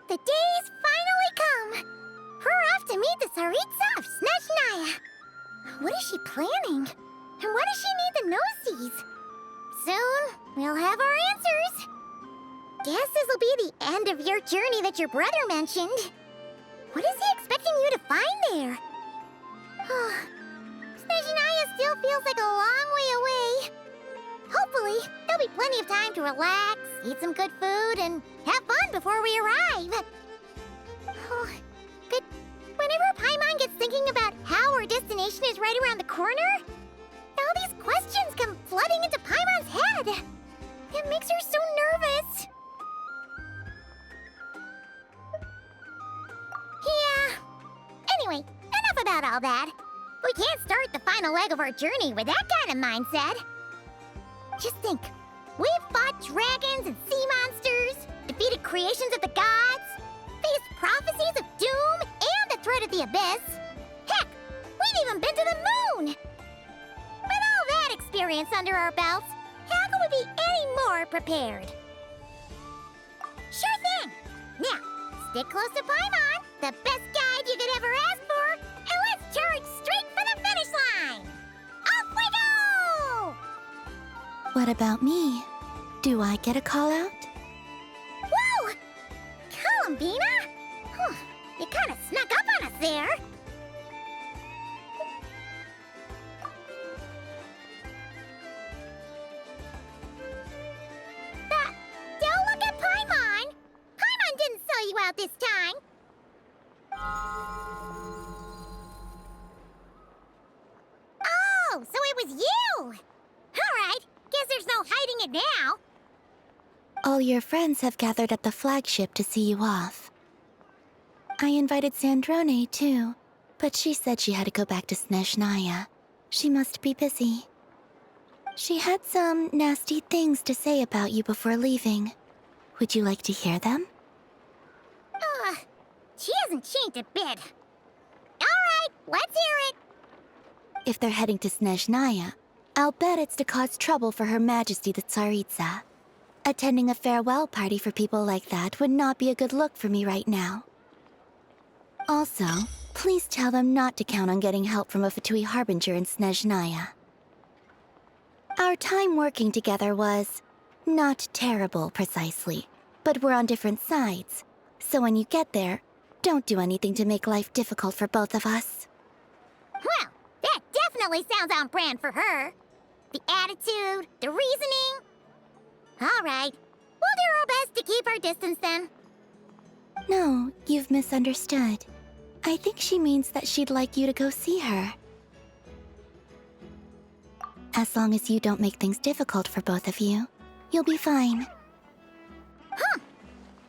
The day's finally come! We're off to meet the Tsaritsa of Snezhnaya. What is she planning? And why does she need the gnosies? Soon, we'll have our answers. Guess this'll be the end of your journey that your brother mentioned. What is he expecting you to find there? Snezhnaya still feels like a long way away. Hopefully, there'll be plenty of time to relax, eat some good food, and have fun before we arrive. But whenever Paimon gets thinking about how our destination is right around the corner, all these questions come flooding into Paimon's head. It makes her so nervous. Yeah. Anyway, enough about all that. We can't start the final leg of our journey with that kind of mindset. Just think, we've fought dragons and sea monsters, defeated creations of the gods, faced prophecies of doom and the threat of the abyss. Heck, we've even been to the moon! With all that experience under our belts, how can we be any more prepared? Sure thing! Now, stick close to Paimon, the best guide you could ever ask for, and let's charge straight for the finish line! Off we go! What about me? Do I get a call out? Whoa! Columbina? You kind of snuck up on us there. Don't look at Paimon! Paimon didn't sell you out this time. Oh, so it was you! Alright, guess there's no hiding it now. All your friends have gathered at the flagship to see you off. I invited Sandrone, too, but she said she had to go back to Snezhnaya. She must be busy. She had some nasty things to say about you before leaving. Would you like to hear them? She hasn't changed a bit. Alright, let's hear it. If they're heading to Snezhnaya, I'll bet it's to cause trouble for Her Majesty the Tsaritsa. Attending a farewell party for people like that would not be a good look for me right now. Also, please tell them not to count on getting help from a Fatui Harbinger in Snezhnaya. Our time working together was not terrible, precisely, but we're on different sides. So when you get there, don't do anything to make life difficult for both of us. Well, that definitely sounds on brand for her. The attitude, the reasoning. All right, we'll do our best to keep our distance then. No, you've misunderstood. I think she means that she'd like you to go see her. As long as you don't make things difficult for both of you, you'll be fine. Huh.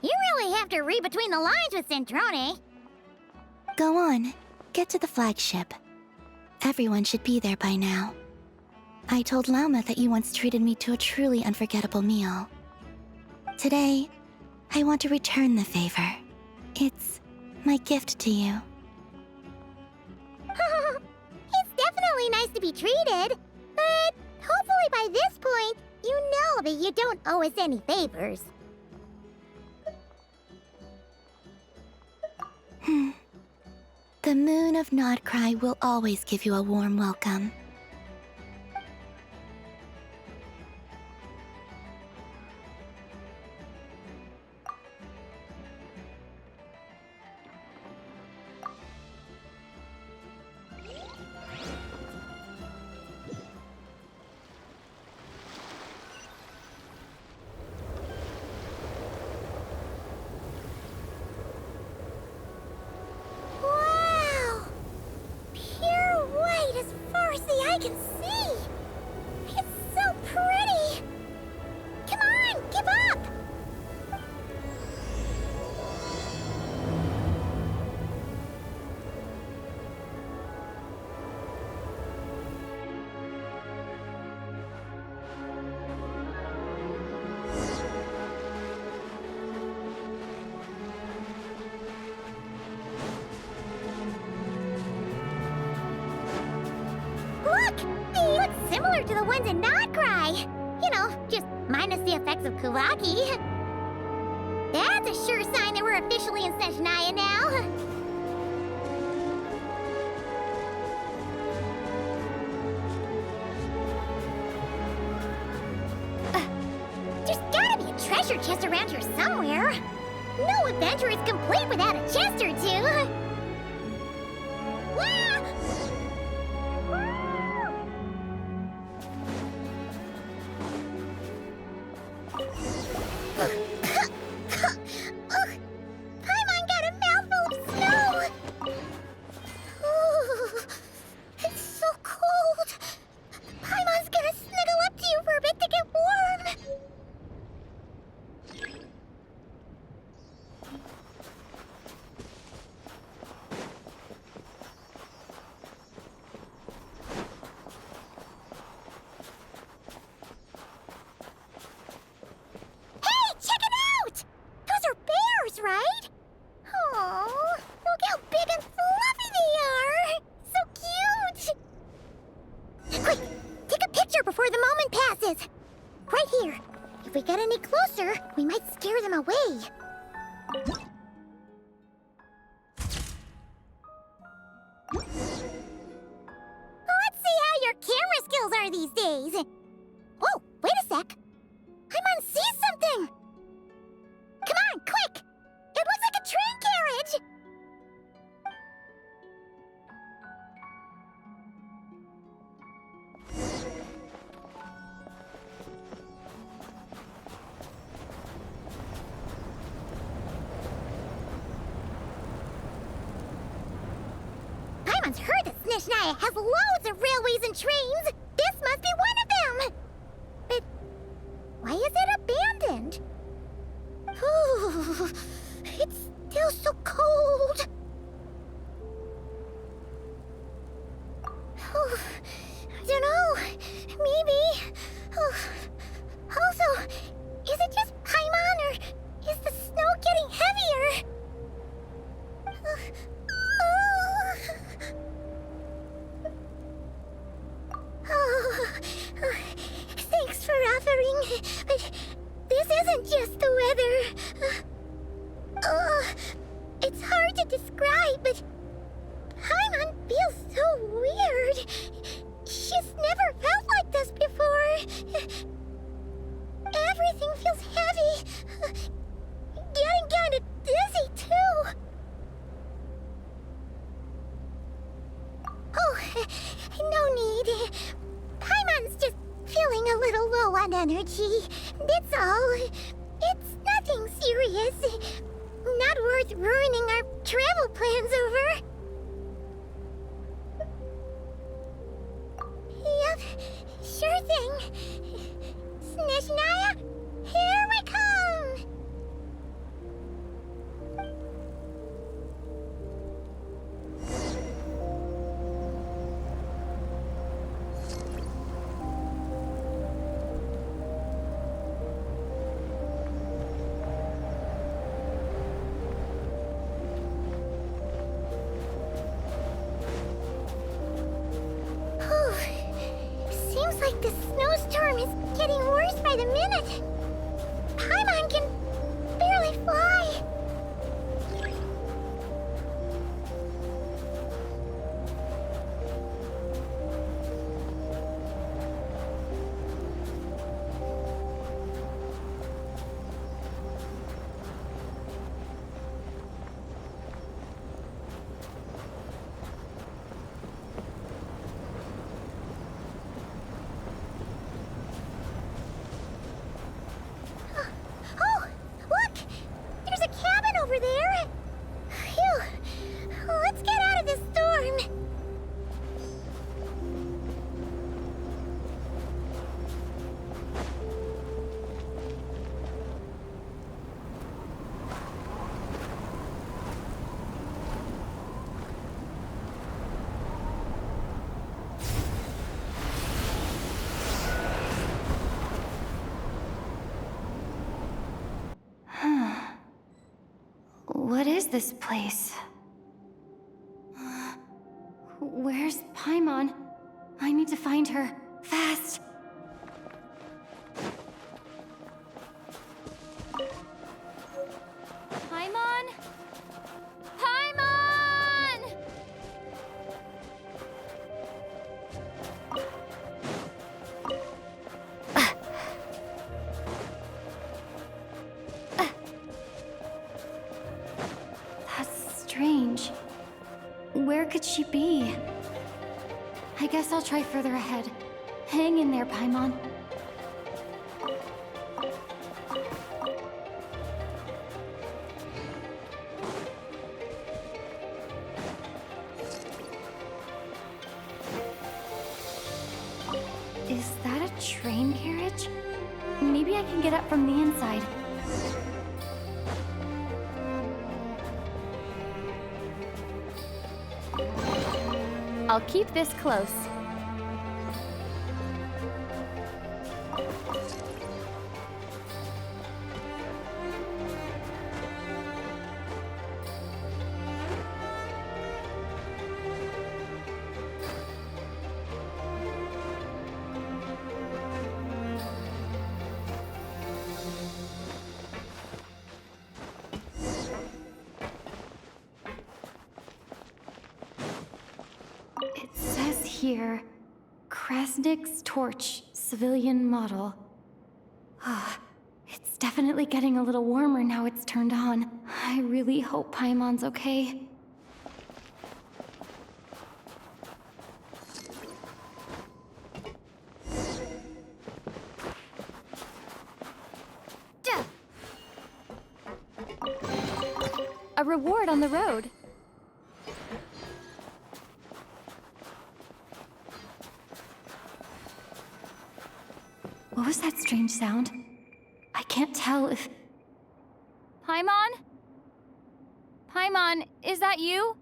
You really have to read between the lines with Sandrone. Go on, get to the flagship. Everyone should be there by now. I told Lauma that you once treated me to a truly unforgettable meal. Today, I want to return the favor. It's my gift to you. It's definitely nice to be treated, but hopefully by this point, you know that you don't owe us any favors. The moon of Nodcry will always give you a warm welcome. Wow! Pure white as far as the eye can see! It's so pretty! Come on, keep up! Look! They look similar to the ones in Nodcry! You know, just minus the effects of Kuvaki. That's a sure sign that we're officially in Snezhnaya now. There's gotta be a treasure chest around here somewhere. No adventure is complete without a chest or two. Wah! Paimon got a mouthful of snow! Ooh, it's so cold! Paimon's gonna snuggle up to you for a bit to get warm! Hey, check it out! Those are bears, right? Oh, look how big and fluffy they are! So cute! Quick, take a picture before the moment passes. Right here. If we get any closer, we might scare them away. Let's see how your camera skills are these days. Oh, wait a sec. Paimon sees something! Come on, quick! It looks like a train carriage! Paimon's heard that Snezhnaya has loads of railways and trains! This must be one of them! But why is it abandoned? Ooh, it's still so cold. Oh, I don't know. Maybe. Oh, also, is it just Paimon or is the snow getting heavier? Thanks for offering, but this isn't just the weather. It's hard to describe, but Paimon feels so weird. She's never felt like this before. Everything feels heavy. Getting kinda dizzy, too. Oh, no need. Paimon's just feeling a little low on energy. That's all. It's nothing serious. Not worth ruining our travel plans over. Yep, sure thing. Snezhnaya, here we come! Seems like the snowstorm is getting worse by the minute. Paimon can barely fly. Oh, look! There's a cabin over there. Phew. Let's get out of this storm. What is this place? Where's Paimon? I need to find her. Fast! could she be? I guess I'll try further ahead. Hang in there, Paimon. Is that a train carriage? Maybe I can get up from the inside. I'll keep this close. It says here, Krasnik's torch, civilian model. Ah, it's definitely getting a little warmer now it's turned on. I really hope Paimon's okay. A reward on the road. What was that strange sound? I can't tell if... Paimon? Paimon, is that you?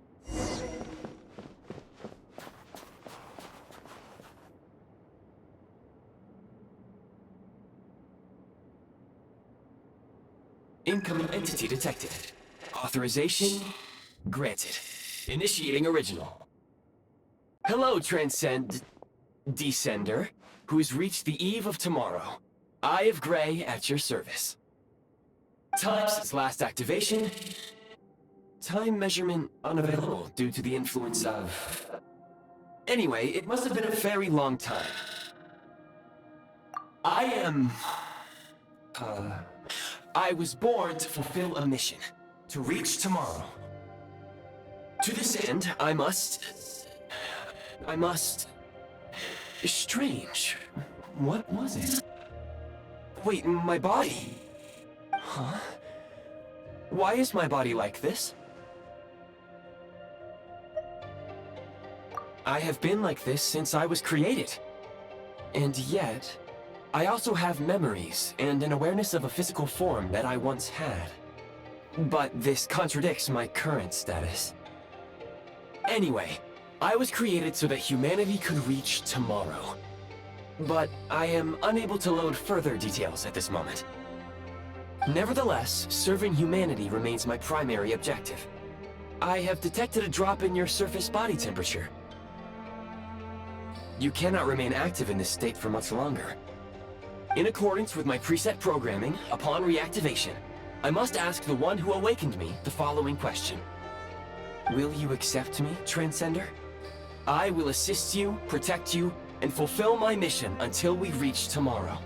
Incoming entity detected. Authorization granted. Initiating original. Hello, Descender, who's reached the eve of tomorrow. Eye of Grey at your service. Time since last activation. Time measurement unavailable due to the influence of... Anyway, it must have been a very long time. I was born to fulfill a mission. To reach tomorrow. To this end, I must... Strange. What was it? Wait, my body? Huh? Why is my body like this? I have been like this since I was created. And yet, I also have memories and an awareness of a physical form that I once had. But this contradicts my current status. Anyway, I was created so that humanity could reach tomorrow. But I am unable to load further details at this moment. Nevertheless, serving humanity remains my primary objective. I have detected a drop in your surface body temperature. You cannot remain active in this state for much longer. In accordance with my preset programming, upon reactivation, I must ask the one who awakened me the following question. Will you accept me, Transcender? I will assist you, protect you, and fulfill my mission until we reach tomorrow.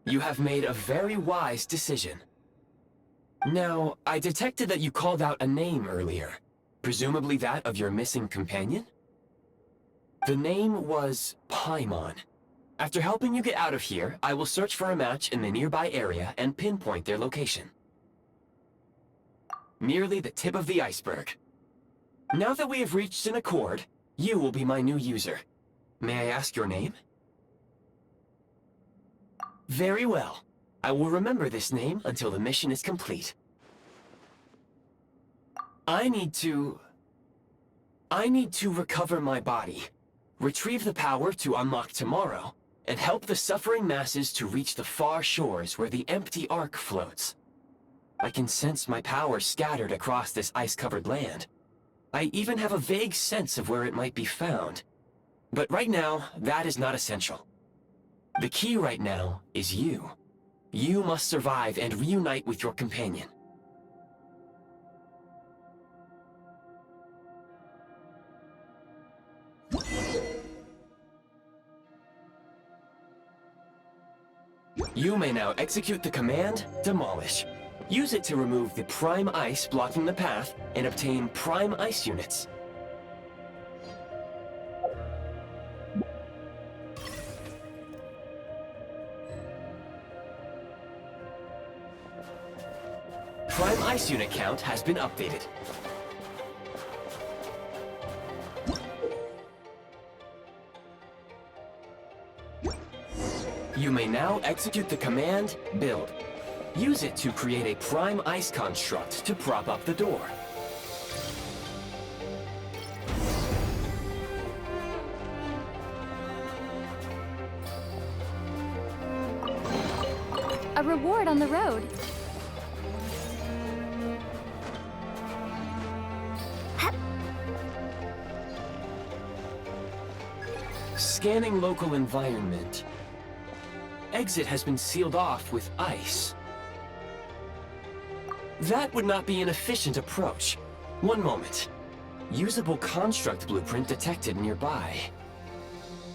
You have made a very wise decision. Now, I detected that you called out a name earlier. Presumably that of your missing companion? The name was Paimon. After helping you get out of here, I will search for a match in the nearby area and pinpoint their location. Merely the tip of the iceberg. Now that we have reached an accord, you will be my new user. May I ask your name? Very well. I will remember this name until the mission is complete. I need to recover my body, retrieve the power to unlock tomorrow, and help the suffering masses to reach the far shores where the empty Ark floats. I can sense my power scattered across this ice-covered land. I even have a vague sense of where it might be found. But right now, that is not essential. The key right now is you. You must survive and reunite with your companion. You may now execute the command, Demolish. Use it to remove the prime ice blocking the path and obtain prime ice units. Prime ice unit count has been updated. You may now execute the command, Build. Use it to create a prime ice construct to prop up the door. A reward on the road. Scanning local environment. Exit has been sealed off with ice. That would not be an efficient approach. One moment. Usable construct blueprint detected nearby.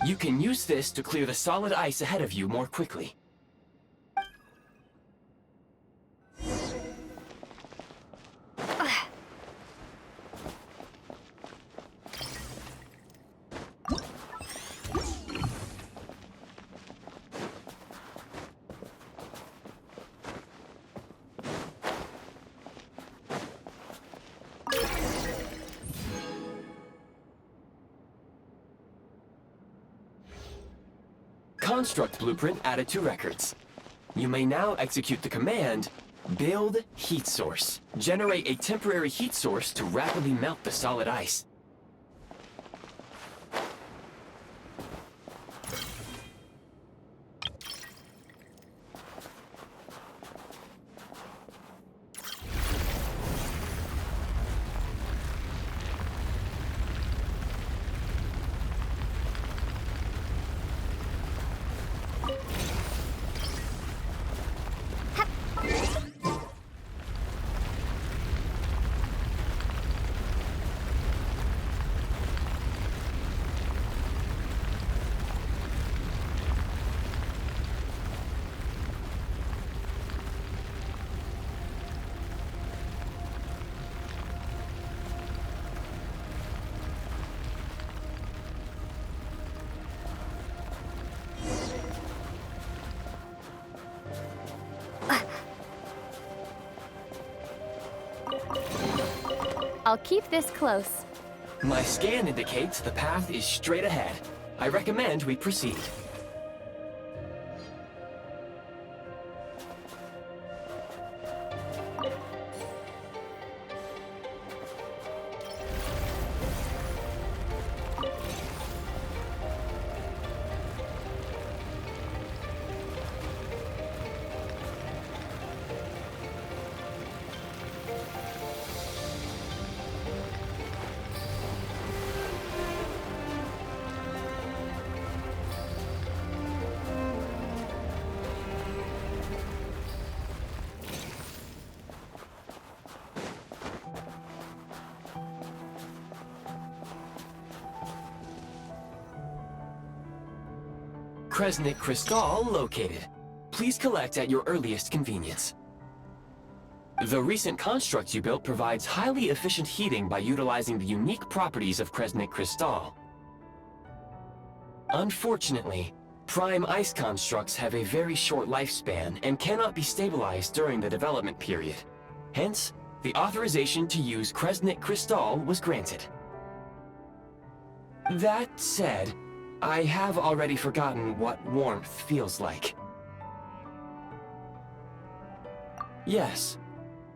You can use this to clear the solid ice ahead of you more quickly. Construct blueprint added to records. You may now execute the command, Build Heat Source. Generate a temporary heat source to rapidly melt the solid ice. I'll keep this close. My scan indicates the path is straight ahead. I recommend we proceed. Kresnik Crystal located. Please collect at your earliest convenience. The recent construct you built provides highly efficient heating by utilizing the unique properties of Kresnik Crystal. Unfortunately, prime ice constructs have a very short lifespan and cannot be stabilized during the development period. Hence, the authorization to use Kresnik Crystal was granted. That said, I have already forgotten what warmth feels like. Yes,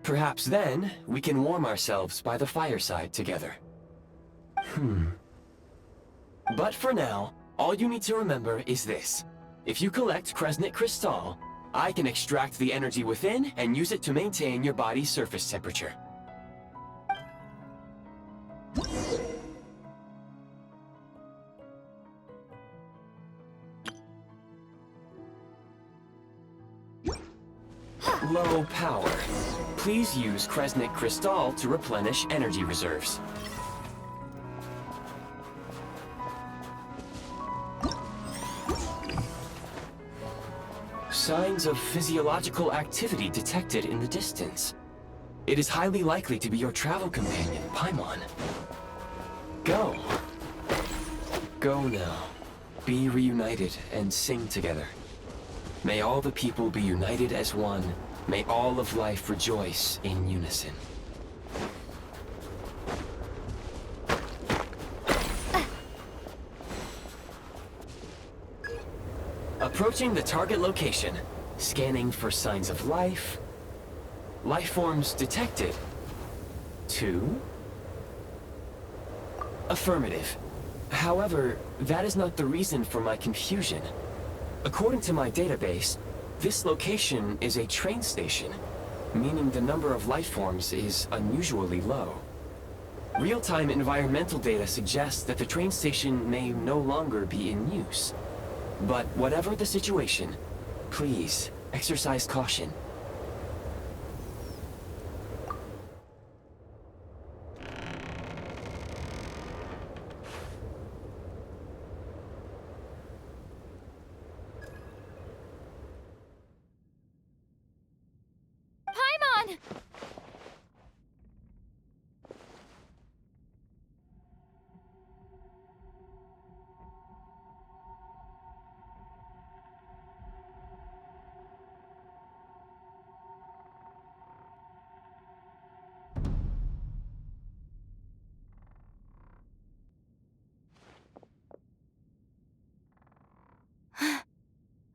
perhaps then we can warm ourselves by the fireside together. But for now, all you need to remember is this. If you collect Kresnik Crystal, I can extract the energy within and use it to maintain your body's surface temperature. Low power. Please use Kresnik Crystal to replenish energy reserves. Signs of physiological activity detected in the distance. It is highly likely to be your travel companion, Paimon. Go. Go now. Be reunited and sing together. May all the people be united as one. May all of life rejoice in unison. Approaching the target location. Scanning for signs of life. Life forms detected. 2. Affirmative. However, that is not the reason for my confusion. According to my database, this location is a train station, meaning the number of life forms is unusually low. Real-time environmental data suggests that the train station may no longer be in use. But whatever the situation, please exercise caution. Paimon!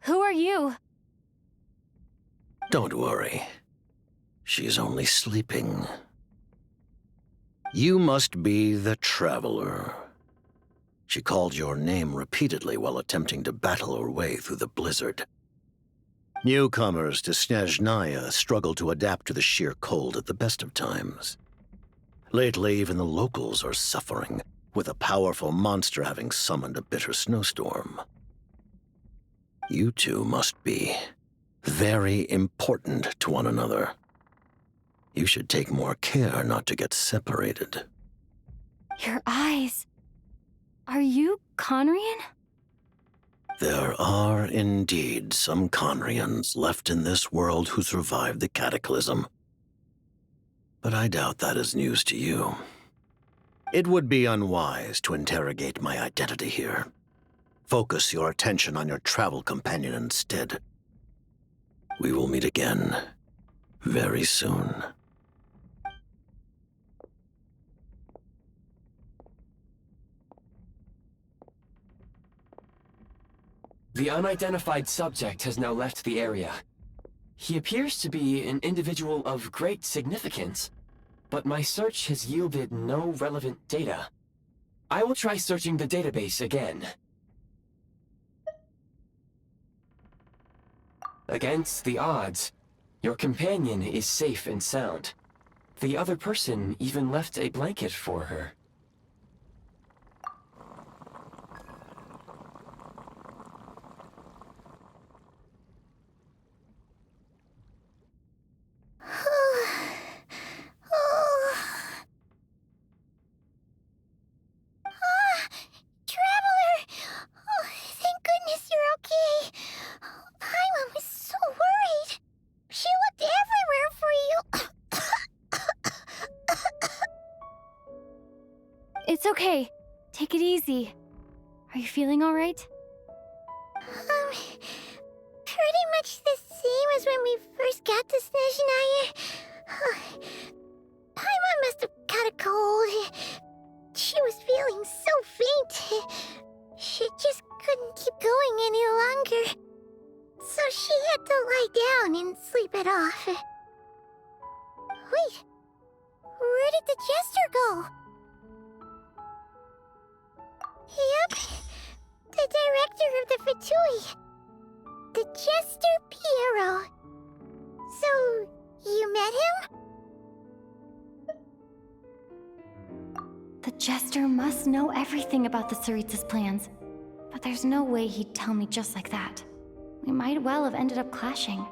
Who are you? Don't worry. She's only sleeping. You must be the Traveler. She called your name repeatedly while attempting to battle her way through the blizzard. Newcomers to Snezhnaya struggle to adapt to the sheer cold at the best of times. Lately, even the locals are suffering, with a powerful monster having summoned a bitter snowstorm. You two must be very important to one another. You should take more care not to get separated. Your eyes. Are you Conrian? There are indeed some Conrians left in this world who survived the cataclysm. But I doubt that is news to you. It would be unwise to interrogate my identity here. Focus your attention on your travel companion instead. We will meet again very soon. The unidentified subject has now left the area. He appears to be an individual of great significance, but my search has yielded no relevant data. I will try searching the database again. Against the odds, your companion is safe and sound. The other person even left a blanket for her. Traveler! Oh, thank goodness you're okay. Paimon was so worried. She looked everywhere for you. It's okay. Take it easy. Are you feeling all right? Pretty much the same as when we first got to Snezhnaya. Paimon must have caught a cold. She was feeling so faint. She just couldn't keep going any longer. So she had to lie down and sleep it off. Wait, where did the jester go? Yep, the director of the Fatui. The Jester Piero. So, you met him? The Jester must know everything about the Tsaritsa's plans. But there's no way he'd tell me just like that. We might well have ended up clashing.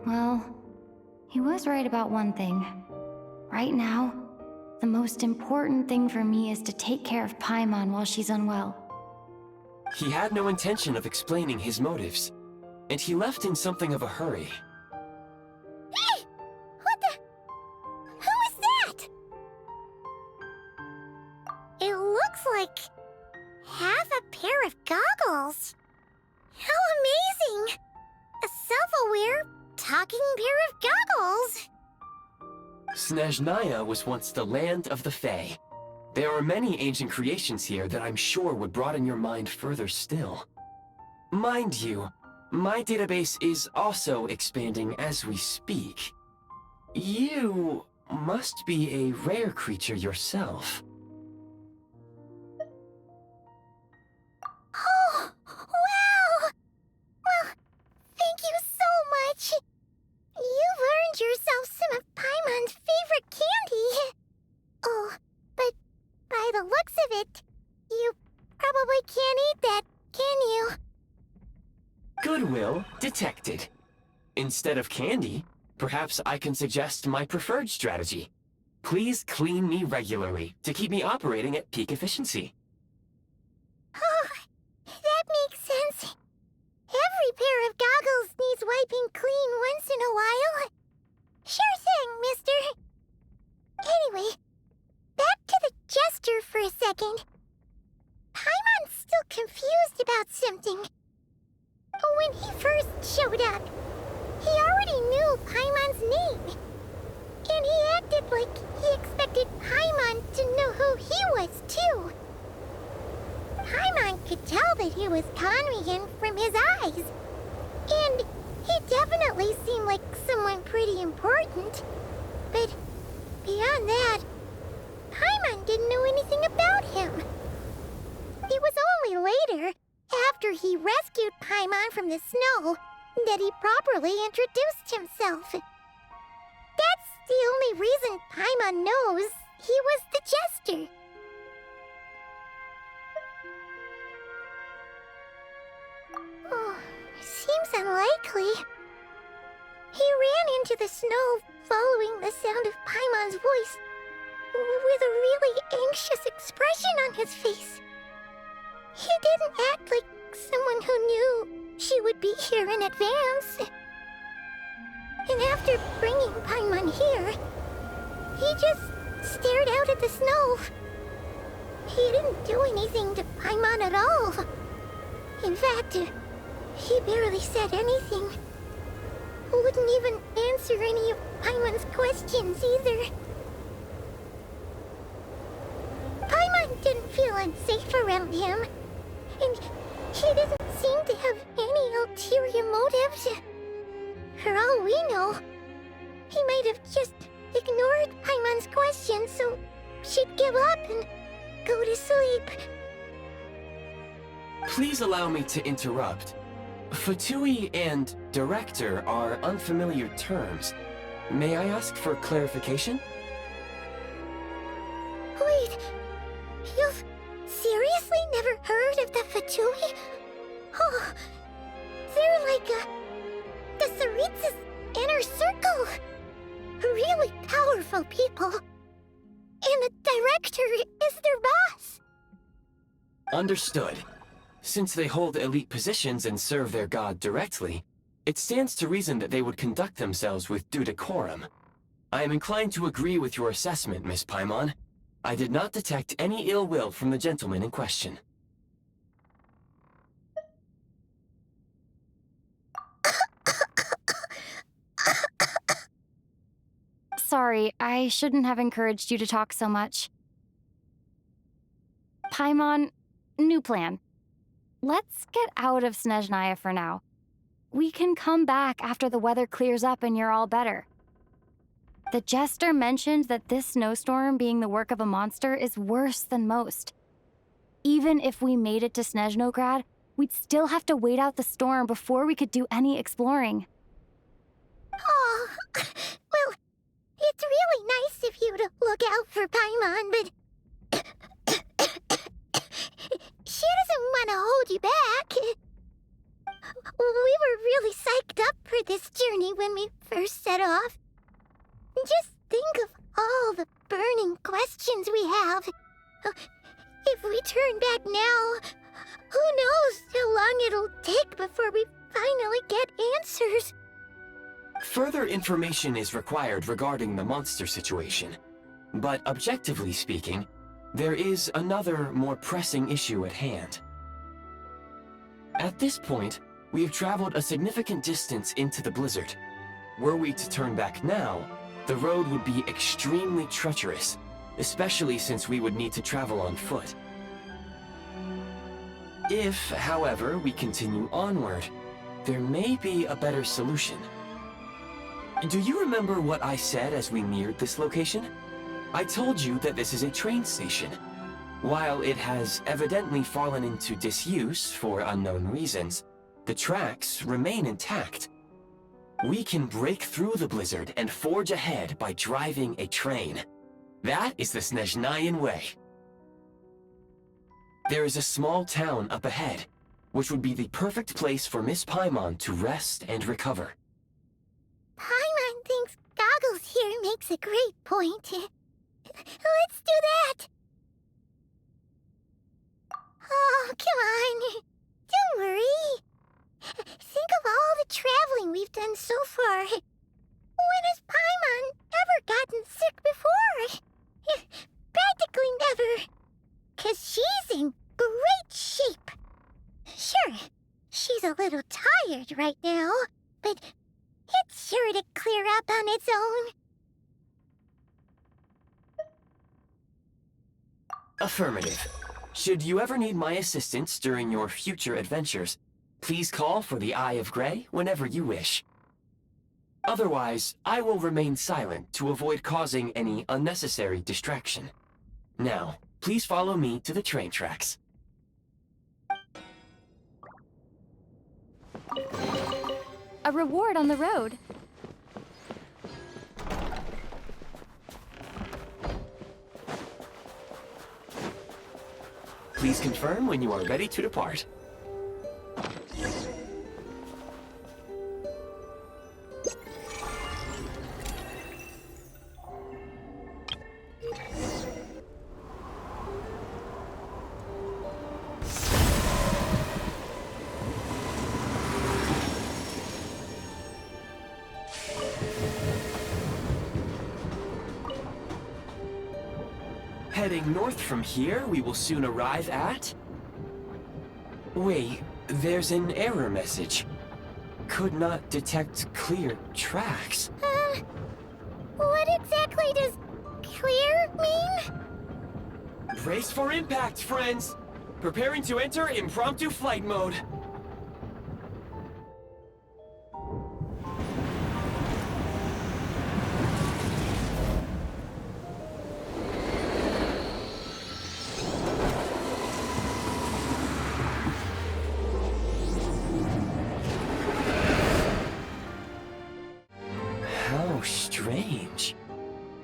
Well, he was right about one thing. Right now, the most important thing for me is to take care of Paimon while she's unwell. He had no intention of explaining his motives, and he left in something of a hurry. Hey! What the? Who is that? It looks like half a pair of goggles. How amazing! A self-aware, talking pair of goggles! Snezhnaya was once the land of the Fae. There are many ancient creations here that I'm sure would broaden your mind further still. Mind you, my database is also expanding as we speak. You must be a rare creature yourself. Oh, wow! Well, thank you so much. You've earned yourself some of Paimon's favorite candy. Oh, but by the looks of it, you probably can't eat that, can you? Goodwill detected. Instead of candy, perhaps I can suggest my preferred strategy. Please clean me regularly to keep me operating at peak efficiency. Oh, that makes sense. Every pair of goggles needs wiping clean once in a while. Sure thing, mister. Anyway, back to the jester for a second. Paimon's still confused about something. When he first showed up, he already knew Paimon's name. And he acted like he expected Paimon to know who he was, too. Paimon could tell that he was conning him from his eyes. And he definitely seemed like someone pretty important. But beyond that, Paimon didn't know anything about him. It was only later, after he rescued Paimon from the snow, that he properly introduced himself. That's the only reason Paimon knows he was the jester. Oh, seems unlikely. He ran into the snow following the sound of Paimon's voice, with a really anxious expression on his face. He didn't act like someone who knew she would be here in advance. And after bringing Paimon here, he just stared out at the snow. He didn't do anything to Paimon at all. In fact, he barely said anything. Wouldn't even answer any of Paimon's questions either. Paimon didn't feel unsafe around him, and he didn't seem to have any ulterior motives. For all we know, he might have just ignored Paimon's questions so she'd give up and go to sleep. Please allow me to interrupt. Fatui and director are unfamiliar terms. May I ask for clarification? Wait, you've seriously never heard of the Fatui? Oh, they're like the Tsaritsa's inner circle. Really powerful people. And the director is their boss. Understood. Since they hold elite positions and serve their god directly, it stands to reason that they would conduct themselves with due decorum. I am inclined to agree with your assessment, Miss Paimon. I did not detect any ill will from the gentleman in question. Sorry, I shouldn't have encouraged you to talk so much. Paimon, new plan. Let's get out of Snezhnaya for now. We can come back after the weather clears up and you're all better. The jester mentioned that this snowstorm being the work of a monster is worse than most. Even if we made it to Snezhnograd, we'd still have to wait out the storm before we could do any exploring. Oh, well, it's really nice of you to look out for Paimon, but she doesn't want to hold you back. We were really psyched up for this journey when we first set off. Just think of all the burning questions we have. If we turn back now, Who knows how long it'll take before we finally get answers? Further information is required regarding the monster situation. But objectively speaking, there is another, more pressing issue at hand. At this point, we have traveled a significant distance into the blizzard. Were we to turn back now, the road would be extremely treacherous, especially since we would need to travel on foot. If, however, we continue onward, there may be a better solution. Do you remember what I said as we neared this location? I told you that this is a train station. While it has evidently fallen into disuse for unknown reasons, the tracks remain intact. We can break through the blizzard and forge ahead by driving a train. That is the Snezhnayan way. There is a small town up ahead, which would be the perfect place for Miss Paimon to rest and recover. Paimon thinks Goggles here makes a great point. Let's do that! Oh, come on. Don't worry. Think of all the traveling we've done so far. When has Paimon ever gotten sick before? Practically never. 'Cause she's in great shape. Sure, she's a little tired right now, but it's sure to clear up on its own. Affirmative. Should you ever need my assistance during your future adventures, please call for the Eye of Grey whenever you wish. Otherwise, I will remain silent to avoid causing any unnecessary distraction. Now, please follow me to the train tracks. A reward on the road. Please confirm when you are ready to depart. Heading north from here, we will soon arrive at... Wait, there's an error message. Could not detect clear tracks. What exactly does clear mean? Brace for impact, friends! Preparing to enter impromptu flight mode. How strange.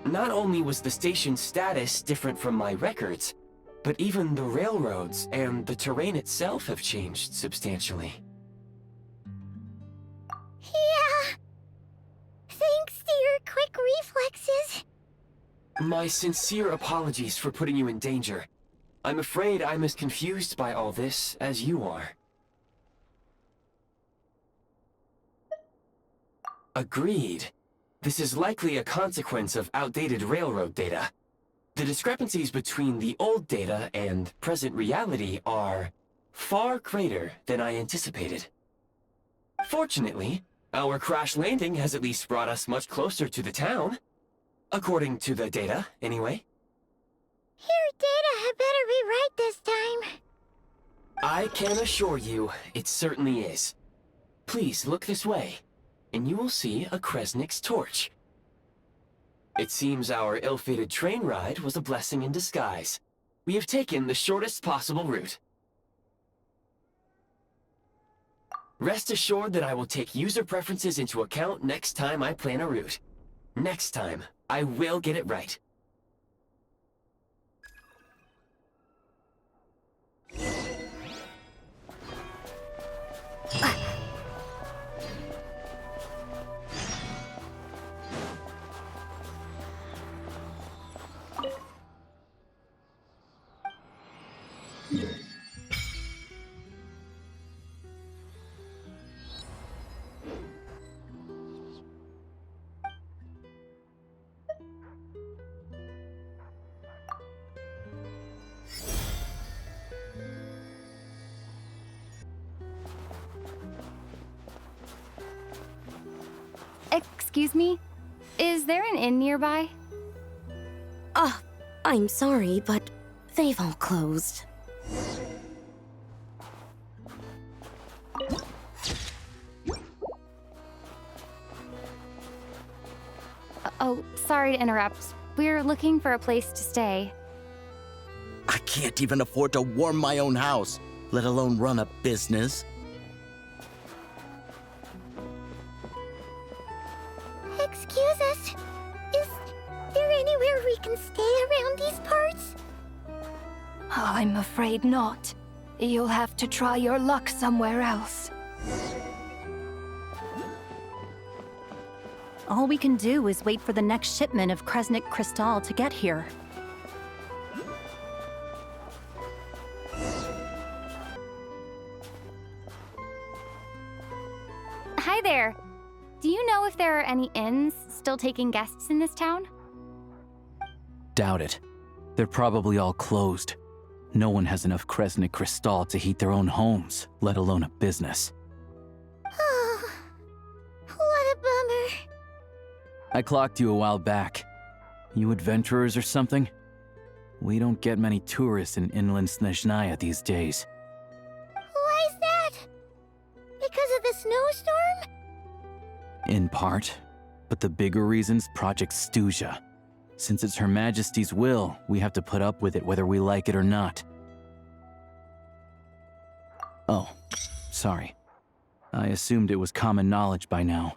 Not only was the station's status different from my records, but even the railroads and the terrain itself have changed substantially. Yeah. Thanks to your quick reflexes. My sincere apologies for putting you in danger. I'm afraid I'm as confused by all this as you are. Agreed. This is likely a consequence of outdated railroad data. The discrepancies between the old data and present reality are far greater than I anticipated. Fortunately, our crash landing has at least brought us much closer to the town. According to the data, anyway. Your data had better be right this time. I can assure you, it certainly is. Please look this way, and you will see a Kresnik's torch. It seems our ill-fated train ride was a blessing in disguise. We have taken the shortest possible route. Rest assured that I will take user preferences into account next time I plan a route. Next time, I will get it right. Excuse me? Is there an inn nearby? I'm sorry, but they've all closed. Oh, sorry to interrupt. We're looking for a place to stay. I can't even afford to warm my own house, let alone run a business. Excuse us. Is there anywhere we can stay around these parts? I'm afraid not. You'll have to try your luck somewhere else. All we can do is wait for the next shipment of Kresnik Crystal to get here. Hi there. Do you know if there are any inns still taking guests in this town? Doubt it. They're probably all closed. No one has enough Kresnik Crystal to heat their own homes, let alone a business. Oh, what a bummer. I clocked you a while back. You adventurers or something? We don't get many tourists in inland Snezhnaya these days. Why is that? Because of the snowstorm? In part, but the bigger reason's Project Stuja. Since it's Her Majesty's will, we have to put up with it whether we like it or not. Oh, sorry. I assumed it was common knowledge by now.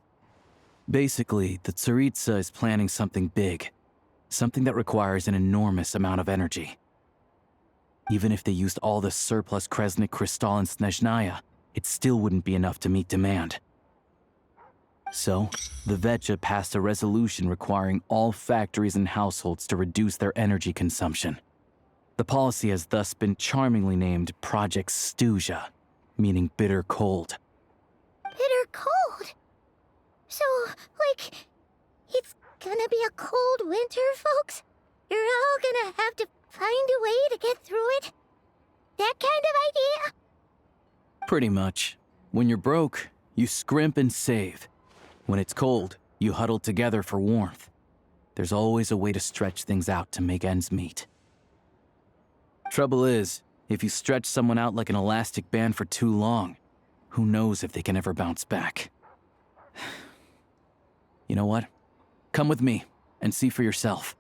Basically, the Tsaritsa is planning something big. Something that requires an enormous amount of energy. Even if they used all the surplus Kresnik Crystal in Snezhnaya, it still wouldn't be enough to meet demand. So, the Vetcha passed a resolution requiring all factories and households to reduce their energy consumption. The policy has thus been charmingly named Project Stuja, meaning bitter cold. Bitter cold? So, like, it's gonna be a cold winter, folks? You're all gonna have to find a way to get through it? That kind of idea? Pretty much. When you're broke, you scrimp and save. When it's cold, you huddle together for warmth. There's always a way to stretch things out to make ends meet. Trouble is, if you stretch someone out like an elastic band for too long, who knows if they can ever bounce back. You know what? Come with me and see for yourself.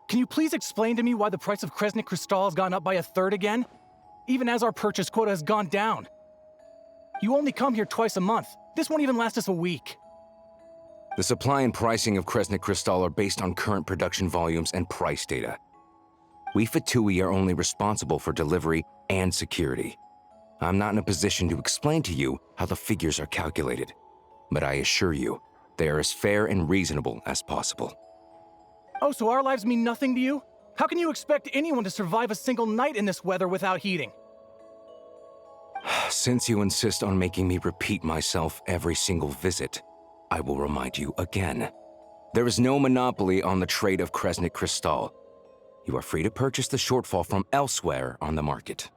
Can you please explain to me why the price of Kresnik Crystal has gone up by 1/3 again? Even as our purchase quota has gone down. You only come here twice a month. This won't even last us a week. The supply and pricing of Kresnik Crystal are based on current production volumes and price data. We Fatui are only responsible for delivery and security. I'm not in a position to explain to you how the figures are calculated, but I assure you, they are as fair and reasonable as possible. Oh, so our lives mean nothing to you? How can you expect anyone to survive a single night in this weather without heating? Since you insist on making me repeat myself every single visit, I will remind you again. There is no monopoly on the trade of Kresnik Crystal. You are free to purchase the shortfall from elsewhere on the market.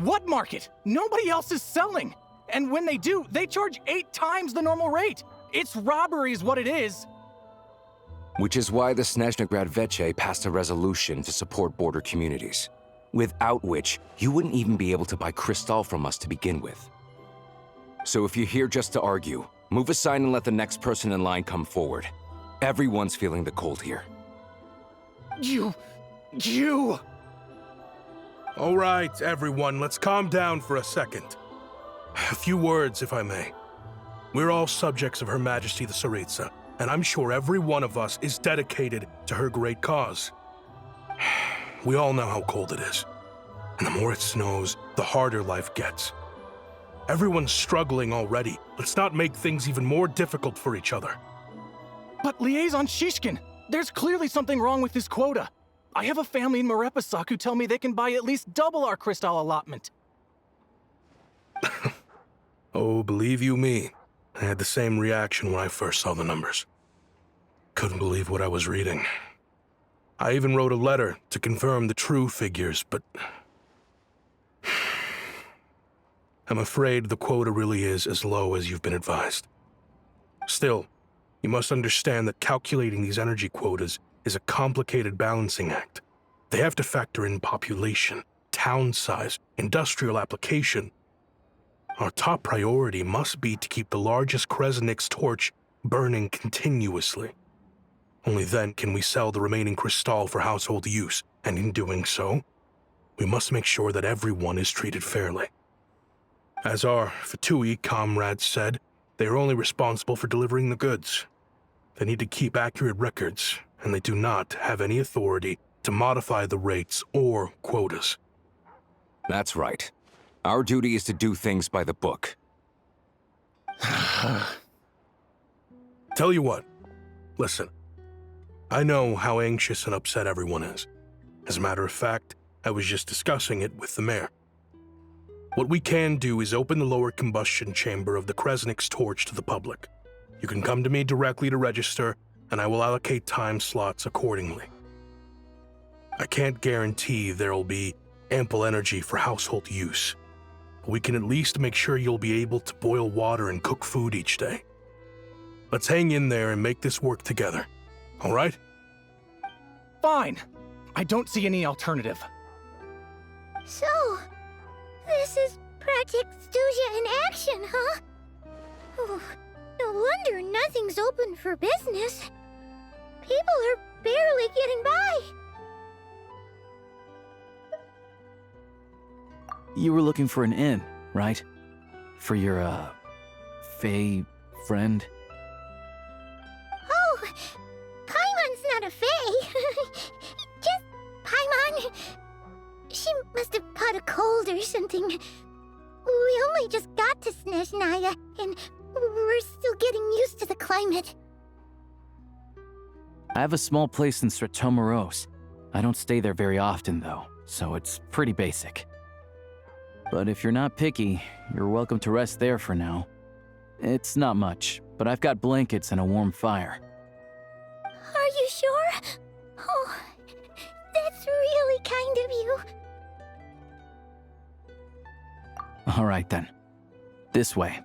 What market? Nobody else is selling. And when they do, they charge 8 times the normal rate. It's robbery is what it is. Which is why the Snezhnegrad Veche passed a resolution to support border communities, without which you wouldn't even be able to buy crystal from us to begin with. So if you're here just to argue, move aside and let the next person in line come forward. Everyone's feeling the cold here. You... All right, everyone, let's calm down for a second. A few words, if I may. We're all subjects of Her Majesty the Tsaritsa, and I'm sure every one of us is dedicated to her great cause. We all know how cold it is, and the more it snows, the harder life gets. Everyone's struggling already. Let's not make things even more difficult for each other. But Liaison Shishkin, there's clearly something wrong with this quota. I have a family in Marepasak who tell me they can buy at least double our crystal allotment. Oh, believe you me, I had the same reaction when I first saw the numbers. Couldn't believe what I was reading. I even wrote a letter to confirm the true figures, but I'm afraid the quota really is as low as you've been advised. Still, you must understand that calculating these energy quotas is a complicated balancing act. They have to factor in population, town size, industrial application. Our top priority must be to keep the largest Kresnik's torch burning continuously. Only then can we sell the remaining crystal for household use, and in doing so, we must make sure that everyone is treated fairly. As our Fatui comrades said, they are only responsible for delivering the goods. They need to keep accurate records, and they do not have any authority to modify the rates or quotas. That's right. Our duty is to do things by the book. Tell you what, listen. I know how anxious and upset everyone is. As a matter of fact, I was just discussing it with the mayor. What we can do is open the lower combustion chamber of the Kresnik's torch to the public. You can come to me directly to register, and I will allocate time slots accordingly. I can't guarantee there'll be ample energy for household use, but we can at least make sure you'll be able to boil water and cook food each day. Let's hang in there and make this work together. All right? Fine. I don't see any alternative. So, this is Project Studia in action, huh? Oh, no wonder nothing's open for business. People are barely getting by. You were looking for an inn, right? For your, Fae friend? Oh, Paimon's not a fae. Just Paimon. She must have caught a cold or something. We only just got to Snezhnaya, and we're still getting used to the climate. I have a small place in Stratomaros. I don't stay there very often, though, so it's pretty basic. But if you're not picky, you're welcome to rest there for now. It's not much, but I've got blankets and a warm fire. Are you sure? Oh, that's really kind of you. All right, then. This way.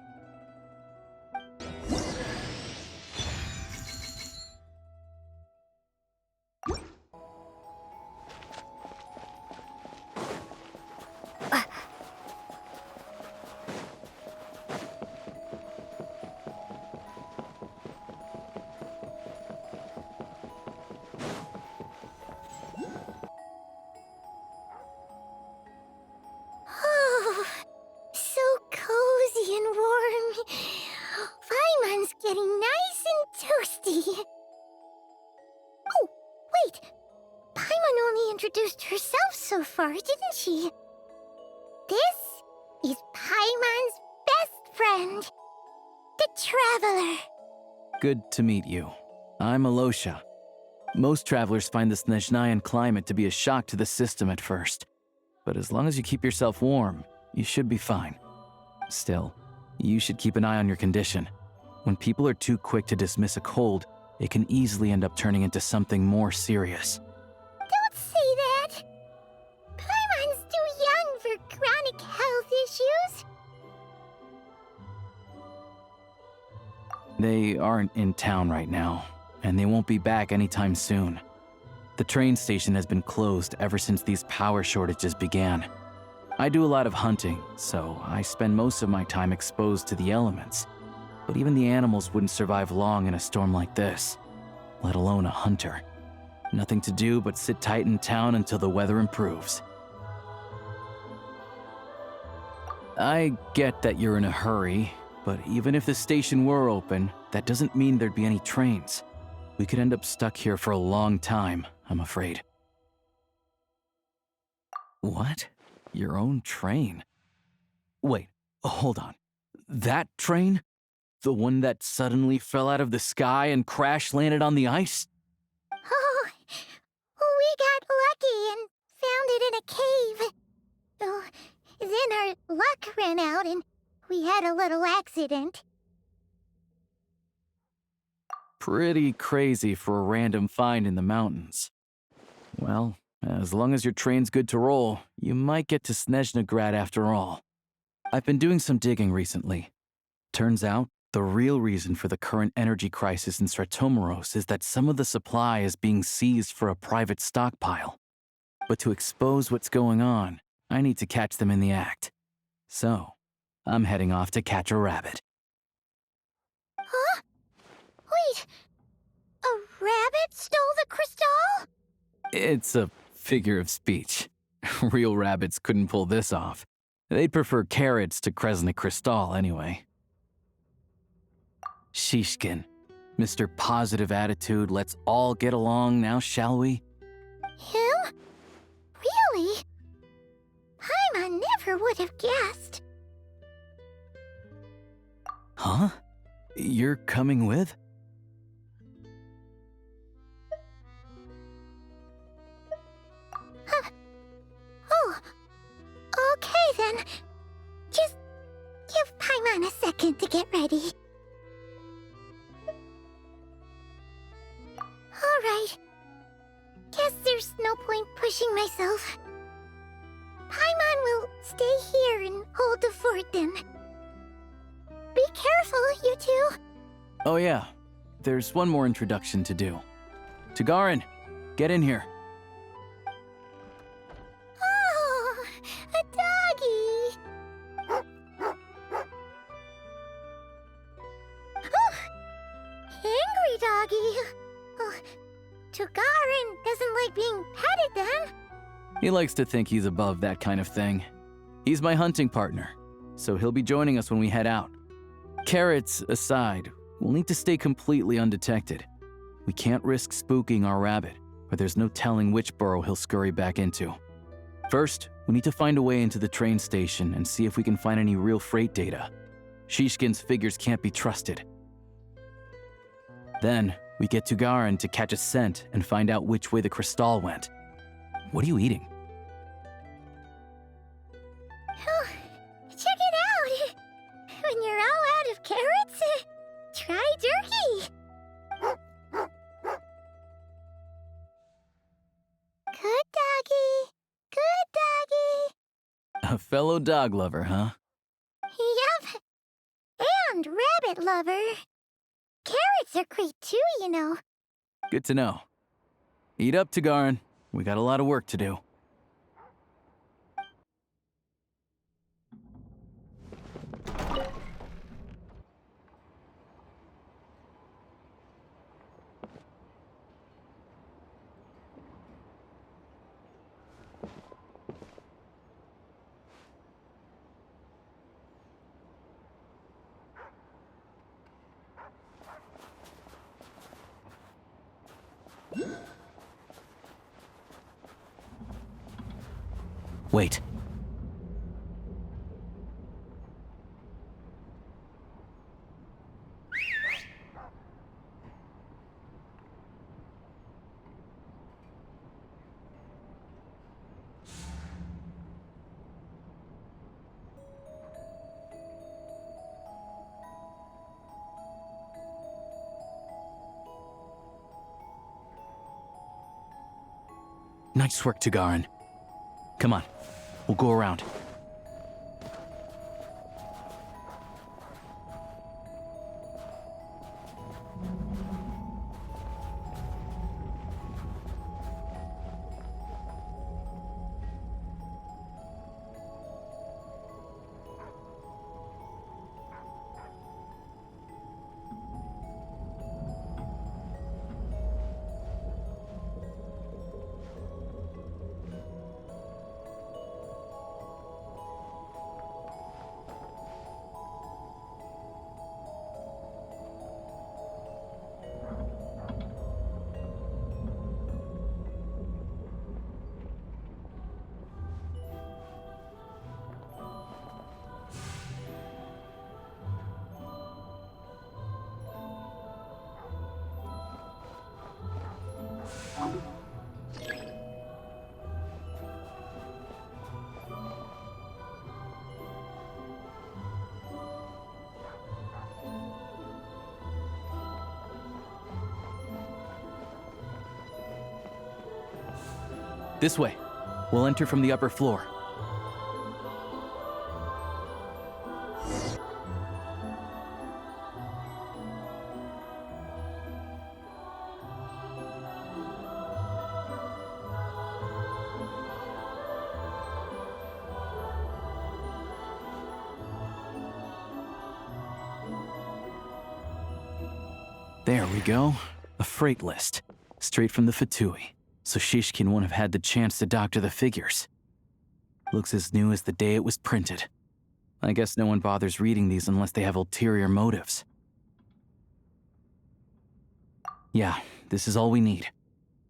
Oh, so cozy and warm. Paimon's getting nice and toasty. Oh, wait. Paimon only introduced herself so far, didn't she? This is Paimon's best friend, the Traveler. Good to meet you. I'm Alosha. Most travelers find the Snezhnayan climate to be a shock to the system at first. But as long as you keep yourself warm, you should be fine. Still, you should keep an eye on your condition. When people are too quick to dismiss a cold, it can easily end up turning into something more serious. Don't say that. Paimon's too young for chronic health issues. They aren't in town right now, and they won't be back anytime soon. The train station has been closed ever since these power shortages began. I do a lot of hunting, so I spend most of my time exposed to the elements. But even the animals wouldn't survive long in a storm like this, let alone a hunter. Nothing to do but sit tight in town until the weather improves. I get that you're in a hurry, but even if the station were open, that doesn't mean there'd be any trains. We could end up stuck here for a long time, I'm afraid. What? Your own train? Wait, hold on. That train? The one that suddenly fell out of the sky and crash-landed on the ice? Oh, we got lucky and found it in a cave. Oh, then our luck ran out and we had a little accident. Pretty crazy for a random find in the mountains. Well, as long as your train's good to roll, you might get to Snezhnograd after all. I've been doing some digging recently. Turns out, the real reason for the current energy crisis in Stratomeros is that some of the supply is being seized for a private stockpile. But to expose what's going on, I need to catch them in the act. So, I'm heading off to catch a rabbit. Huh? Wait, a rabbit stole the crystal? It's a figure of speech. Real rabbits couldn't pull this off. They'd prefer carrots to Kresnik Crystal anyway. Shishkin, Mr. Positive Attitude, let's all get along now, shall we? Him? Really? Paimon never would have guessed. Huh? You're coming with? Oh, okay then. Just give Paimon a second to get ready. Alright. Guess there's no point pushing myself. Paimon will stay here and hold the fort then. Be careful, you two. Oh yeah, there's one more introduction to do. Tagarin, get in here. Oh, a doggy. Oh, angry doggy. Oh, Tagarin doesn't like being petted then. He likes to think he's above that kind of thing. He's my hunting partner, so he'll be joining us when we head out. Carrots aside, we'll need to stay completely undetected. We can't risk spooking our rabbit, or there's no telling which burrow he'll scurry back into. First, we need to find a way into the train station and see if we can find any real freight data. Shishkin's figures can't be trusted. Then, we get Tugarin to catch a scent and find out which way the crystal went. What are you eating? Oh, check it out. When you're all out of carrots, try turkey. Good doggy. Good doggy. A fellow dog lover, huh? Yup. And rabbit lover. Carrots are great too, you know. Good to know. Eat up, Tugarin. We got a lot of work to do. Wait. Nice work, Tugarin. Come on, we'll go around. This way. We'll enter from the upper floor. There we go. A freight list. Straight from the Fatui. So Shishkin won't have had the chance to doctor the figures. Looks as new as the day it was printed. I guess no one bothers reading these unless they have ulterior motives. Yeah, this is all we need.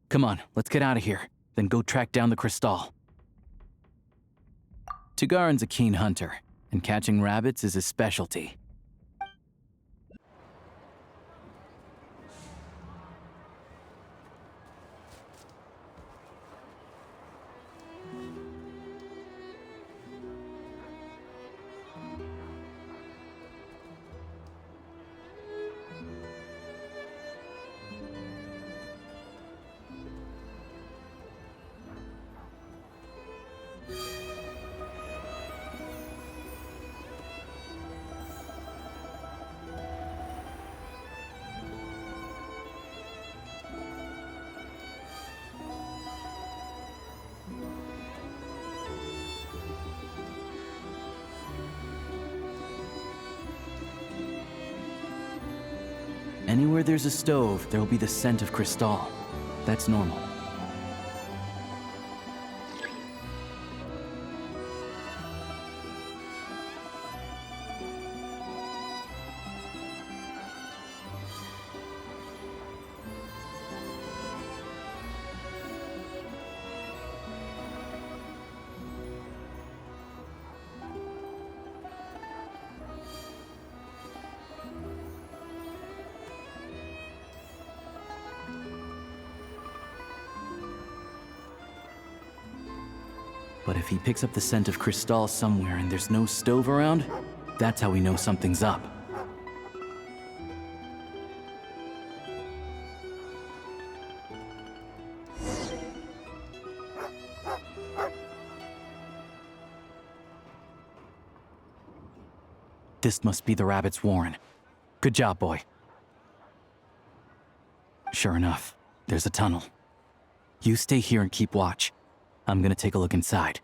Come on, let's get out of here. Then go track down the Crystal. Tugarin's a keen hunter, and catching rabbits is his specialty. Anywhere there's a stove, there'll be the scent of Crystal. That's normal. But if he picks up the scent of Crystal somewhere and there's no stove around, that's how we know something's up. This must be the rabbit's warren. Good job, boy. Sure enough, there's a tunnel. You stay here and keep watch. I'm gonna take a look inside.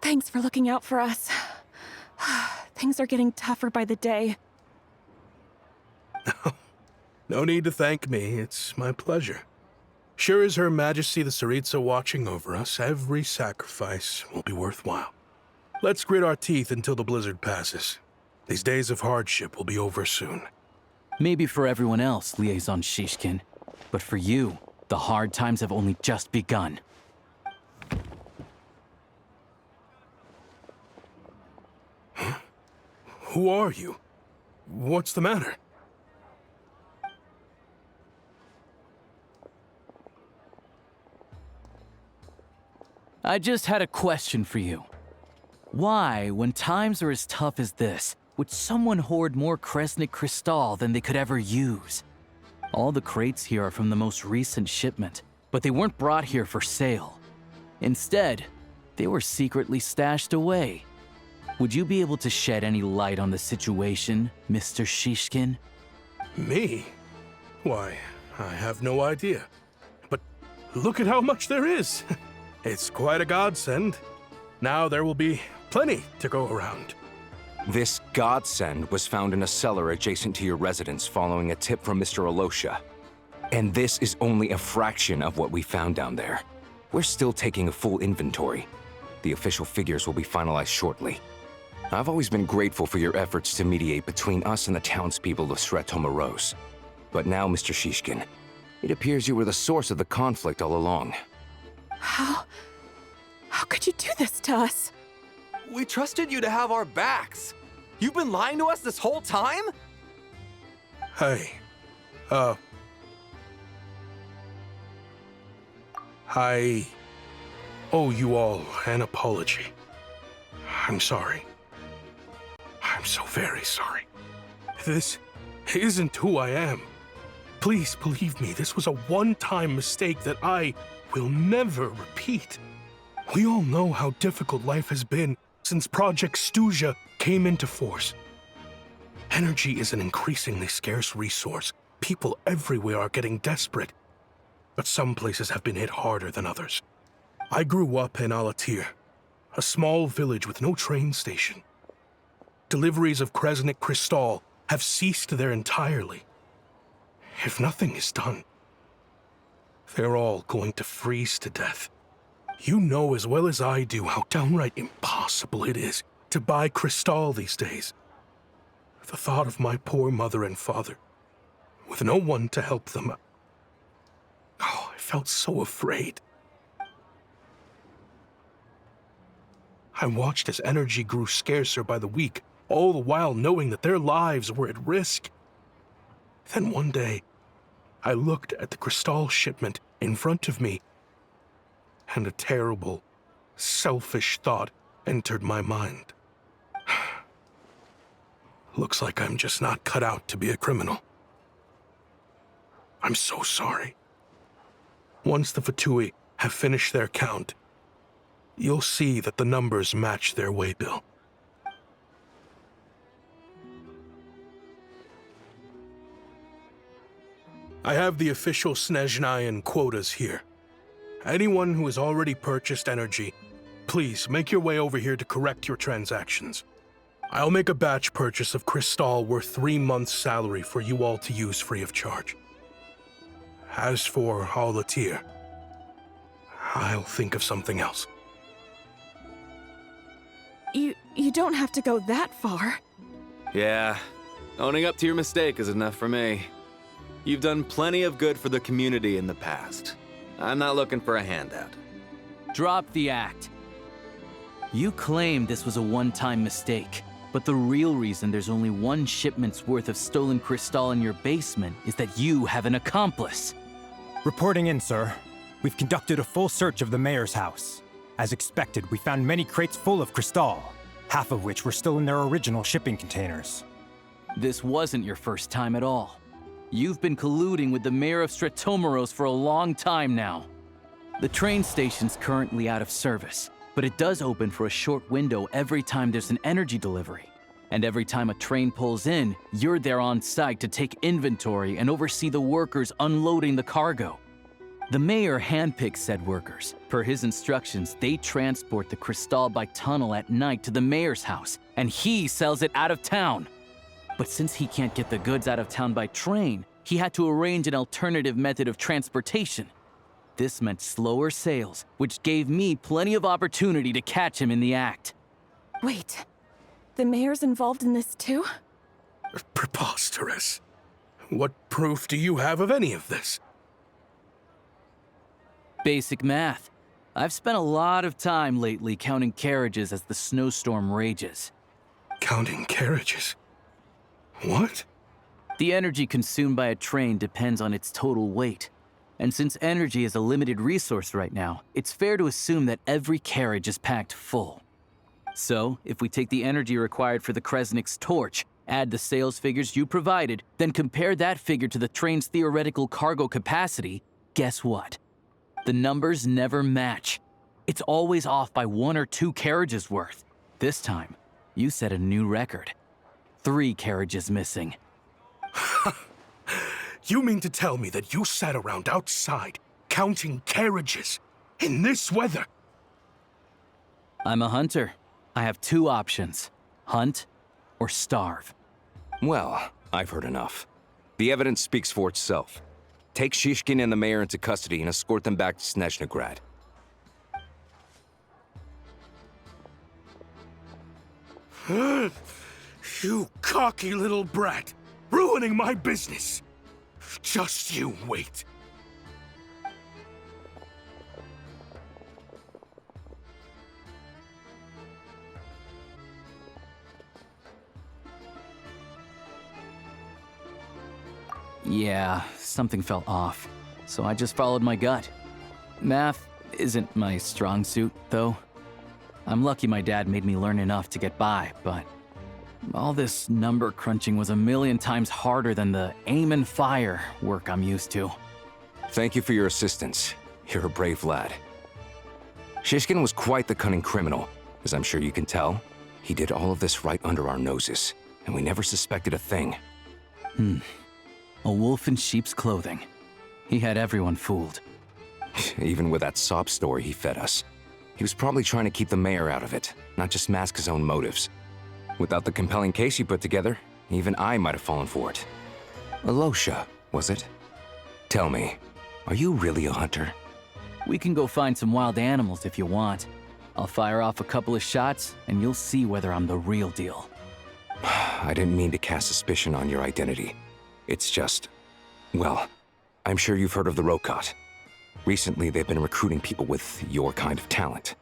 Thanks for looking out for us. Things are getting tougher by the day. No need to thank me. It's my pleasure. Sure as Her Majesty the Tsaritsa watching over us, every sacrifice will be worthwhile. Let's grit our teeth until the blizzard passes. These days of hardship will be over soon. Maybe for everyone else, Liaison Shishkin. But for you, the hard times have only just begun. Huh? Who are you? What's the matter? I just had a question for you. Why, when times are as tough as this, would someone hoard more Kresnik Crystal than they could ever use? All the crates here are from the most recent shipment, but they weren't brought here for sale. Instead, they were secretly stashed away. Would you be able to shed any light on the situation, Mr. Shishkin? Me? Why, I have no idea. But look at how much there is! It's quite a godsend. Now there will be plenty to go around. This godsend was found in a cellar adjacent to your residence following a tip from Mr. Alosha. And this is only a fraction of what we found down there. We're still taking a full inventory. The official figures will be finalized shortly. I've always been grateful for your efforts to mediate between us and the townspeople of Sretomaros. But now, Mr. Shishkin, it appears you were the source of the conflict all along. How could you do this to us? We trusted you to have our backs. You've been lying to us this whole time? Hey, Hi. owe you all an apology. I'm sorry. I'm so very sorry. This isn't who I am. Please believe me, this was a one-time mistake that I will never repeat. We all know how difficult life has been since Project Stuja came into force. Energy is an increasingly scarce resource. People everywhere are getting desperate, but some places have been hit harder than others. I grew up in Alatir, a small village with no train station. Deliveries of Kresnik Crystal have ceased there entirely. If nothing is done, they're all going to freeze to death. You know as well as I do how downright impossible it is to buy Crystal these days. The thought of my poor mother and father, with no one to help them, I felt so afraid. I watched as energy grew scarcer by the week, all the while knowing that their lives were at risk. Then one day, I looked at the Crystal shipment in front of me, and a terrible, selfish thought entered my mind. Looks like I'm just not cut out to be a criminal. I'm so sorry. Once the Fatui have finished their count, you'll see that the numbers match their waybill. I have the official Snezhnayan quotas here. Anyone who has already purchased energy, please make your way over here to correct your transactions. I'll make a batch purchase of Crystal worth 3 months' salary for you all to use free of charge. As for Alatir, I'll think of something else. You don't have to go that far. Yeah, owning up to your mistake is enough for me. You've done plenty of good for the community in the past. I'm not looking for a handout. Drop the act. You claim this was a one-time mistake, but the real reason there's only one shipment's worth of stolen Crystal in your basement is that you have an accomplice. Reporting in, sir. We've conducted a full search of the mayor's house. As expected, we found many crates full of Crystal, half of which were still in their original shipping containers. This wasn't your first time at all. You've been colluding with the mayor of Stratomeros for a long time now. The train station's currently out of service, but it does open for a short window every time there's an energy delivery. And every time a train pulls in, you're there on site to take inventory and oversee the workers unloading the cargo. The mayor handpicks said workers. Per his instructions, they transport the Crystal by tunnel at night to the mayor's house, and he sells it out of town. But since he can't get the goods out of town by train, he had to arrange an alternative method of transportation. This meant slower sales, which gave me plenty of opportunity to catch him in the act. Wait, the mayor's involved in this too? Preposterous. What proof do you have of any of this? Basic math. I've spent a lot of time lately counting carriages as the snowstorm rages. Counting carriages? What? The energy consumed by a train depends on its total weight. And since energy is a limited resource right now, it's fair to assume that every carriage is packed full. So, if we take the energy required for the Kresnik's torch, add the sales figures you provided, then compare that figure to the train's theoretical cargo capacity, guess what? The numbers never match. It's always off by 1 or 2 carriages worth. This time, you set a new record. 3 carriages missing. You mean to tell me that you sat around outside, counting carriages, in this weather? I'm a hunter. I have 2 options. Hunt or starve. Well, I've heard enough. The evidence speaks for itself. Take Shishkin and the mayor into custody and escort them back to Snezhnegrad. You cocky little brat! Ruining my business! Just you wait. Yeah, something felt off, so I just followed my gut. Math, isn't my strong suit, though. I'm lucky my dad made me learn enough to get by, but all this number crunching was a million times harder than the aim and fire work I'm used to. Thank you for your assistance. You're a brave lad. Shishkin was quite the cunning criminal, as I'm sure you can tell. He did all of this right under our noses, and we never suspected a thing. A wolf in sheep's clothing. He had everyone fooled. Even with that sob story he fed us. He was probably trying to keep the mayor out of it, not just mask his own motives. Without the compelling case you put together, even I might have fallen for it. Alosha, was it? Tell me, are you really a hunter? We can go find some wild animals if you want. I'll fire off a couple of shots, and you'll see whether I'm the real deal. I didn't mean to cast suspicion on your identity. It's just... well, I'm sure you've heard of the Rokot. Recently, they've been recruiting people with your kind of talent.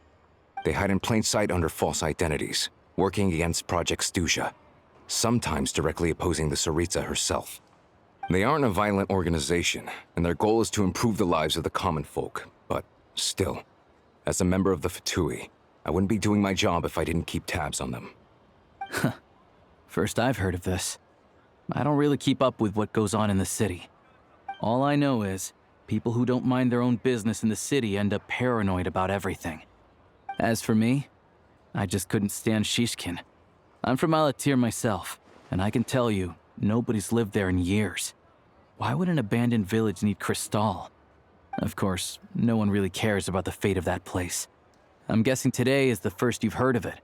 They hide in plain sight under false identities, working against Project Stuja, sometimes directly opposing the Tsaritsa herself. They aren't a violent organization, and their goal is to improve the lives of the common folk, but still, as a member of the Fatui, I wouldn't be doing my job if I didn't keep tabs on them. First I've heard of this. I don't really keep up with what goes on in the city. All I know is, people who don't mind their own business in the city end up paranoid about everything. As for me, I just couldn't stand Shishkin. I'm from Alatir myself, and I can tell you, nobody's lived there in years. Why would an abandoned village need Crystal? Of course, no one really cares about the fate of that place. I'm guessing today is the first you've heard of it.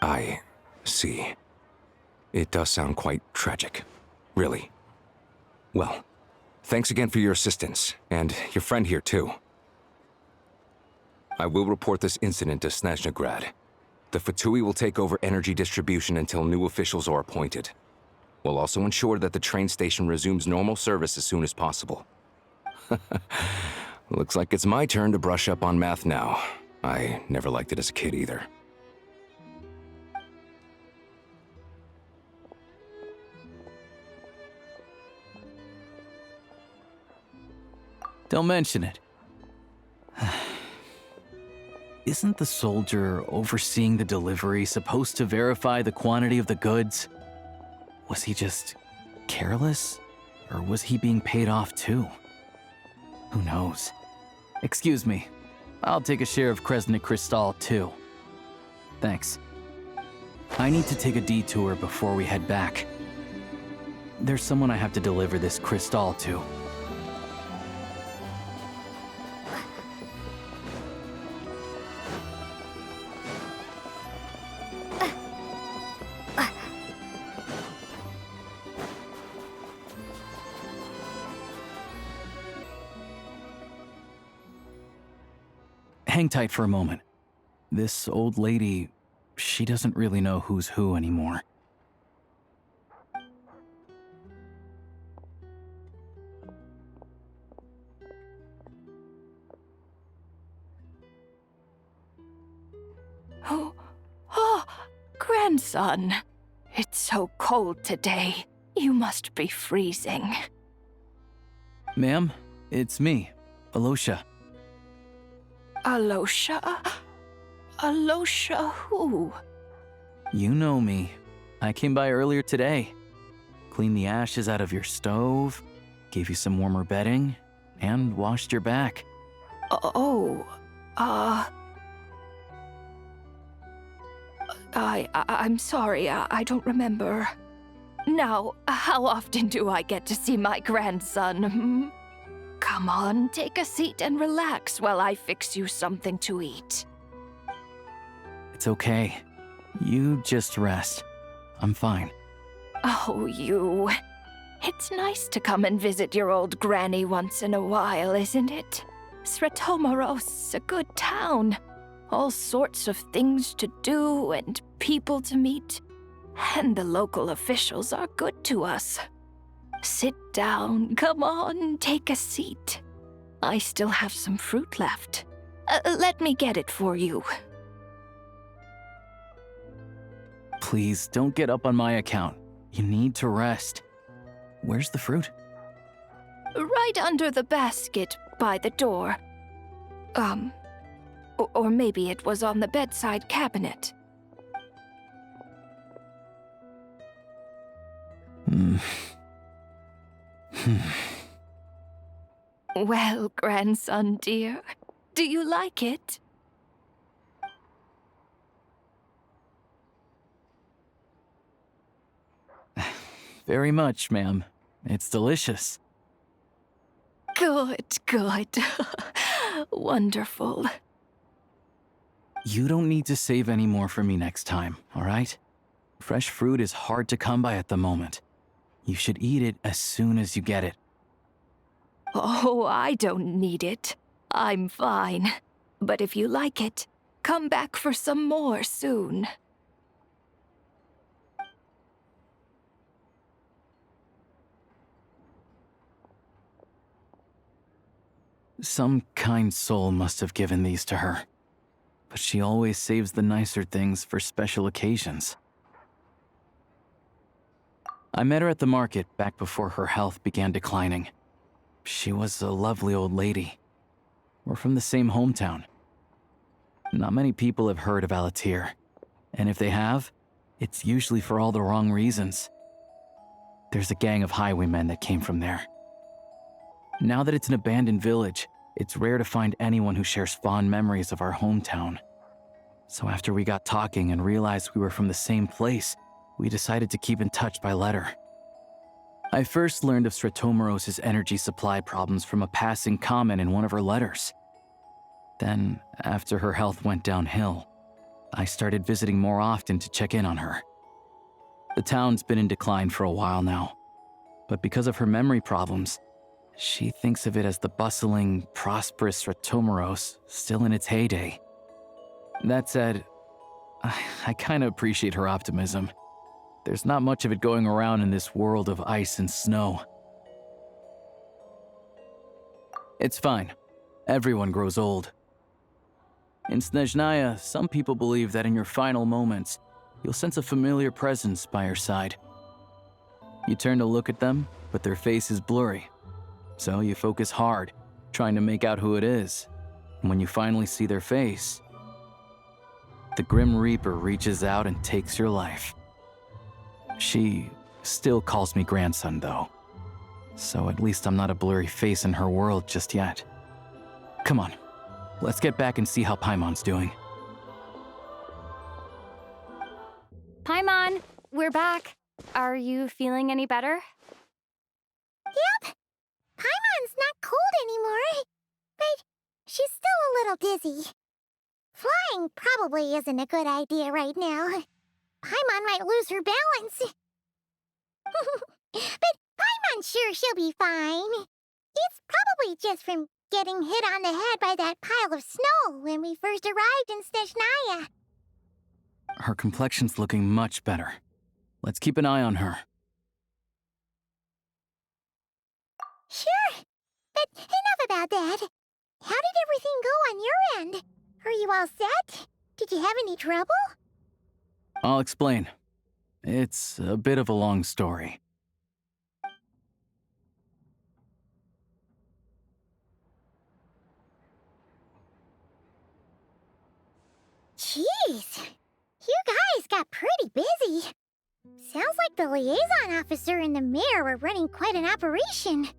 I see. It does sound quite tragic. Really. Well, thanks again for your assistance, and your friend here too. I will report this incident to Snezhnegrad. The Fatui will take over energy distribution until new officials are appointed. We'll also ensure that the train station resumes normal service as soon as possible. Looks like it's my turn to brush up on math now. I never liked it as a kid either. Don't mention it. Isn't the soldier overseeing the delivery supposed to verify the quantity of the goods? Was he just careless? Or was he being paid off too? Who knows? Excuse me. I'll take a share of Kresnik Crystal too. Thanks. I need to take a detour before we head back. There's someone I have to deliver this crystal to. Hang tight for a moment. This old lady, she doesn't really know who's who anymore. Oh, grandson. It's so cold today. You must be freezing. Ma'am, it's me, Alosha. Alosha? Alosha who? You know me. I came by earlier today. Cleaned the ashes out of your stove, gave you some warmer bedding, and washed your back. I'm sorry, I don't remember. Now, how often do I get to see my grandson? Come on, take a seat and relax while I fix you something to eat. It's okay. You just rest. I'm fine. Oh, you. It's nice to come and visit your old granny once in a while, isn't it? Sretomaros's a good town. All sorts of things to do and people to meet. And the local officials are good to us. Sit down, come on, take a seat. I still have some fruit left. Let me get it for you. Please, don't get up on my account. You need to rest. Where's the fruit? Right under the basket by the door. Or maybe it was on the bedside cabinet. Well, grandson dear, do you like it? Very much, ma'am. It's delicious. Good, good. Wonderful. You don't need to save any more for me next time, all right? Fresh fruit is hard to come by at the moment. You should eat it as soon as you get it. Oh, I don't need it. I'm fine. But if you like it, come back for some more soon. Some kind soul must have given these to her. But she always saves the nicer things for special occasions. I met her at the market back before her health began declining. She was a lovely old lady. We're from the same hometown. Not many people have heard of Alatir, and if they have, it's usually for all the wrong reasons. There's a gang of highwaymen that came from there. Now that it's an abandoned village, it's rare to find anyone who shares fond memories of our hometown. So after we got talking and realized we were from the same place, we decided to keep in touch by letter. I first learned of Stratomoros's energy supply problems from a passing comment in one of her letters. Then, after her health went downhill, I started visiting more often to check in on her. The town's been in decline for a while now, but because of her memory problems, she thinks of it as the bustling, prosperous Stratomoros still in its heyday. That said, I kinda appreciate her optimism. There's not much of it going around in this world of ice and snow. It's fine. Everyone grows old. In Snezhnaya, some people believe that in your final moments, you'll sense a familiar presence by your side. You turn to look at them, but their face is blurry. So you focus hard, trying to make out who it is. And when you finally see their face, the Grim Reaper reaches out and takes your life. She still calls me grandson, though. So at least I'm not a blurry face in her world just yet. Come on, let's get back and see how Paimon's doing. Paimon, we're back. Are you feeling any better? Yep. Paimon's not cold anymore, but she's still a little dizzy. Flying probably isn't a good idea right now. Paimon might lose her balance. But Paimon's sure she'll be fine. It's probably just from getting hit on the head by that pile of snow when we first arrived in Snezhnaya. Her complexion's looking much better. Let's keep an eye on her. Sure, but enough about that. How did everything go on your end? Are you all set? Did you have any trouble? I'll explain. It's a bit of a long story. Jeez, you guys got pretty busy. Sounds like the liaison officer and the mayor were running quite an operation.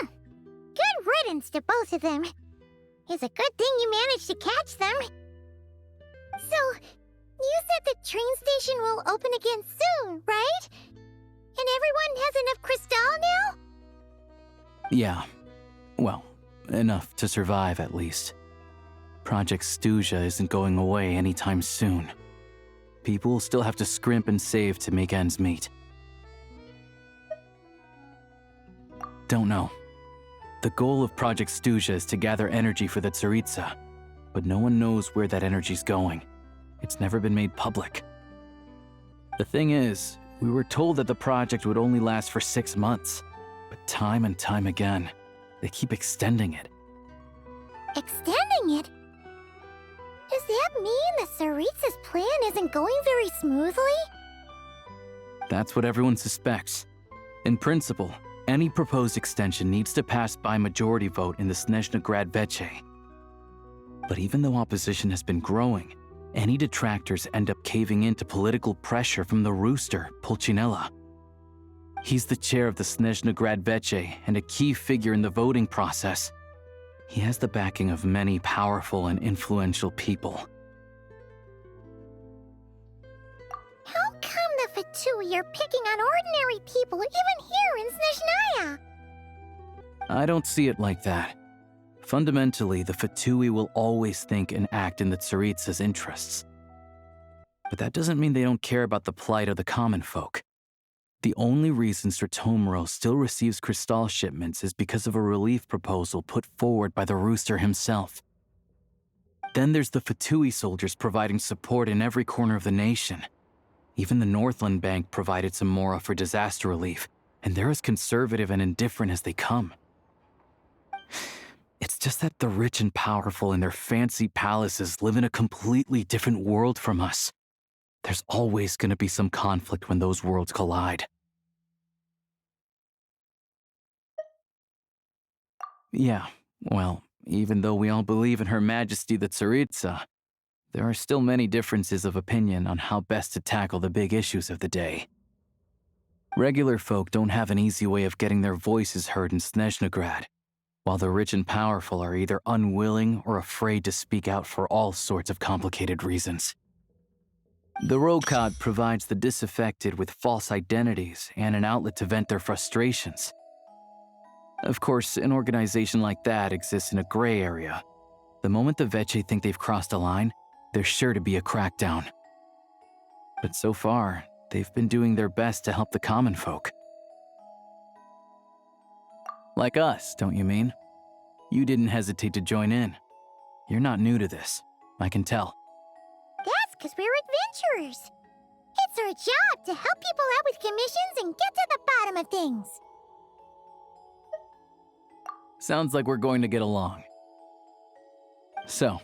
Good riddance to both of them. It's a good thing you managed to catch them. So, you said the train station will open again soon, right? And everyone has enough crystal now? Yeah. Well, enough to survive at least. Project Stuja isn't going away anytime soon. People will still have to scrimp and save to make ends meet. Don't know. The goal of Project Stuja is to gather energy for the Tsaritsa, but no one knows where that energy's going. It's never been made public. The thing is, we were told that the project would only last for 6 months, but time and time again, they keep extending it. Extending it? Does that mean the Tsaritsa's plan isn't going very smoothly? That's what everyone suspects. In principle, any proposed extension needs to pass by majority vote in the Snezhna Grad Veche. But even though opposition has been growing, any detractors end up caving in to political pressure from the rooster, Pulcinella. He's the chair of the Snezhnograd Veche and a key figure in the voting process. He has the backing of many powerful and influential people. How come the Fatui are picking on ordinary people even here in Snezhnaya? I don't see it like that. Fundamentally, the Fatui will always think and act in the Tsaritsa's interests. But that doesn't mean they don't care about the plight of the common folk. The only reason Sratomiro still receives Crystal shipments is because of a relief proposal put forward by the Rooster himself. Then there's the Fatui soldiers providing support in every corner of the nation. Even the Northland Bank provided some mora for disaster relief, and they're as conservative and indifferent as they come. It's just that the rich and powerful in their fancy palaces live in a completely different world from us. There's always going to be some conflict when those worlds collide. Yeah, well, even though we all believe in Her Majesty the Tsaritsa, there are still many differences of opinion on how best to tackle the big issues of the day. Regular folk don't have an easy way of getting their voices heard in Snezhnograd, while the rich and powerful are either unwilling or afraid to speak out for all sorts of complicated reasons. The Rokad provides the disaffected with false identities and an outlet to vent their frustrations. Of course, an organization like that exists in a gray area. The moment the Veche think they've crossed a line, there's sure to be a crackdown. But so far, they've been doing their best to help the common folk. Like us, don't you mean? You didn't hesitate to join in. You're not new to this, I can tell. That's because we're adventurers. It's our job to help people out with commissions and get to the bottom of things. Sounds like we're going to get along. So,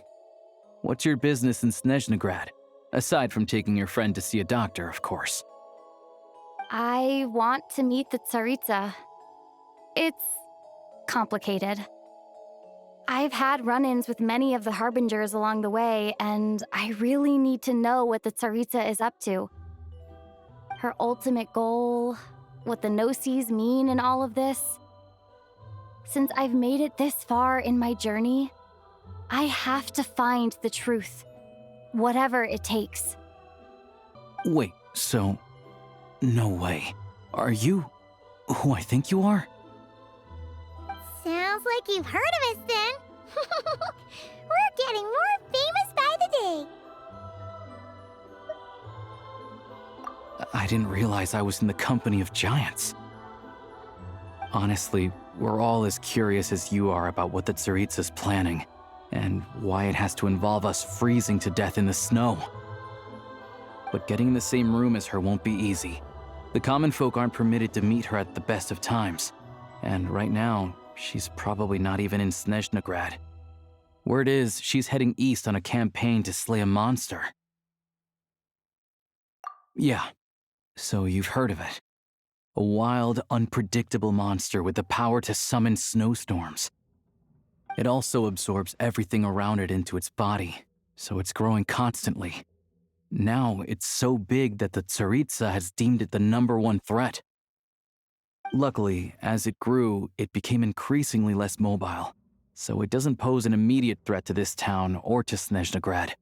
what's your business in Snezhnograd? Aside from taking your friend to see a doctor, of course. I want to meet the Tsaritsa. It's complicated. I've had run-ins with many of the Harbingers along the way, and I really need to know what the Tsaritsa is up to. Her ultimate goal, what the Gnosis mean in all of this. Since I've made it this far in my journey, I have to find the truth, whatever it takes. Wait, so... no way. Are you who I think you are? Sounds like you've heard of us then. We're getting more famous by the day. I didn't realize I was in the company of giants. Honestly, we're all as curious as you are about what the Tsaritsa's planning, and why it has to involve us freezing to death in the snow. But getting in the same room as her won't be easy. The common folk aren't permitted to meet her at the best of times, and right now, she's probably not even in Snezhnograd. Word is, she's heading east on a campaign to slay a monster. Yeah, so you've heard of it. A wild, unpredictable monster with the power to summon snowstorms. It also absorbs everything around it into its body, so it's growing constantly. Now, it's so big that the Tsaritsa has deemed it the #1 threat. Luckily, as it grew, it became increasingly less mobile, so it doesn't pose an immediate threat to this town or to Snezhnograd.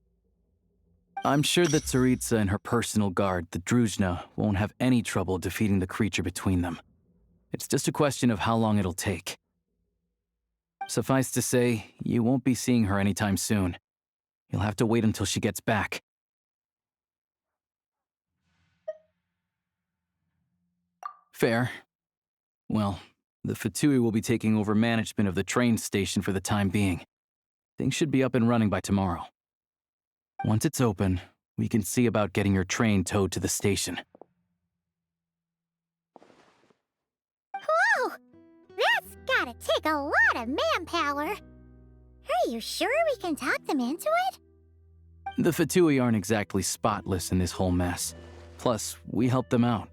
I'm sure the Tsaritsa and her personal guard, the Druzhna, won't have any trouble defeating the creature between them. It's just a question of how long it'll take. Suffice to say, you won't be seeing her anytime soon. You'll have to wait until she gets back. Fair. Well, the Fatui will be taking over management of the train station for the time being. Things should be up and running by tomorrow. Once it's open, we can see about getting your train towed to the station. Whoa! That's gotta take a lot of manpower. Are you sure we can talk them into it? The Fatui aren't exactly spotless in this whole mess. Plus, we helped them out.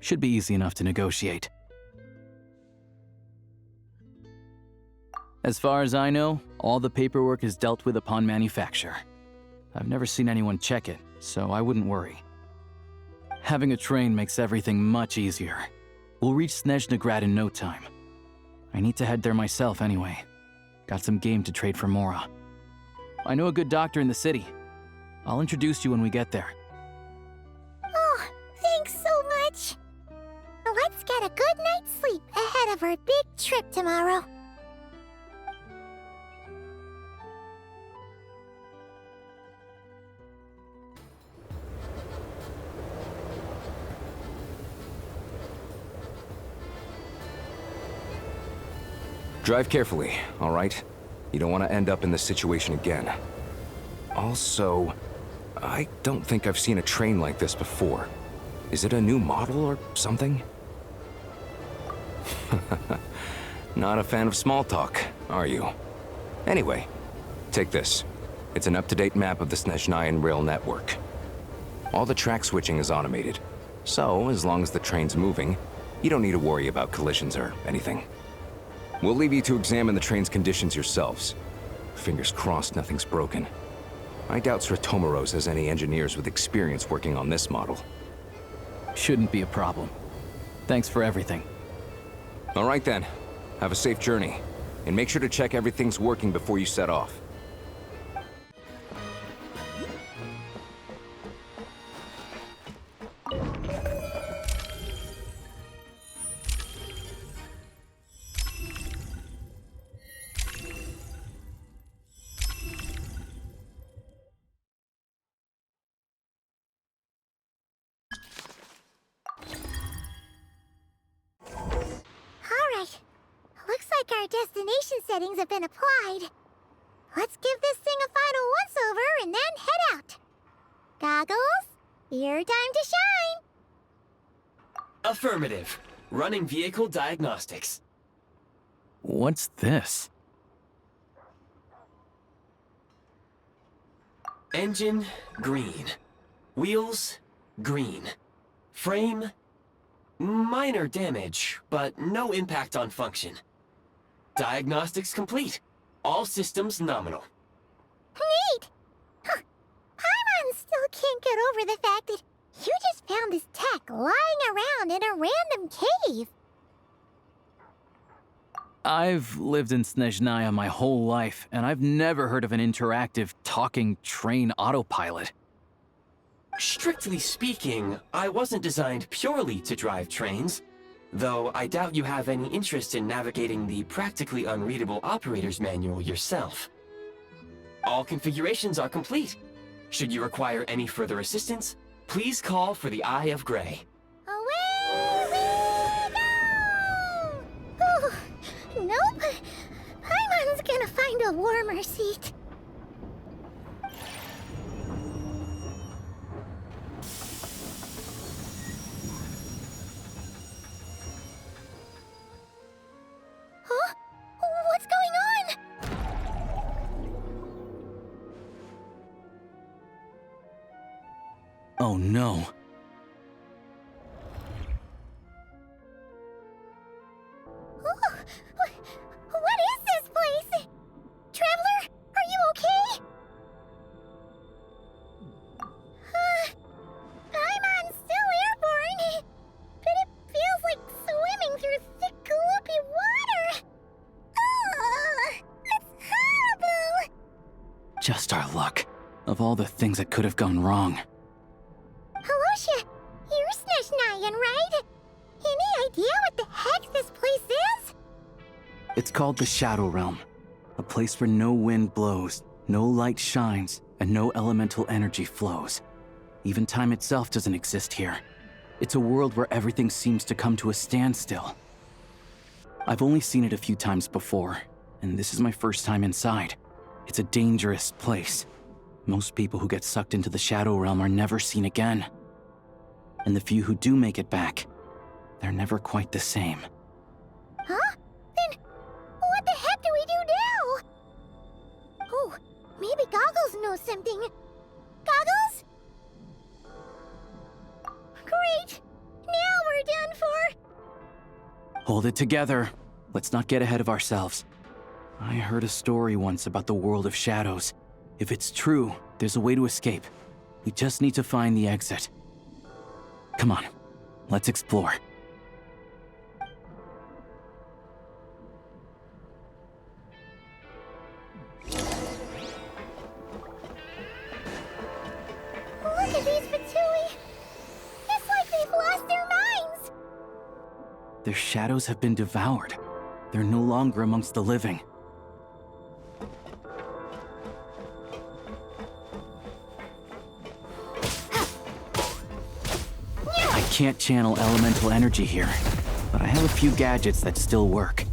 Should be easy enough to negotiate. As far as I know, all the paperwork is dealt with upon manufacture. I've never seen anyone check it, so I wouldn't worry. Having a train makes everything much easier. We'll reach Snezhnegrad in no time. I need to head there myself anyway. Got some game to trade for Mora. I know a good doctor in the city. I'll introduce you when we get there. Oh, thanks so much. Let's get a good night's sleep ahead of our big trip tomorrow. Drive carefully, all right? You don't want to end up in this situation again. Also, I don't think I've seen a train like this before. Is it a new model or something? Not a fan of small talk, are you? Anyway, take this. It's an up-to-date map of the Snezhnayan rail network. All the track switching is automated, so as long as the train's moving, you don't need to worry about collisions or anything. We'll leave you to examine the train's conditions yourselves. Fingers crossed nothing's broken. I doubt Sratomaros has any engineers with experience working on this model. Shouldn't be a problem. Thanks for everything. All right then. Have a safe journey. And make sure to check everything's working before you set off. Alright. Looks like our destination settings have been applied. Let's give this thing a final once-over and then head out. Goggles, your time to shine! Affirmative. Running vehicle diagnostics. What's this? Engine, green. Wheels, green. Frame, minor damage, but no impact on function. Diagnostics complete. All systems nominal. Neat! Huh. Paimon still can't get over the fact that you just found this tech lying around in a random cave. I've lived in Snezhnaya my whole life, and I've never heard of an interactive, talking train autopilot. Strictly speaking, I wasn't designed purely to drive trains, though I doubt you have any interest in navigating the practically unreadable operator's manual yourself. All configurations are complete. Should you require any further assistance, please call for the Eye of Grey. Away we go! Ooh, nope. Paimon's gonna find a warmer seat. Huh? What's going on? Oh no. Oh, what is this place? Traveler, are you okay? Paimon's still airborne, but it feels like swimming through thick, gloopy water. Ugh, that's horrible. Just our luck. Of all the things that could have gone wrong. Halosha, you're Snezhnayan, right? Any idea what the heck this place is? It's called the Shadow Realm. A place where no wind blows, no light shines, and no elemental energy flows. Even time itself doesn't exist here. It's a world where everything seems to come to a standstill. I've only seen it a few times before, and this is my first time inside. It's a dangerous place. Most people who get sucked into the Shadow Realm are never seen again. And the few who do make it back, they're never quite the same. Huh? Then what the heck do we do now? Oh, maybe Goggles knows something. Goggles? Great! Now we're done for! Hold it together. Let's not get ahead of ourselves. I heard a story once about the world of shadows. If it's true, there's a way to escape. We just need to find the exit. Come on, let's explore. Look at these Fatui! It's like they've lost their minds! Their shadows have been devoured. They're no longer amongst the living. I can't channel elemental energy here, but I have a few gadgets that still work.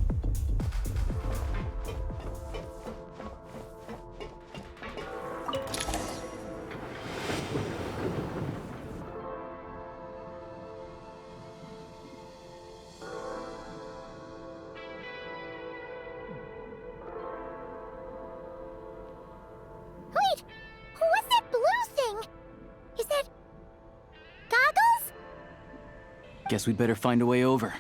Wait! What's that blue thing? Is that... goggles? Guess we'd better find a way over.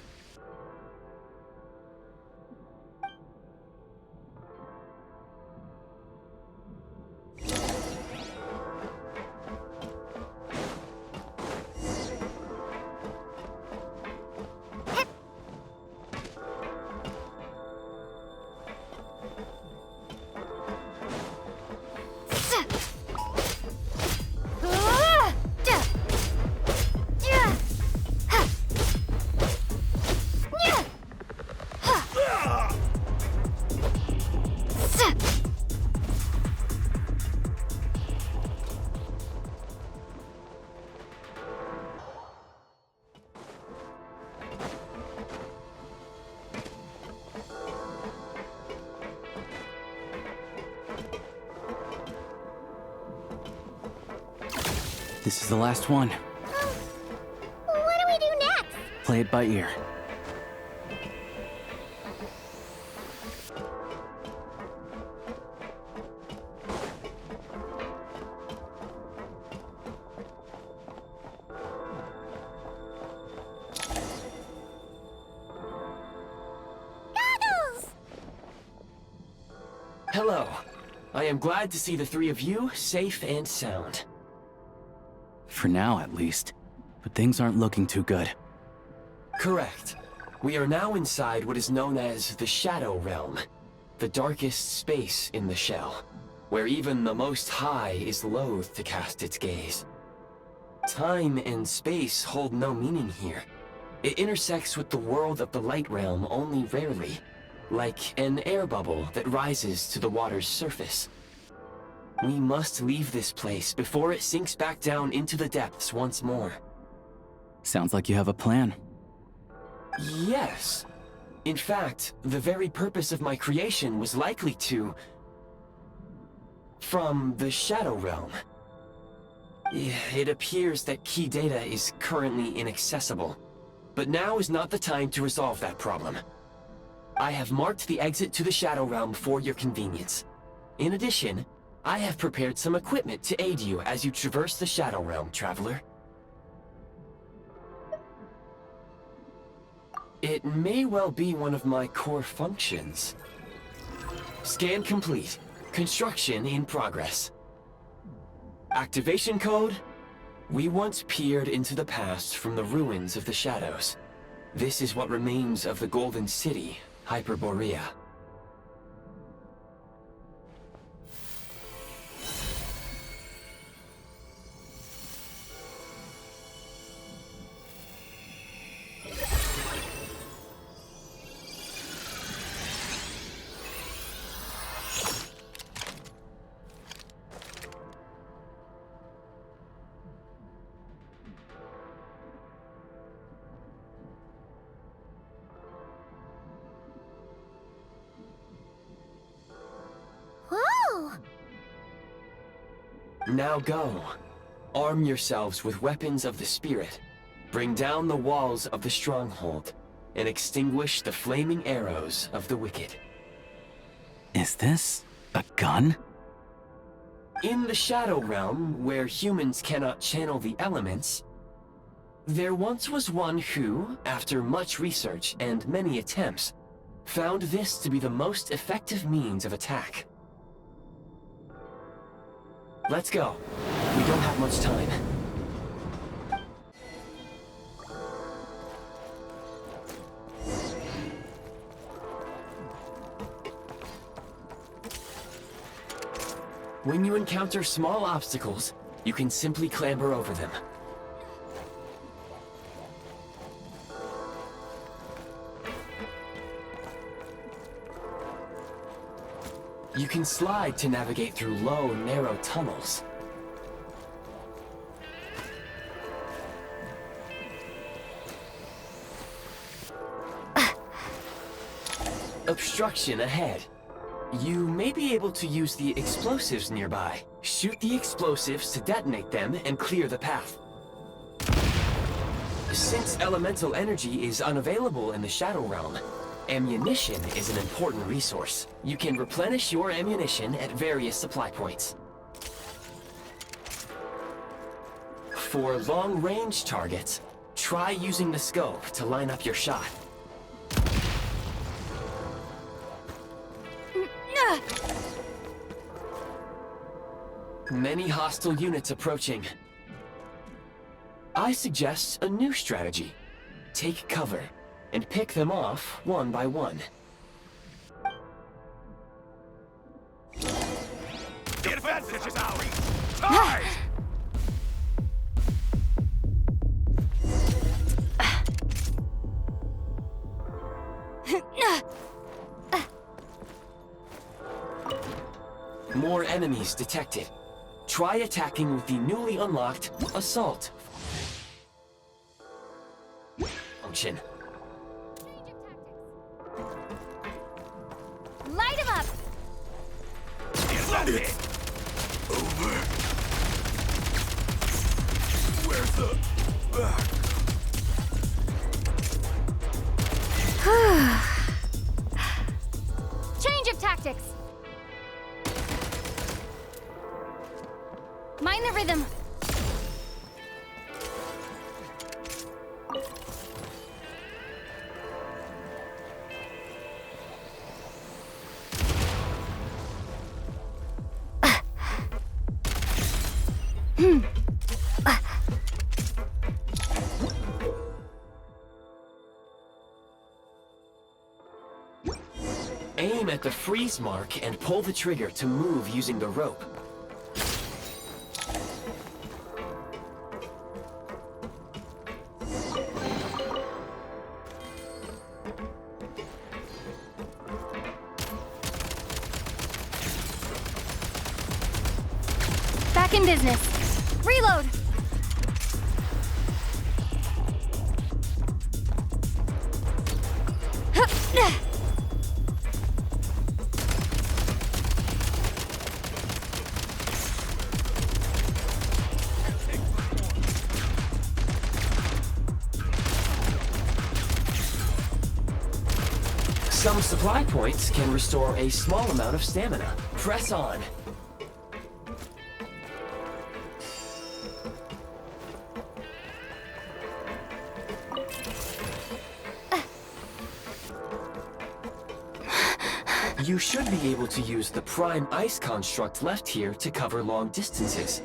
This is the last one. What do we do next? Play it by ear. Goggles! Hello. I am glad to see the three of you safe and sound. For now, at least. But things aren't looking too good. Correct. We are now inside what is known as the Shadow Realm, the darkest space in the shell, where even the Most High is loath to cast its gaze. Time and space hold no meaning here. It intersects with the world of the Light Realm only rarely, like an air bubble that rises to the water's surface. We must leave this place before it sinks back down into the depths once more. Sounds like you have a plan. Yes. In fact, the very purpose of my creation was likely to... from the Shadow Realm. It appears that key data is currently inaccessible, but now is not the time to resolve that problem. I have marked the exit to the Shadow Realm for your convenience. In addition, I have prepared some equipment to aid you as you traverse the Shadow Realm, Traveler. It may well be one of my core functions. Scan complete. Construction in progress. Activation code? We once peered into the past from the ruins of the shadows. This is what remains of the Golden City, Hyperborea. Whoa! Now go. Arm yourselves with weapons of the spirit. Bring down the walls of the stronghold, and extinguish the flaming arrows of the wicked. Is this a gun? In the Shadow Realm, where humans cannot channel the elements, there once was one who, after much research and many attempts, found this to be the most effective means of attack. Let's go. We don't have much time. When you encounter small obstacles, you can simply clamber over them. You can slide to navigate through low, narrow tunnels. Obstruction ahead. You may be able to use the explosives nearby. Shoot the explosives to detonate them and clear the path. Since elemental energy is unavailable in the Shadow Realm, ammunition is an important resource. You can replenish your ammunition at various supply points. For long-range targets, try using the scope to line up your shot. Many hostile units approaching. I suggest a new strategy. Take cover and pick them off one by one. The advantage is ours! Charge! More enemies detected. Try attacking with the newly unlocked Assault function. Light him up! It's over. Where's the... Change of tactics! Mind the rhythm. Aim at the freeze mark and pull the trigger to move using the rope. Back in business. Reload! Some supply points can restore a small amount of stamina. Press on. You should be able to use the prime ice construct left here to cover long distances.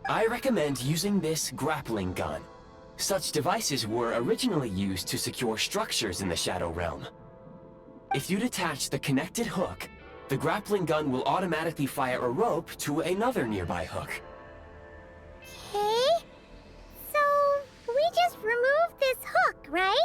I recommend using this grappling gun. Such devices were originally used to secure structures in the Shadow Realm. If you detach the connected hook, the grappling gun will automatically fire a rope to another nearby hook. Okay? So, we just removed this hook, right?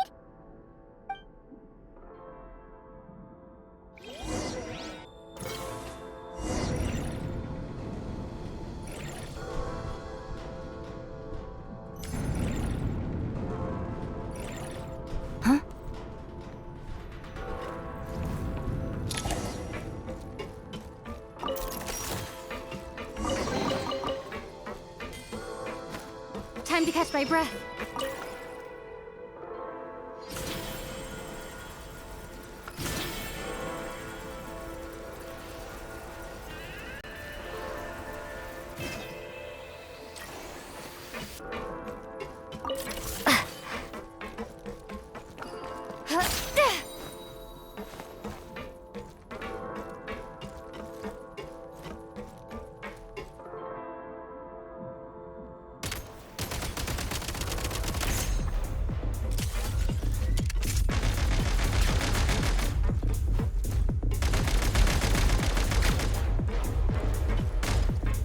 Time to catch my breath.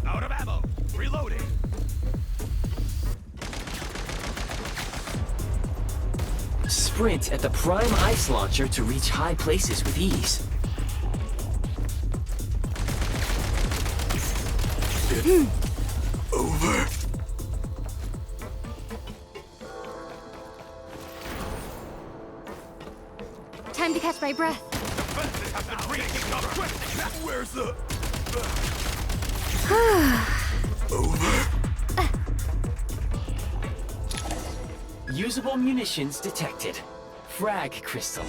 Out of ammo. Reloading. Sprint at the prime ice launcher to reach high places with ease. Over. Time to catch my breath. Where's the... Over. Usable munitions detected. Frag crystal.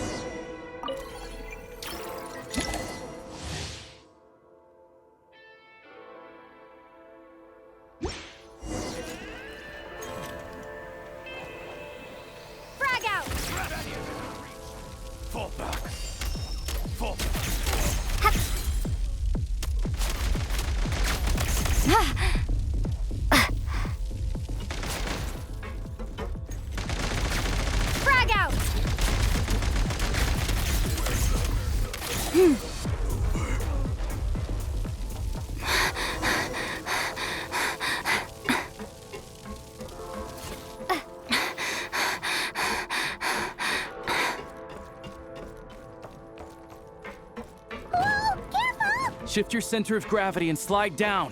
Frag out! Fall back. Fall back. Frag out! Shift your center of gravity and slide down.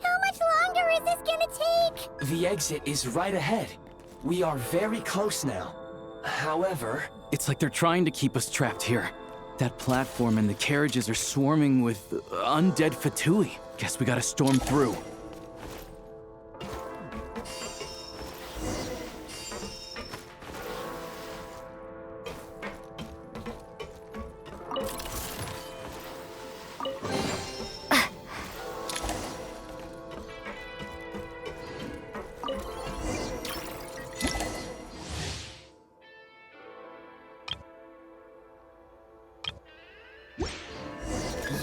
How much longer is this gonna take? The exit is right ahead. We are very close now. However... It's like they're trying to keep us trapped here. That platform and the carriages are swarming with undead Fatui. Guess we gotta storm through.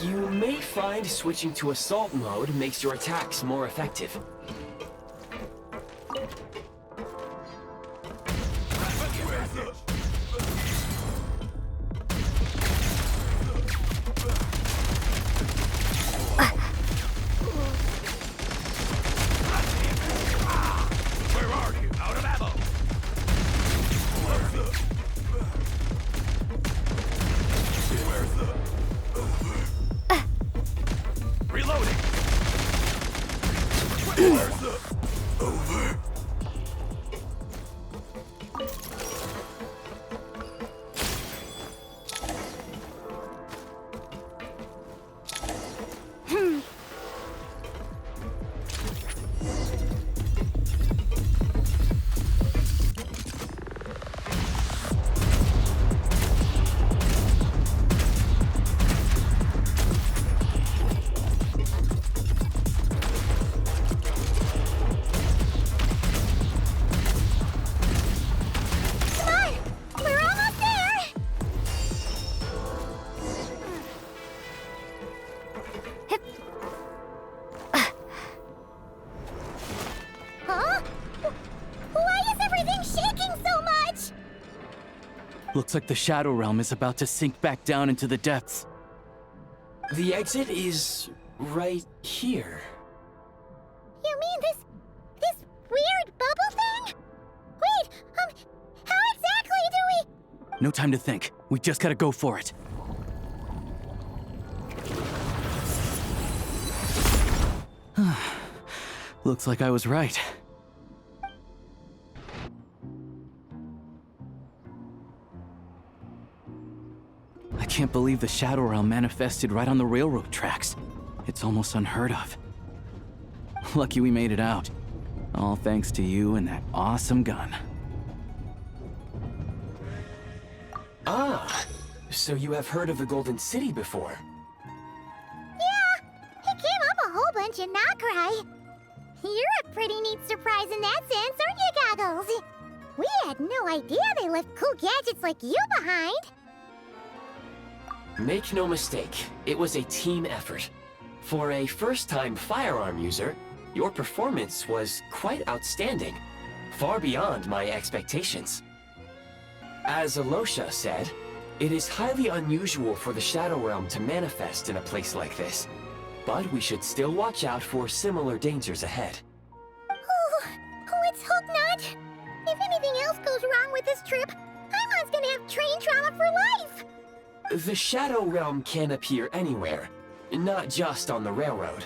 You may find switching to assault mode makes your attacks more effective. Where are you? Out of ammo. Where's the... Reloading. Where's the... Over. Looks like the Shadow Realm is about to sink back down into the depths. The exit is right here. You mean this weird bubble thing? Wait, how No time to think. We just gotta go for it. Looks like I was right. I can't believe the Shadow Realm manifested right on the railroad tracks. It's almost unheard of. Lucky we made it out. All thanks to you and that awesome gun. Ah, so you have heard of the Golden City before? Yeah, it came up a whole bunch in Nokrai. You're a pretty neat surprise in that sense, aren't you, Goggles? We had no idea they left cool gadgets like you behind. Make no mistake, it was a team effort. For a first-time firearm user, your performance was quite outstanding, far beyond my expectations. As Alosha said, it is highly unusual for the Shadow Realm to manifest in a place like this, but we should still watch out for similar dangers ahead. Oh, let's hope not. If anything else goes wrong with this trip, Paimon's gonna have train trauma for life. The Shadow Realm can appear anywhere, not just on the railroad.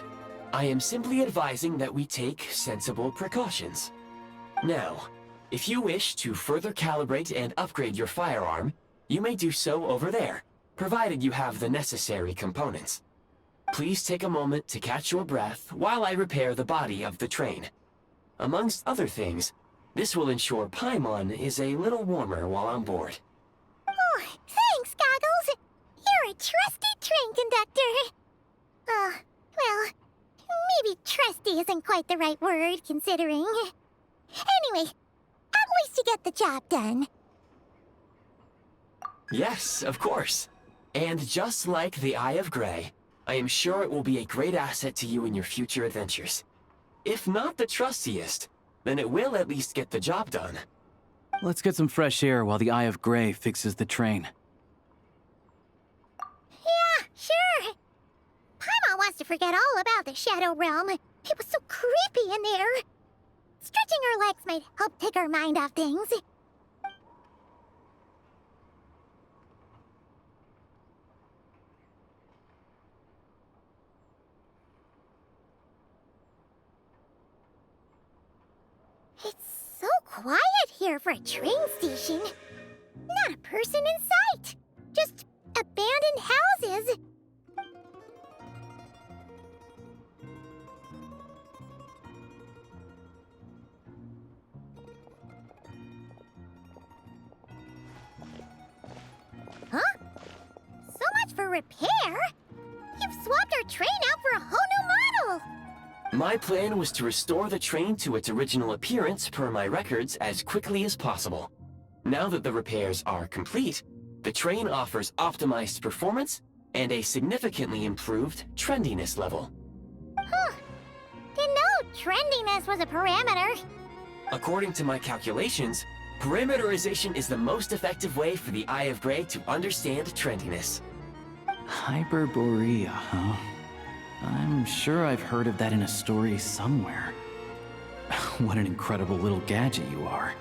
I am simply advising that we take sensible precautions. Now, if you wish to further calibrate and upgrade your firearm, you may do so over there, provided you have the necessary components. Please take a moment to catch your breath while I repair the body of the train. Amongst other things, this will ensure Paimon is a little warmer while on board. Oh, thanks, Goggles. You're a trusty train conductor. Well, maybe trusty isn't quite the right word, considering. Anyway, at least you get the job done. Yes, of course. And just like the Eye of Grey, I am sure it will be a great asset to you in your future adventures. If not the trustiest, then it will at least get the job done. Let's get some fresh air while the Eye of Grey fixes the train. Yeah, sure. Paimon wants to forget all about the Shadow Realm. It was so creepy in there. Stretching her legs might help take her mind off things. It's so quiet here for a train station. Not a person in sight. Just abandoned houses. Huh? So much for repair. You've swapped our train out for a whole new model. My plan was to restore the train to its original appearance per my records as quickly as possible. Now that the repairs are complete, the train offers optimized performance and a significantly improved trendiness level. Huh. Didn't know trendiness was a parameter. According to my calculations, perimeterization is the most effective way for the Eye of Grey to understand trendiness. Hyperborea, huh? I'm sure I've heard of that in a story somewhere. What an incredible little gadget you are.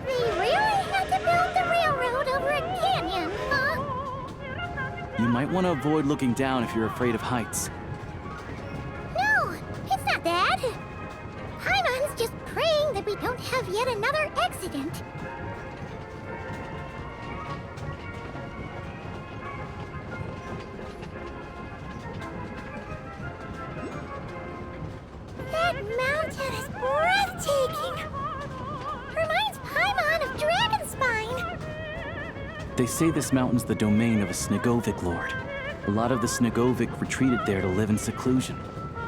They really had to build the railroad over a canyon, huh? You might want to avoid looking down if you're afraid of heights. No, it's not that. Paimon's just praying that we don't have yet another accident. That mountain is breathtaking. Reminds Paimon of Dragonspine. They say this mountain's the domain of a Snegovic lord. A lot of the Snegovic retreated there to live in seclusion,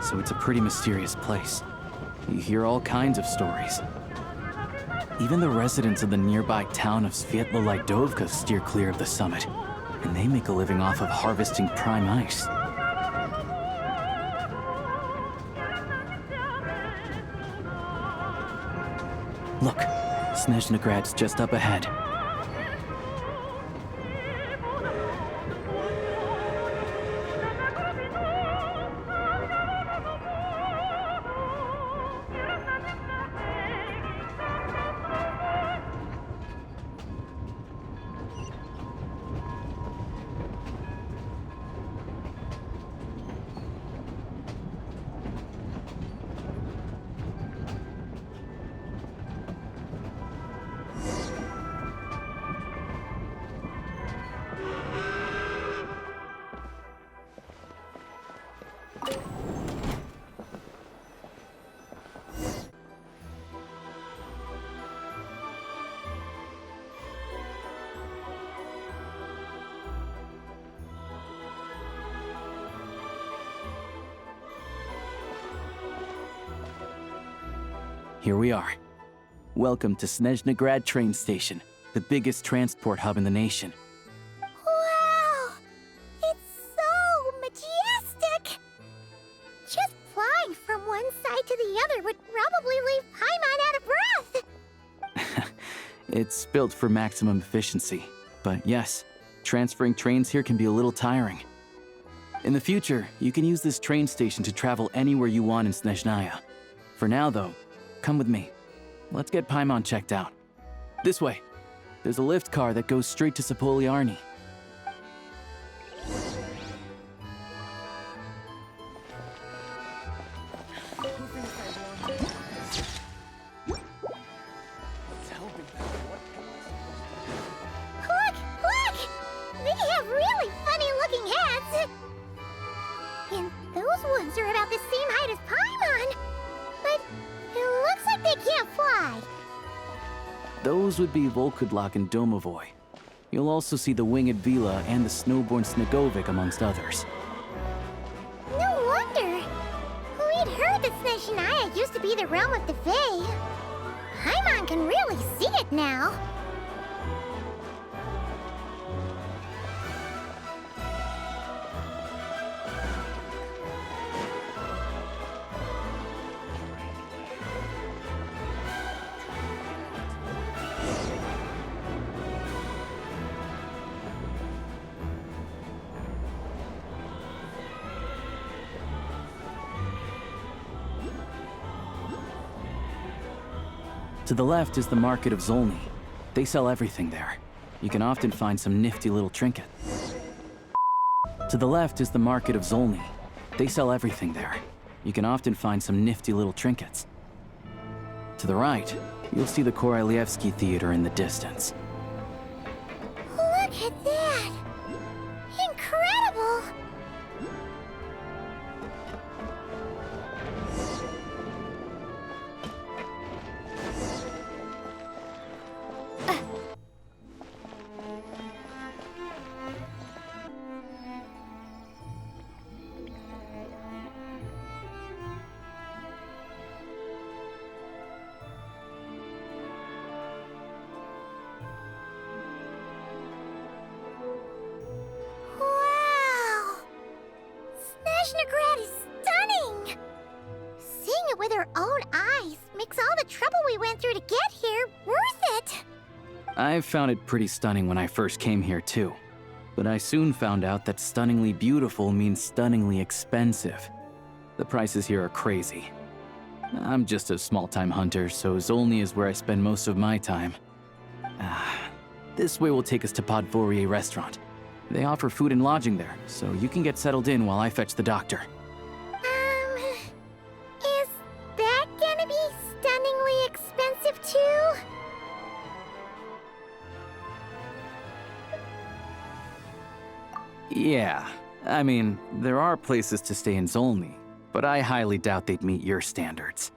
so it's a pretty mysterious place. You hear all kinds of stories. Even the residents of the nearby town of Svietla Lidovka steer clear of the summit, and they make a living off of harvesting prime ice. Look, Snezhnograd's just up ahead. Here we are. Welcome to Snezhnograd train station, the biggest transport hub in the nation. Wow! It's so majestic! Just flying from one side to the other would probably leave Paimon out of breath! It's built for maximum efficiency, but yes, transferring trains here can be a little tiring. In the future, you can use this train station to travel anywhere you want in Snezhnaya. For now, though, come with me. Let's get Paimon checked out. This way. There's a lift car that goes straight to Sapoliarny. Look! Look! They have really funny-looking heads! And those ones are about the same height as Paimon! But it looks like they can't fly! Those would be Volkudlak and Domovoy. You'll also see the winged Vila and the snowborn Snegovic amongst others. No wonder! We'd heard that Snezhnaya used to be the realm of the Fae. Paimon can really see it now. To the left is the market of Zolny. They sell everything there. You can often find some nifty little trinkets. To the left is the market of Zolny. They sell everything there. You can often find some nifty little trinkets. To the right, you'll see the Korolyevsky Theater in the distance. Look at that! Incredible! their own eyes makes all the trouble we went through to get here worth it. I found it pretty stunning when I first came here too. But I soon found out that stunningly beautiful means stunningly expensive. The prices here are crazy. I'm just a small-time hunter, so Zolny is where I spend most of my time. This way will take us to Podvorier restaurant. They offer food and lodging there, so you can get settled in while I fetch the doctor. Is that gonna be stunningly expensive too? Yeah, I mean, there are places to stay in Zolny, but I highly doubt they'd meet your standards.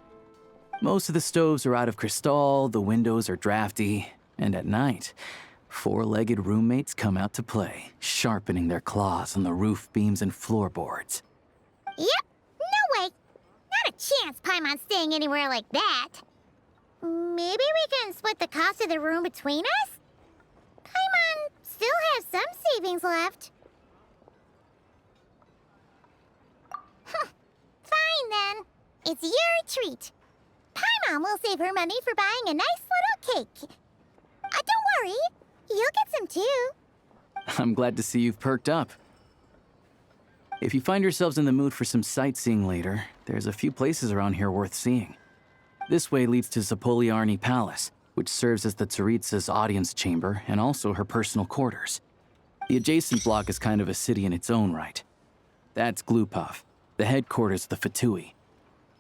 Most of the stoves are out of crystal, the windows are drafty, and at night, four-legged roommates come out to play, sharpening their claws on the roof beams and floorboards. Yep, no way. Not a chance Paimon's staying anywhere like that. Maybe we can split the cost of the room between us? Paimon still has some savings left. Fine then. It's your treat. Paimon will save her money for buying a nice little cake. Don't worry, you'll get some too. I'm glad to see you've perked up. If you find yourselves in the mood for some sightseeing later, there's a few places around here worth seeing. This way leads to Zapoliarny Palace, which serves as the Tsaritsa's audience chamber and also her personal quarters. The adjacent block is kind of a city in its own right. That's Glupov, the headquarters of the Fatui.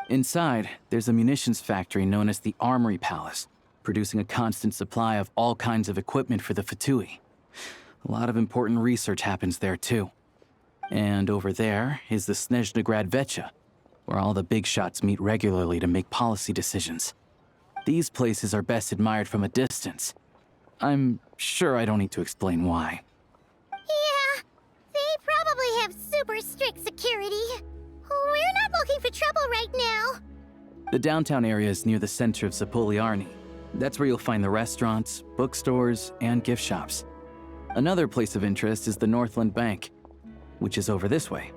Inside, there's a munitions factory known as the Armory Palace, producing a constant supply of all kinds of equipment for the Fatui. A lot of important research happens there too. And over there is the Snezhnegrad Vecha, where all the big shots meet regularly to make policy decisions. These places are best admired from a distance. I'm sure I don't need to explain why. Yeah, they probably have super strict security. We're not looking for trouble right now. The downtown area is near the center of Zapoliarny. That's where you'll find the restaurants, bookstores, and gift shops. Another place of interest is the Northland Bank, which is over this way.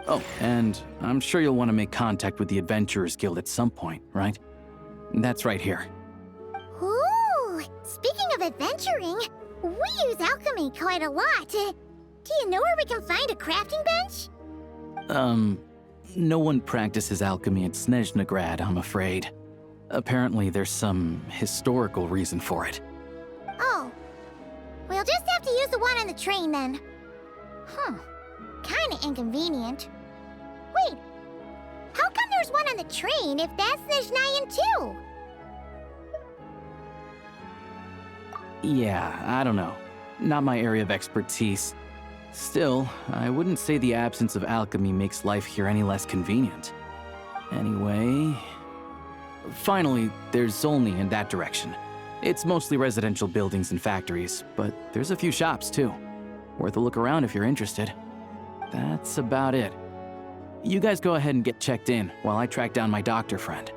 Oh, and I'm sure you'll want to make contact with the Adventurers Guild at some point, right? That's right here. Ooh, speaking of adventuring, we use alchemy quite a lot. Do you know where we can find a crafting bench? No one practices alchemy at Snezhnegrad, I'm afraid. Apparently there's some historical reason for it. Oh, we'll just have to use the one on the train then. Kinda inconvenient. Wait, how come there's one on the train if that's Snezhnayan too? Yeah, I don't know. Not my area of expertise. Still, I wouldn't say the absence of alchemy makes life here any less convenient. Anyway... Finally, there's Zolny in that direction. It's mostly residential buildings and factories, but there's a few shops too. Worth a look around if you're interested. That's about it. You guys go ahead and get checked in while I track down my doctor friend.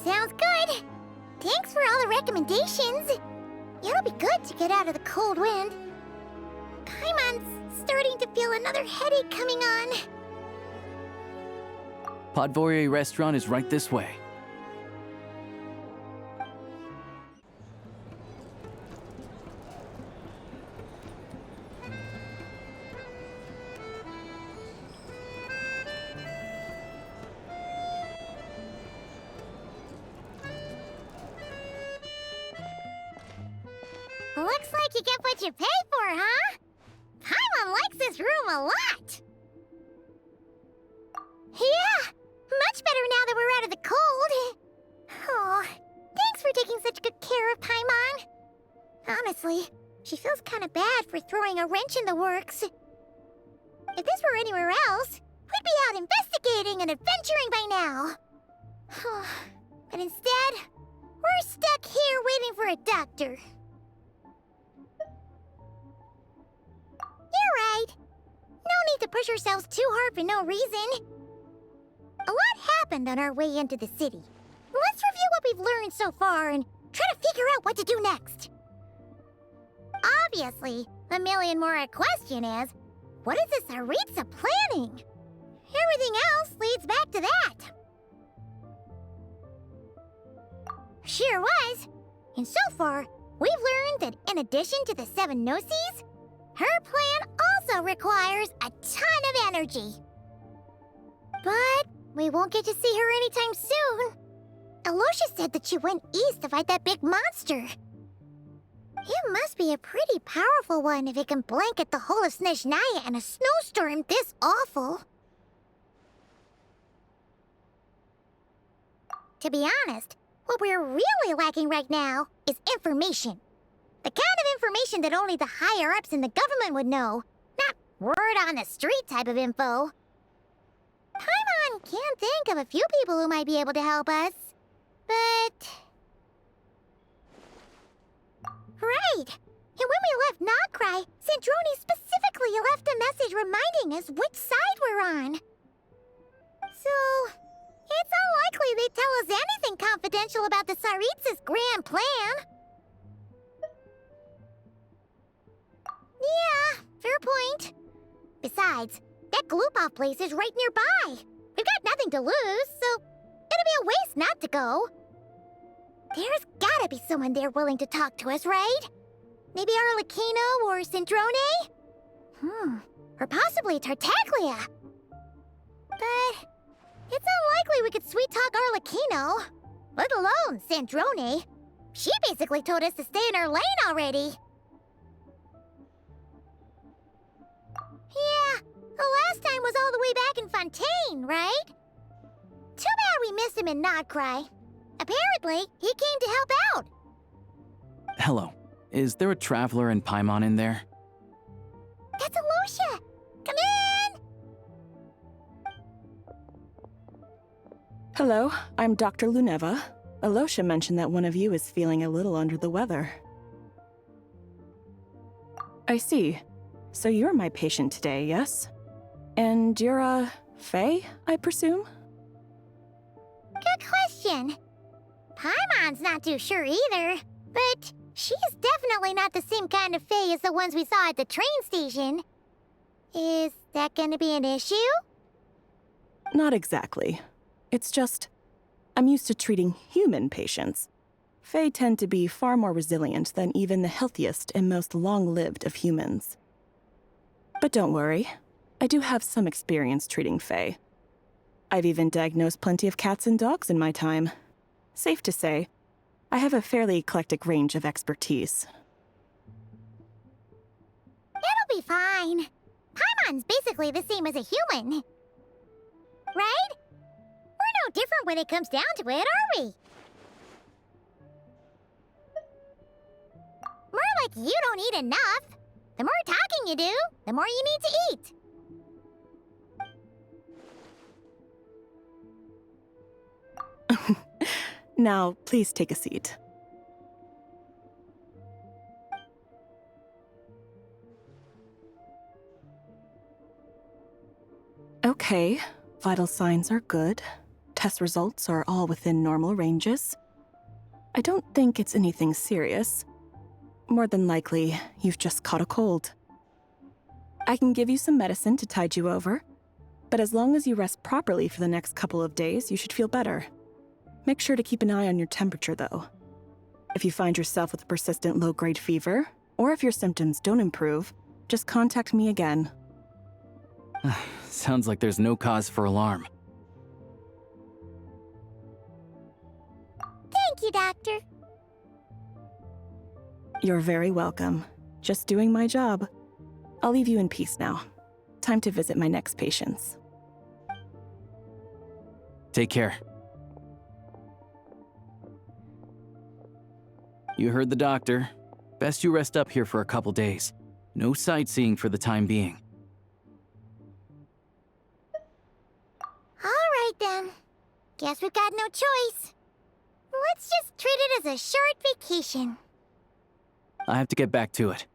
Sounds good. Thanks for all the recommendations. It'll be good to get out of the cold wind. Paimon's starting to feel another headache coming on. Podvorier restaurant is right this way. Looks like you get what you pay for, huh? Paimon likes this room a lot. Yeah, much better now that we're out of the cold. Oh, thanks for taking such good care of Paimon. Honestly, she feels kind of bad for throwing a wrench in the works. If this were anywhere else, we'd be out investigating and adventuring by now. But instead, we're stuck here waiting for a doctor. You're right. No need to push ourselves too hard for no reason. A lot happened on our way into the city. Let's review what we've learned so far and try to figure out what to do next. Obviously, the million more question is, what is the Tsaritsa planning? Everything else leads back to that. Sure was. And so far, we've learned that in addition to the 7 Gnosis, her plan also requires a ton of energy. But we won't get to see her anytime soon. Alosha said that she went east to fight that big monster. It must be a pretty powerful one if it can blanket the whole of Snezhnaya in a snowstorm this awful. To be honest, what we're really lacking right now is information. The kind of information that only the higher-ups in the government would know, not word on the street type of info. Paimon can think of a few people who might be able to help us, but... Right! And when we left Nogcry, Sandrone specifically left a message reminding us which side we're on. So, it's unlikely they'd tell us anything confidential about the Tsaritsa's grand plan. Yeah, fair point. Besides, that Gloop-off place is right nearby. We've got nothing to lose, so it'd be a waste not to go. There's gotta be someone there willing to talk to us, right? Maybe Arlecchino or Sandrone? Or possibly Tartaglia. But it's unlikely we could sweet-talk Arlecchino, let alone Sandrone. She basically told us to stay in her lane already. Yeah, the last time was all the way back in Fontaine, right? Too bad we missed him in Nogcry. Apparently, he came to help out. Hello. Is there a traveler in Paimon in there? That's Alosha! Come in! Hello, I'm Dr. Luneva. Alosha mentioned that one of you is feeling a little under the weather. I see. So you're my patient today, yes? And you're, Faye, I presume? Good question. Paimon's not too sure either, but she's definitely not the same kind of Fae as the ones we saw at the train station. Is that gonna be an issue? Not exactly. It's just, I'm used to treating human patients. Fae tend to be far more resilient than even the healthiest and most long-lived of humans. But don't worry, I do have some experience treating Fae. I've even diagnosed plenty of cats and dogs in my time. Safe to say, I have a fairly eclectic range of expertise. It'll be fine. Paimon's basically the same as a human. Right? We're no different when it comes down to it, are we? More like you don't eat enough. The more talking you do, the more you need to eat. Now, please take a seat. Okay, vital signs are good. Test results are all within normal ranges. I don't think it's anything serious. More than likely, you've just caught a cold. I can give you some medicine to tide you over, but as long as you rest properly for the next couple of days, you should feel better. Make sure to keep an eye on your temperature, though. If you find yourself with a persistent low-grade fever, or if your symptoms don't improve, just contact me again. Sounds like there's no cause for alarm. Thank you, Doctor. You're very welcome. Just doing my job. I'll leave you in peace now. Time to visit my next patients. Take care. You heard the doctor. Best you rest up here for a couple days. No sightseeing for the time being. All right, then. Guess we've got no choice. Let's just treat it as a short vacation. I have to get back to it.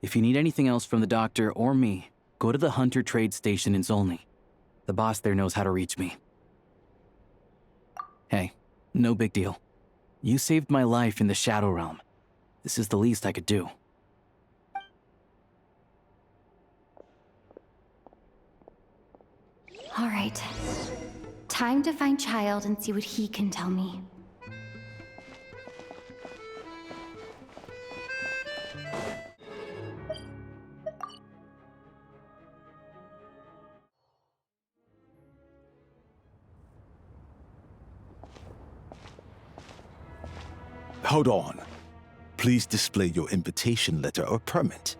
If you need anything else from the doctor or me, go to the Hunter Trade Station in Zolny. The boss there knows how to reach me. Hey, no big deal. You saved my life in the Shadow Realm. This is the least I could do. All right. Time to find Child and see what he can tell me. Hold on. Please display your invitation letter or permit.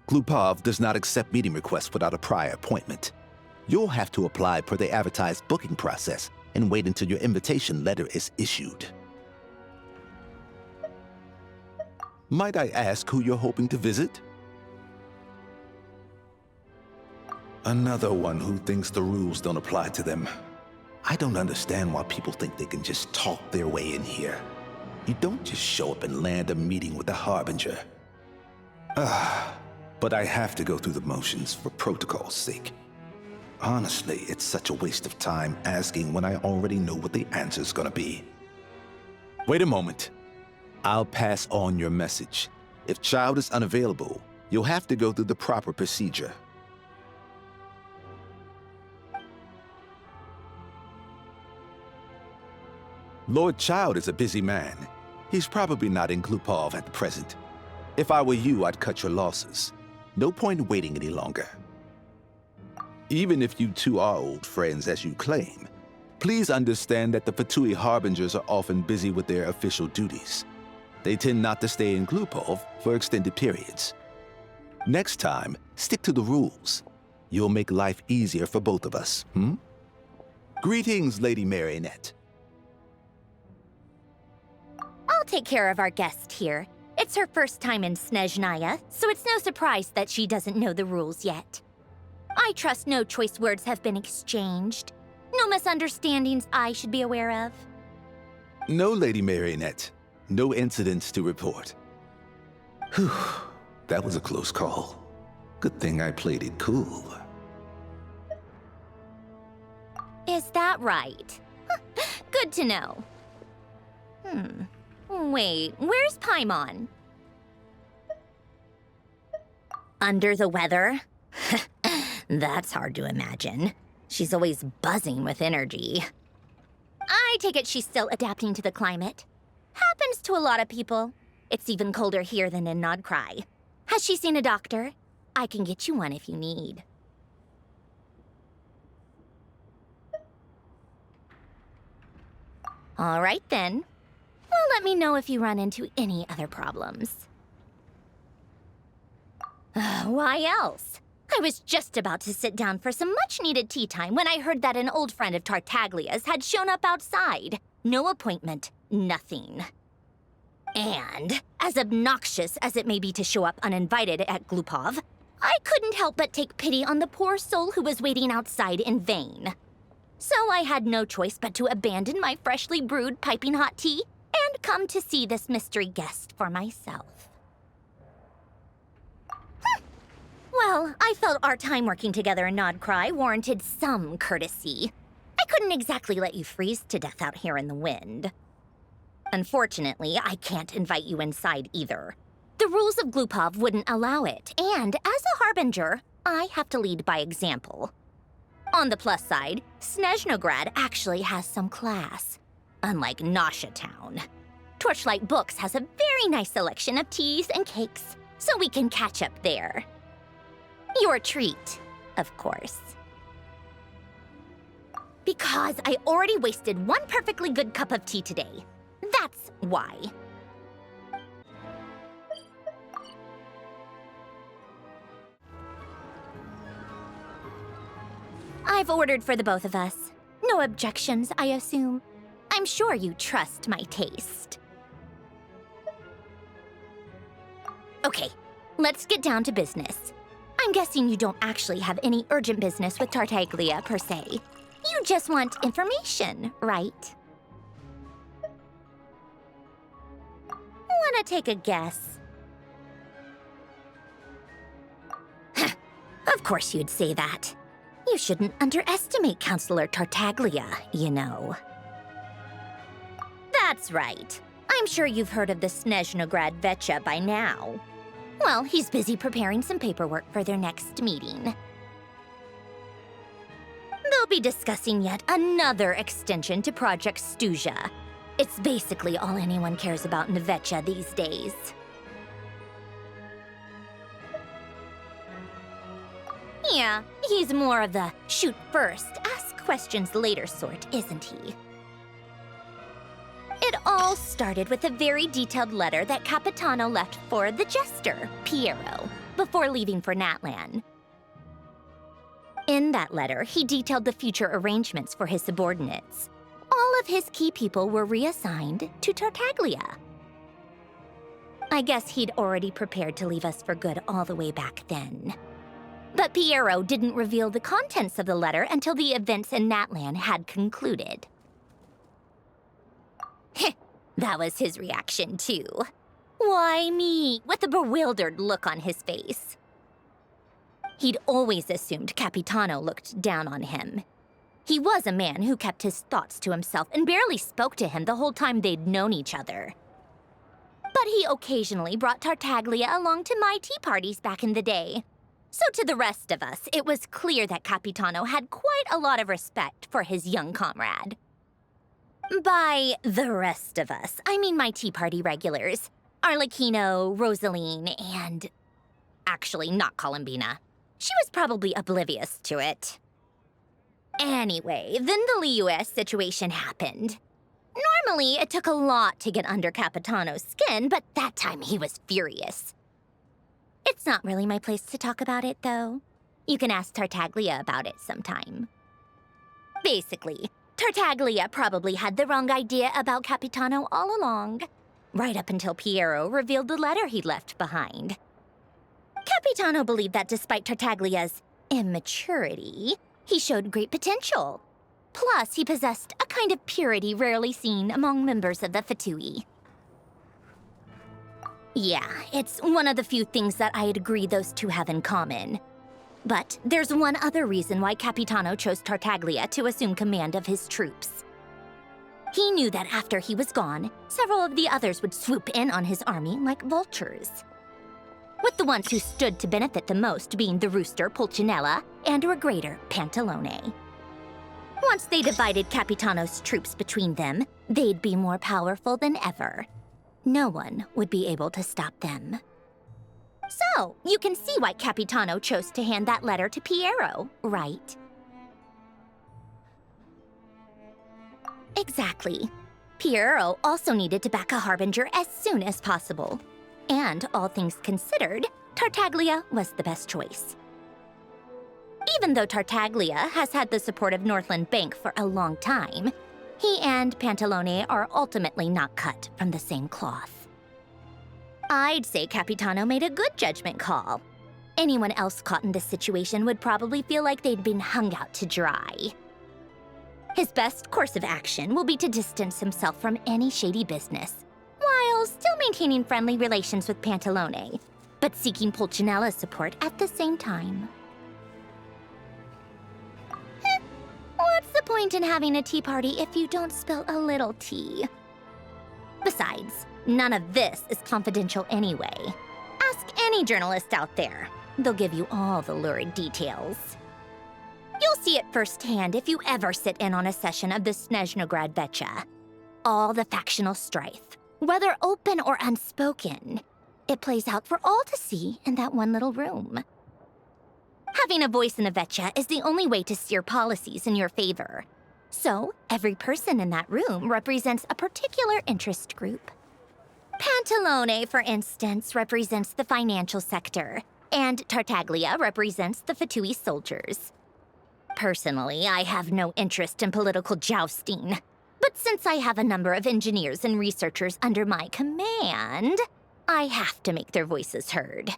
Glupov does not accept meeting requests without a prior appointment. You'll have to apply per the advertised booking process and wait until your invitation letter is issued. Might I ask who you're hoping to visit? Another one who thinks the rules don't apply to them. I don't understand why people think they can just talk their way in here. You don't just show up and land a meeting with the Harbinger. But I have to go through the motions for protocol's sake. Honestly, it's such a waste of time asking when I already know what the answer's gonna be. Wait a moment. I'll pass on your message. If Child is unavailable, you'll have to go through the proper procedure. Lord Child is a busy man. He's probably not in Glupov at the present. If I were you, I'd cut your losses. No point waiting any longer. Even if you two are old friends as you claim, please understand that the Fatui Harbingers are often busy with their official duties. They tend not to stay in Glupov for extended periods. Next time, stick to the rules. You'll make life easier for both of us, Greetings, Lady Marionette. I'll take care of our guest here. It's her first time in Snezhnaya, so it's no surprise that she doesn't know the rules yet. I trust no choice words have been exchanged. No misunderstandings I should be aware of. No, Lady Marionette. No incidents to report. Whew, that was a close call. Good thing I played it cool. Is that right? Good to know. Wait, where's Paimon? Under the weather? That's hard to imagine. She's always buzzing with energy. I take it she's still adapting to the climate. Happens to a lot of people. It's even colder here than in Nodcry. Has she seen a doctor? I can get you one if you need. All right then. Well, let me know if you run into any other problems. Why else? I was just about to sit down for some much-needed tea time when I heard that an old friend of Tartaglia's had shown up outside. No appointment, nothing. And, as obnoxious as it may be to show up uninvited at Glupov, I couldn't help but take pity on the poor soul who was waiting outside in vain. So I had no choice but to abandon my freshly brewed piping hot tea and come to see this mystery guest for myself. Well, I felt our time working together in Nodcry warranted some courtesy. I couldn't exactly let you freeze to death out here in the wind. Unfortunately, I can't invite you inside either. The rules of Glupov wouldn't allow it, and as a Harbinger, I have to lead by example. On the plus side, Snezhnograd actually has some class, unlike Nosha Town. Torchlight Books has a very nice selection of teas and cakes, so we can catch up there. Your treat, of course. Because I already wasted one perfectly good cup of tea today. That's why. I've ordered for the both of us. No objections, I assume. I'm sure you trust my taste. Okay, let's get down to business. I'm guessing you don't actually have any urgent business with Tartaglia, per se. You just want information, right? Wanna take a guess? Of course you'd say that. You shouldn't underestimate Counselor Tartaglia, you know. That's right. I'm sure you've heard of the Snezhnograd Vecha by now. Well, he's busy preparing some paperwork for their next meeting. be discussing yet another extension to Project Stuja. It's basically all anyone cares about in Vetcha these days. Yeah, he's more of the shoot first, ask questions later sort, isn't he? It all started with a very detailed letter that Capitano left for the jester, Piero, before leaving for Natlan. In that letter, he detailed the future arrangements for his subordinates. All of his key people were reassigned to Tartaglia. I guess he'd already prepared to leave us for good all the way back then. But Piero didn't reveal the contents of the letter until the events in Natlan had concluded. Heh, that was his reaction too. Why me? With a bewildered look on his face. He'd always assumed Capitano looked down on him. He was a man who kept his thoughts to himself and barely spoke to him the whole time they'd known each other. But he occasionally brought Tartaglia along to my tea parties back in the day. So to the rest of us, it was clear that Capitano had quite a lot of respect for his young comrade. By the rest of us, I mean my tea party regulars. Arlecchino, Rosaline, and... actually, not Columbina. She was probably oblivious to it. Anyway, then the Liues situation happened. Normally, it took a lot to get under Capitano's skin, but that time he was furious. It's not really my place to talk about it, though. You can ask Tartaglia about it sometime. Basically, Tartaglia probably had the wrong idea about Capitano all along, right up until Piero revealed the letter he'd left behind. Capitano believed that despite Tartaglia's immaturity, he showed great potential. Plus, he possessed a kind of purity rarely seen among members of the Fatui. Yeah, it's one of the few things that I'd agree those two have in common. But there's one other reason why Capitano chose Tartaglia to assume command of his troops. He knew that after he was gone, several of the others would swoop in on his army like vultures. With the ones who stood to benefit the most being the rooster Pulcinella and Regrator Pantalone. Once they divided Capitano's troops between them, they'd be more powerful than ever. No one would be able to stop them. So, you can see why Capitano chose to hand that letter to Piero, right? Exactly. Piero also needed to back a Harbinger as soon as possible. And, all things considered, Tartaglia was the best choice. Even though Tartaglia has had the support of Northland Bank for a long time, he and Pantalone are ultimately not cut from the same cloth. I'd say Capitano made a good judgment call. Anyone else caught in this situation would probably feel like they'd been hung out to dry. His best course of action will be to distance himself from any shady business, while still maintaining friendly relations with Pantalone, but seeking Pulcinella's support at the same time. What's the point in having a tea party if you don't spill a little tea? Besides, none of this is confidential anyway. Ask any journalist out there. They'll give you all the lurid details. You'll see it firsthand if you ever sit in on a session of the Snezhnograd Vetcha. All the factional strife, whether open or unspoken, it plays out for all to see in that one little room. Having a voice in the Vetcha is the only way to steer policies in your favor. So, every person in that room represents a particular interest group. Pantalone, for instance, represents the financial sector, and Tartaglia represents the Fatui soldiers. Personally, I have no interest in political jousting, but since I have a number of engineers and researchers under my command, I have to make their voices heard.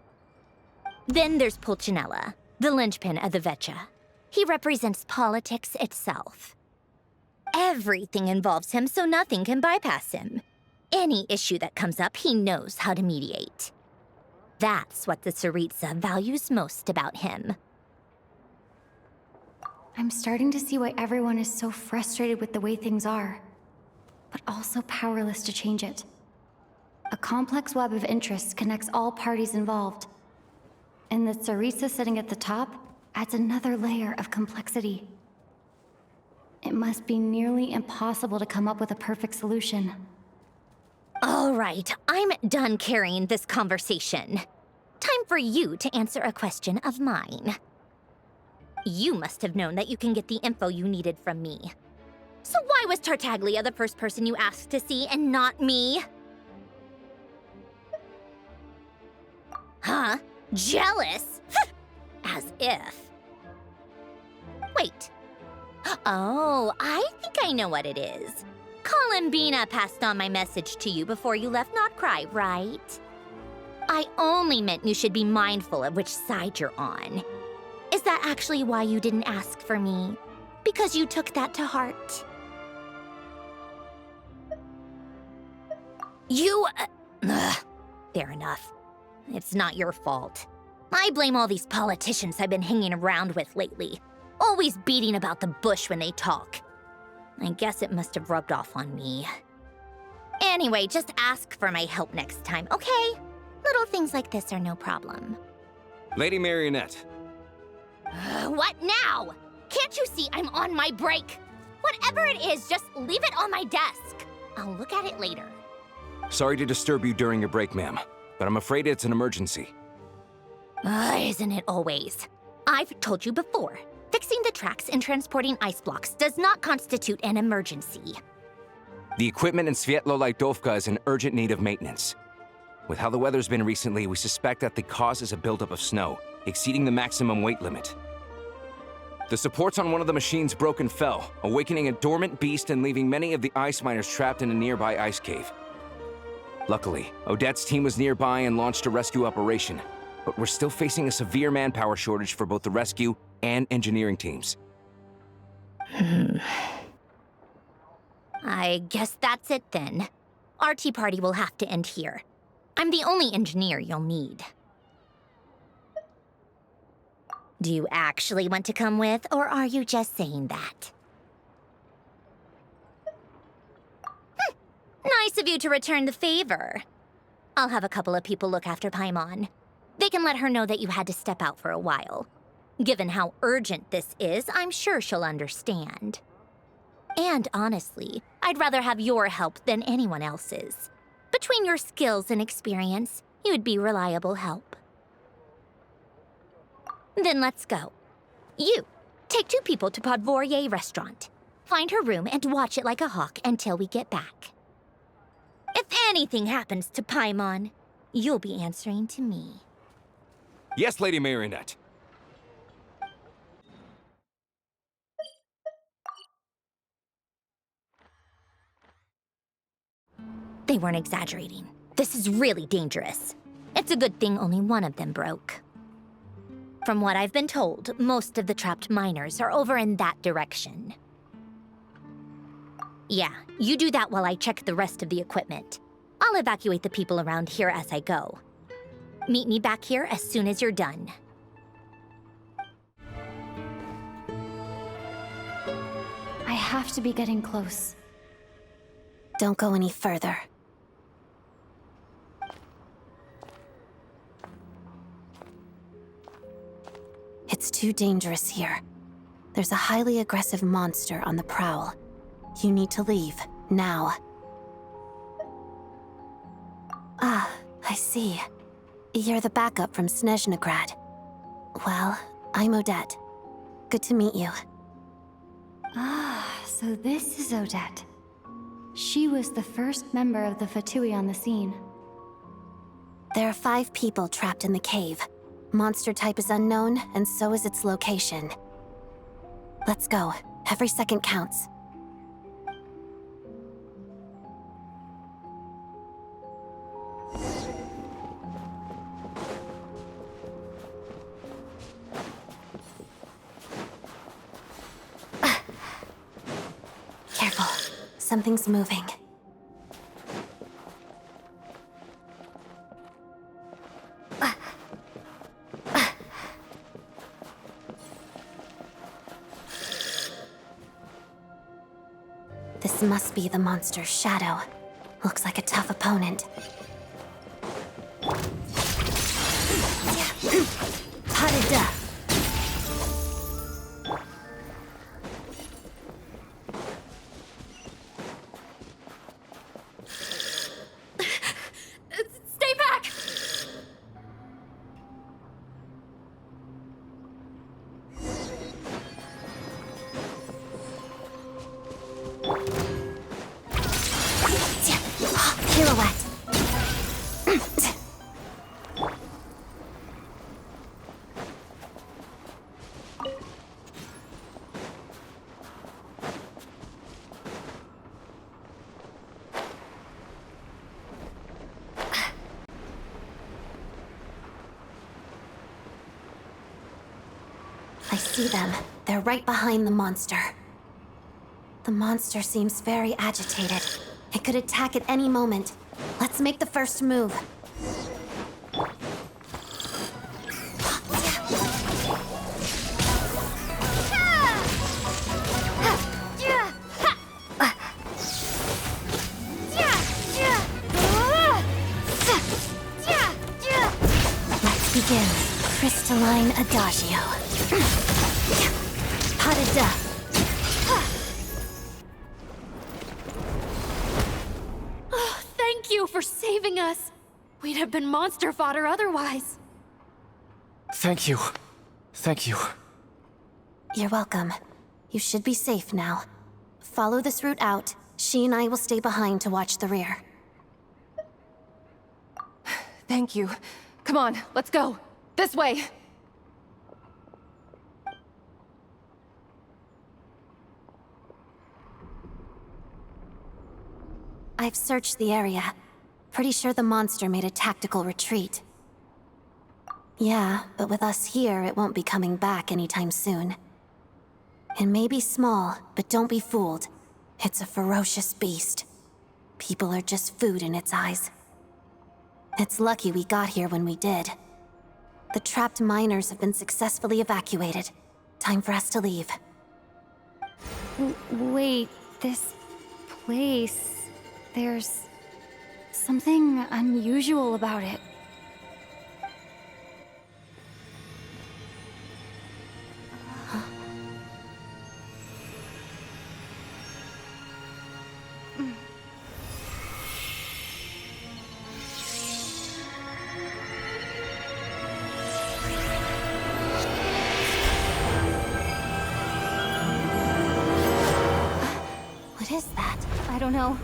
Then there's Pulcinella, the linchpin of the Vetcha. He represents politics itself. Everything involves him, so nothing can bypass him. Any issue that comes up, he knows how to mediate. That's what the Tsaritsa values most about him. I'm starting to see why everyone is so frustrated with the way things are, but also powerless to change it. A complex web of interests connects all parties involved. And the Tsaritsa sitting at the top adds another layer of complexity. It must be nearly impossible to come up with a perfect solution. All right, I'm done carrying this conversation. Time for you to answer a question of mine. You must have known that you can get the info you needed from me. So why was Tartaglia the first person you asked to see and not me? Huh? Jealous? As if. Wait. Oh, I think I know what it is. Columbina passed on my message to you before you left Notcry, right? I only meant you should be mindful of which side you're on. Is that actually why you didn't ask for me? Because you took that to heart? Fair enough. It's not your fault. I blame all these politicians I've been hanging around with lately. Always beating about the bush when they talk. I guess it must have rubbed off on me. Anyway, just ask for my help next time, okay? Little things like this are no problem. Lady Marionette. What now? Can't you see I'm on my break? Whatever it is, just leave it on my desk. I'll look at it later. Sorry to disturb you during your break, ma'am, but I'm afraid it's an emergency. Isn't it always? I've told you before, fixing the tracks and transporting ice blocks does not constitute an emergency. The equipment in Svietlo-Lajdovka is in urgent need of maintenance. With how the weather's been recently, we suspect that the cause is a buildup of snow, exceeding the maximum weight limit. The supports on one of the machines broke and fell, awakening a dormant beast and leaving many of the ice miners trapped in a nearby ice cave. Luckily, Odette's team was nearby and launched a rescue operation, but we're still facing a severe manpower shortage for both the rescue and engineering teams. I guess that's it then. Our tea party will have to end here. I'm the only engineer you'll need. Do you actually want to come with, or are you just saying that? Nice of you to return the favor. I'll have a couple of people look after Paimon. They can let her know that you had to step out for a while. Given how urgent this is, I'm sure she'll understand. And honestly, I'd rather have your help than anyone else's. Between your skills and experience, you'd be reliable help. Then let's go. You, take 2 people to Podvorier restaurant. Find her room and watch it like a hawk until we get back. If anything happens to Paimon, you'll be answering to me. Yes, Lady Marionette. They weren't exaggerating. This is really dangerous. It's a good thing only one of them broke. From what I've been told, most of the trapped miners are over in that direction. Yeah, you do that while I check the rest of the equipment. I'll evacuate the people around here as I go. Meet me back here as soon as you're done. I have to be getting close. Don't go any further. It's too dangerous here. There's a highly aggressive monster on the prowl. You need to leave, now. Ah, I see. You're the backup from Snezhnograd. Well, I'm Odette. Good to meet you. Ah, so this is Odette. She was the first member of the Fatui on the scene. There are 5 people trapped in the cave. Monster type is unknown, and so is its location. Let's go. Every second counts. Careful. Something's moving. This must be the monster's shadow. Looks like a tough opponent. Harida. I see them. They're right behind the monster. The monster seems very agitated. It could attack at any moment. Let's make the first move. Let's begin. Crystalline Adagio. Pas de deux. Oh, thank you for saving us. We'd have been monster fodder otherwise. Thank you. Thank you. You're welcome. You should be safe now. Follow this route out. She and I will stay behind to watch the rear. Thank you. Come on, let's go. This way. I've searched the area. Pretty sure the monster made a tactical retreat. Yeah, but with us here, it won't be coming back anytime soon. It may be small, but don't be fooled. It's a ferocious beast. People are just food in its eyes. It's lucky we got here when we did. The trapped miners have been successfully evacuated. Time for us to leave. Wait, this place... There's something unusual about it. What is that? I don't know.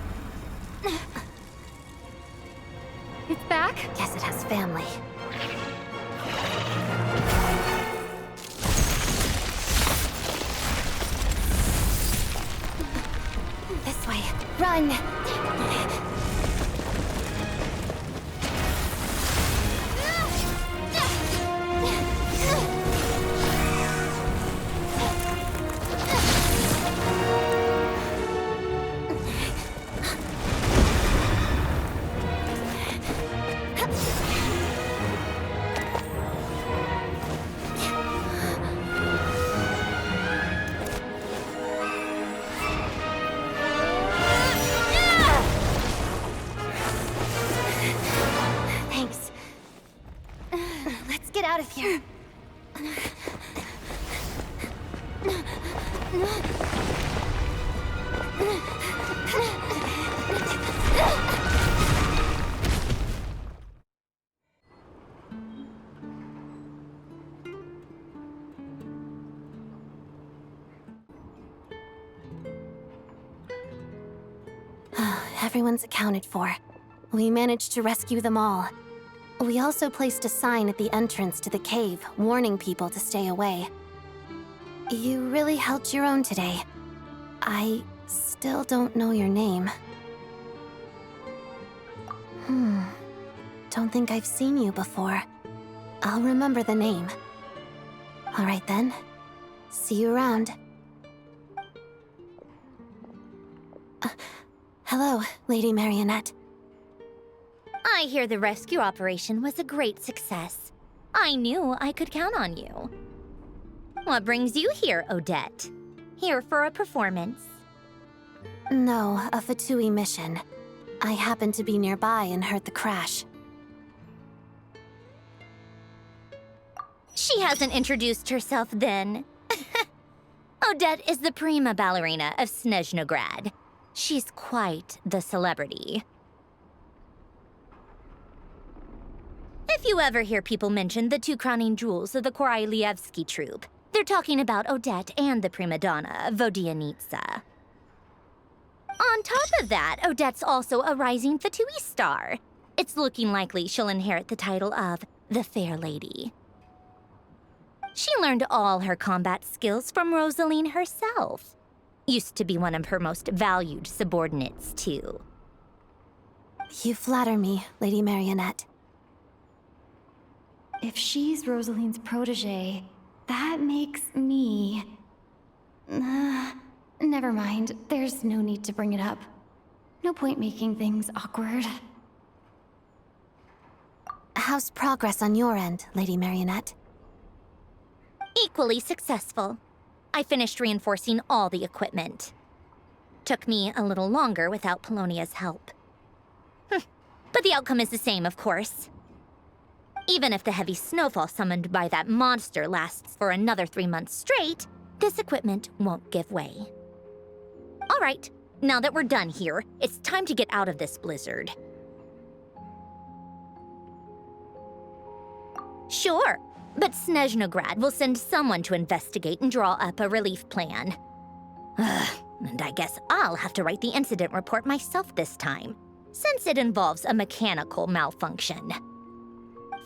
It's back? Guess it has family. This way. Run! Thanks. Let's get out of here. Everyone's accounted for. We managed to rescue them all. We also placed a sign at the entrance to the cave, warning people to stay away. You really held your own today. I still don't know your name. Don't think I've seen you before. I'll remember the name. All right then. See you around. Hello, Lady Marionette. I hear the rescue operation was a great success. I knew I could count on you. What brings you here, Odette? Here for a performance? No, a Fatui mission. I happened to be nearby and heard the crash. She hasn't introduced herself then. Odette is the prima ballerina of Snezhnograd. She's quite the celebrity. If you ever hear people mention the two crowning jewels of the Korailievsky troupe, they're talking about Odette and the prima donna, Vodianitsa. On top of that, Odette's also a rising Fatui star. It's looking likely she'll inherit the title of the Fair Lady. She learned all her combat skills from Rosaline herself. Used to be one of her most valued subordinates, too. You flatter me, Lady Marionette. If she's Rosaline's protege, that makes me... never mind. There's no need to bring it up. No point making things awkward. How's progress on your end, Lady Marionette? Equally successful. I finished reinforcing all the equipment. Took me a little longer without Polonia's help. But the outcome is the same, of course. Even if the heavy snowfall summoned by that monster lasts for another 3 months straight, this equipment won't give way. All right, now that we're done here, it's time to get out of this blizzard. Sure, but Snezhnograd will send someone to investigate and draw up a relief plan. And I guess I'll have to write the incident report myself this time, since it involves a mechanical malfunction.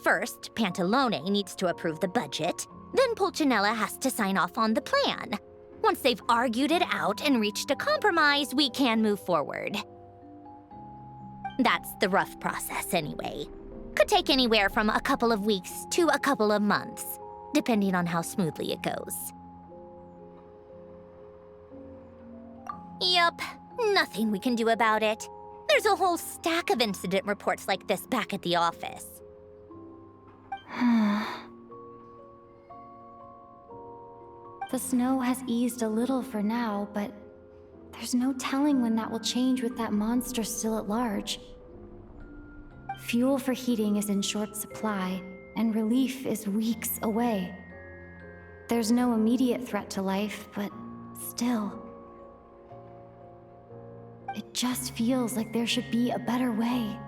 First, Pantalone needs to approve the budget, then Pulcinella has to sign off on the plan. Once they've argued it out and reached a compromise, we can move forward. That's the rough process anyway. Could take anywhere from a couple of weeks to a couple of months, depending on how smoothly it goes. Yup, nothing we can do about it. There's a whole stack of incident reports like this back at the office. The snow has eased a little for now, but there's no telling when that will change with that monster still at large. Fuel for heating is in short supply, and relief is weeks away. There's no immediate threat to life, but still. It just feels like there should be a better way.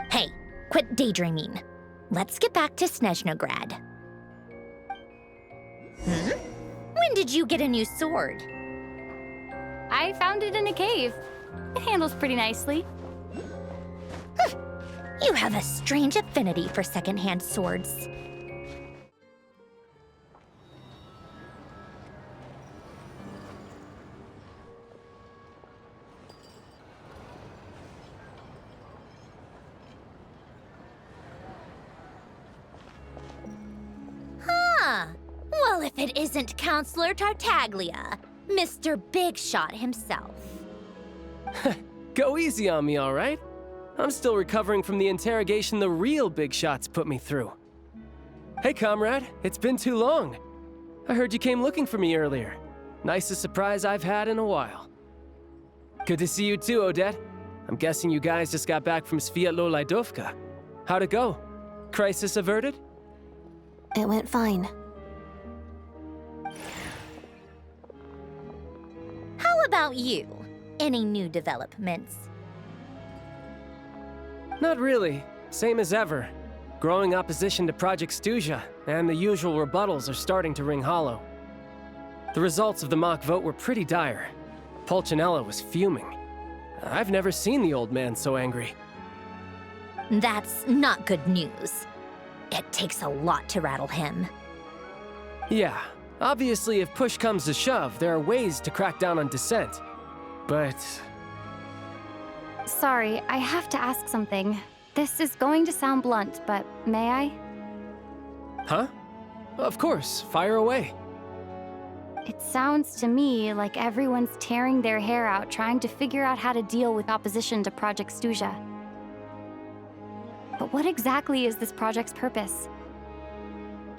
Hey, quit daydreaming. Let's get back to Snezhnograd. When did you get a new sword? I found it in a cave. It handles pretty nicely. You have a strange affinity for secondhand swords. Well, if it isn't Counselor Tartaglia, Mr. Big Shot himself. Go easy on me, all right? I'm still recovering from the interrogation the real Big Shots put me through. Hey, comrade, it's been too long. I heard you came looking for me earlier. Nicest surprise I've had in a while. Good to see you too, Odette. I'm guessing you guys just got back from Sviatlo Lajdovka. How'd it go? Crisis averted? It went fine. How about you? Any new developments? Not really. Same as ever. Growing opposition to Project Stuja, and the usual rebuttals are starting to ring hollow. The results of the mock vote were pretty dire. Pulcinella was fuming. I've never seen the old man so angry. That's not good news. It takes a lot to rattle him. Yeah, obviously if push comes to shove, there are ways to crack down on dissent. But... Sorry, I have to ask something. This is going to sound blunt, but may I? Huh? Of course, fire away. It sounds to me like everyone's tearing their hair out trying to figure out how to deal with opposition to Project Stuja. But what exactly is this project's purpose?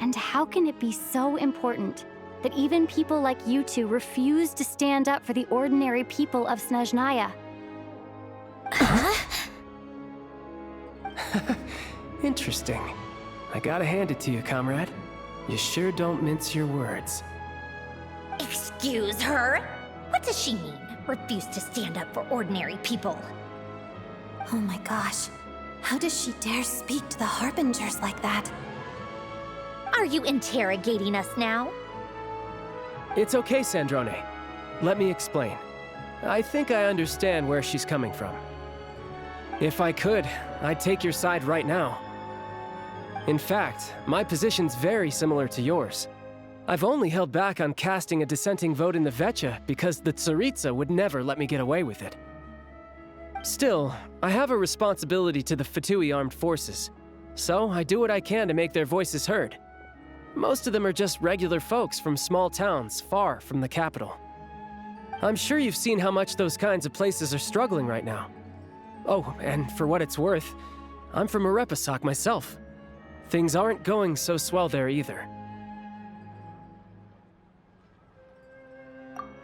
And how can it be so important that even people like you two refuse to stand up for the ordinary people of Snezhnaya? Interesting. I gotta hand it to you, comrade. You sure don't mince your words. Excuse her? What does she mean? Refuse to stand up for ordinary people? Oh my gosh. How does she dare speak to the Harbingers like that? Are you interrogating us now? It's okay, Sandrone. Let me explain. I think I understand where she's coming from. If I could, I'd take your side right now. In fact, my position's very similar to yours. I've only held back on casting a dissenting vote in the Vecha because the Tsaritsa would never let me get away with it. Still, I have a responsibility to the Fatui armed forces, so I do what I can to make their voices heard. Most of them are just regular folks from small towns far from the capital. I'm sure you've seen how much those kinds of places are struggling right now. Oh, and for what it's worth, I'm from Arepasak myself. Things aren't going so swell there either.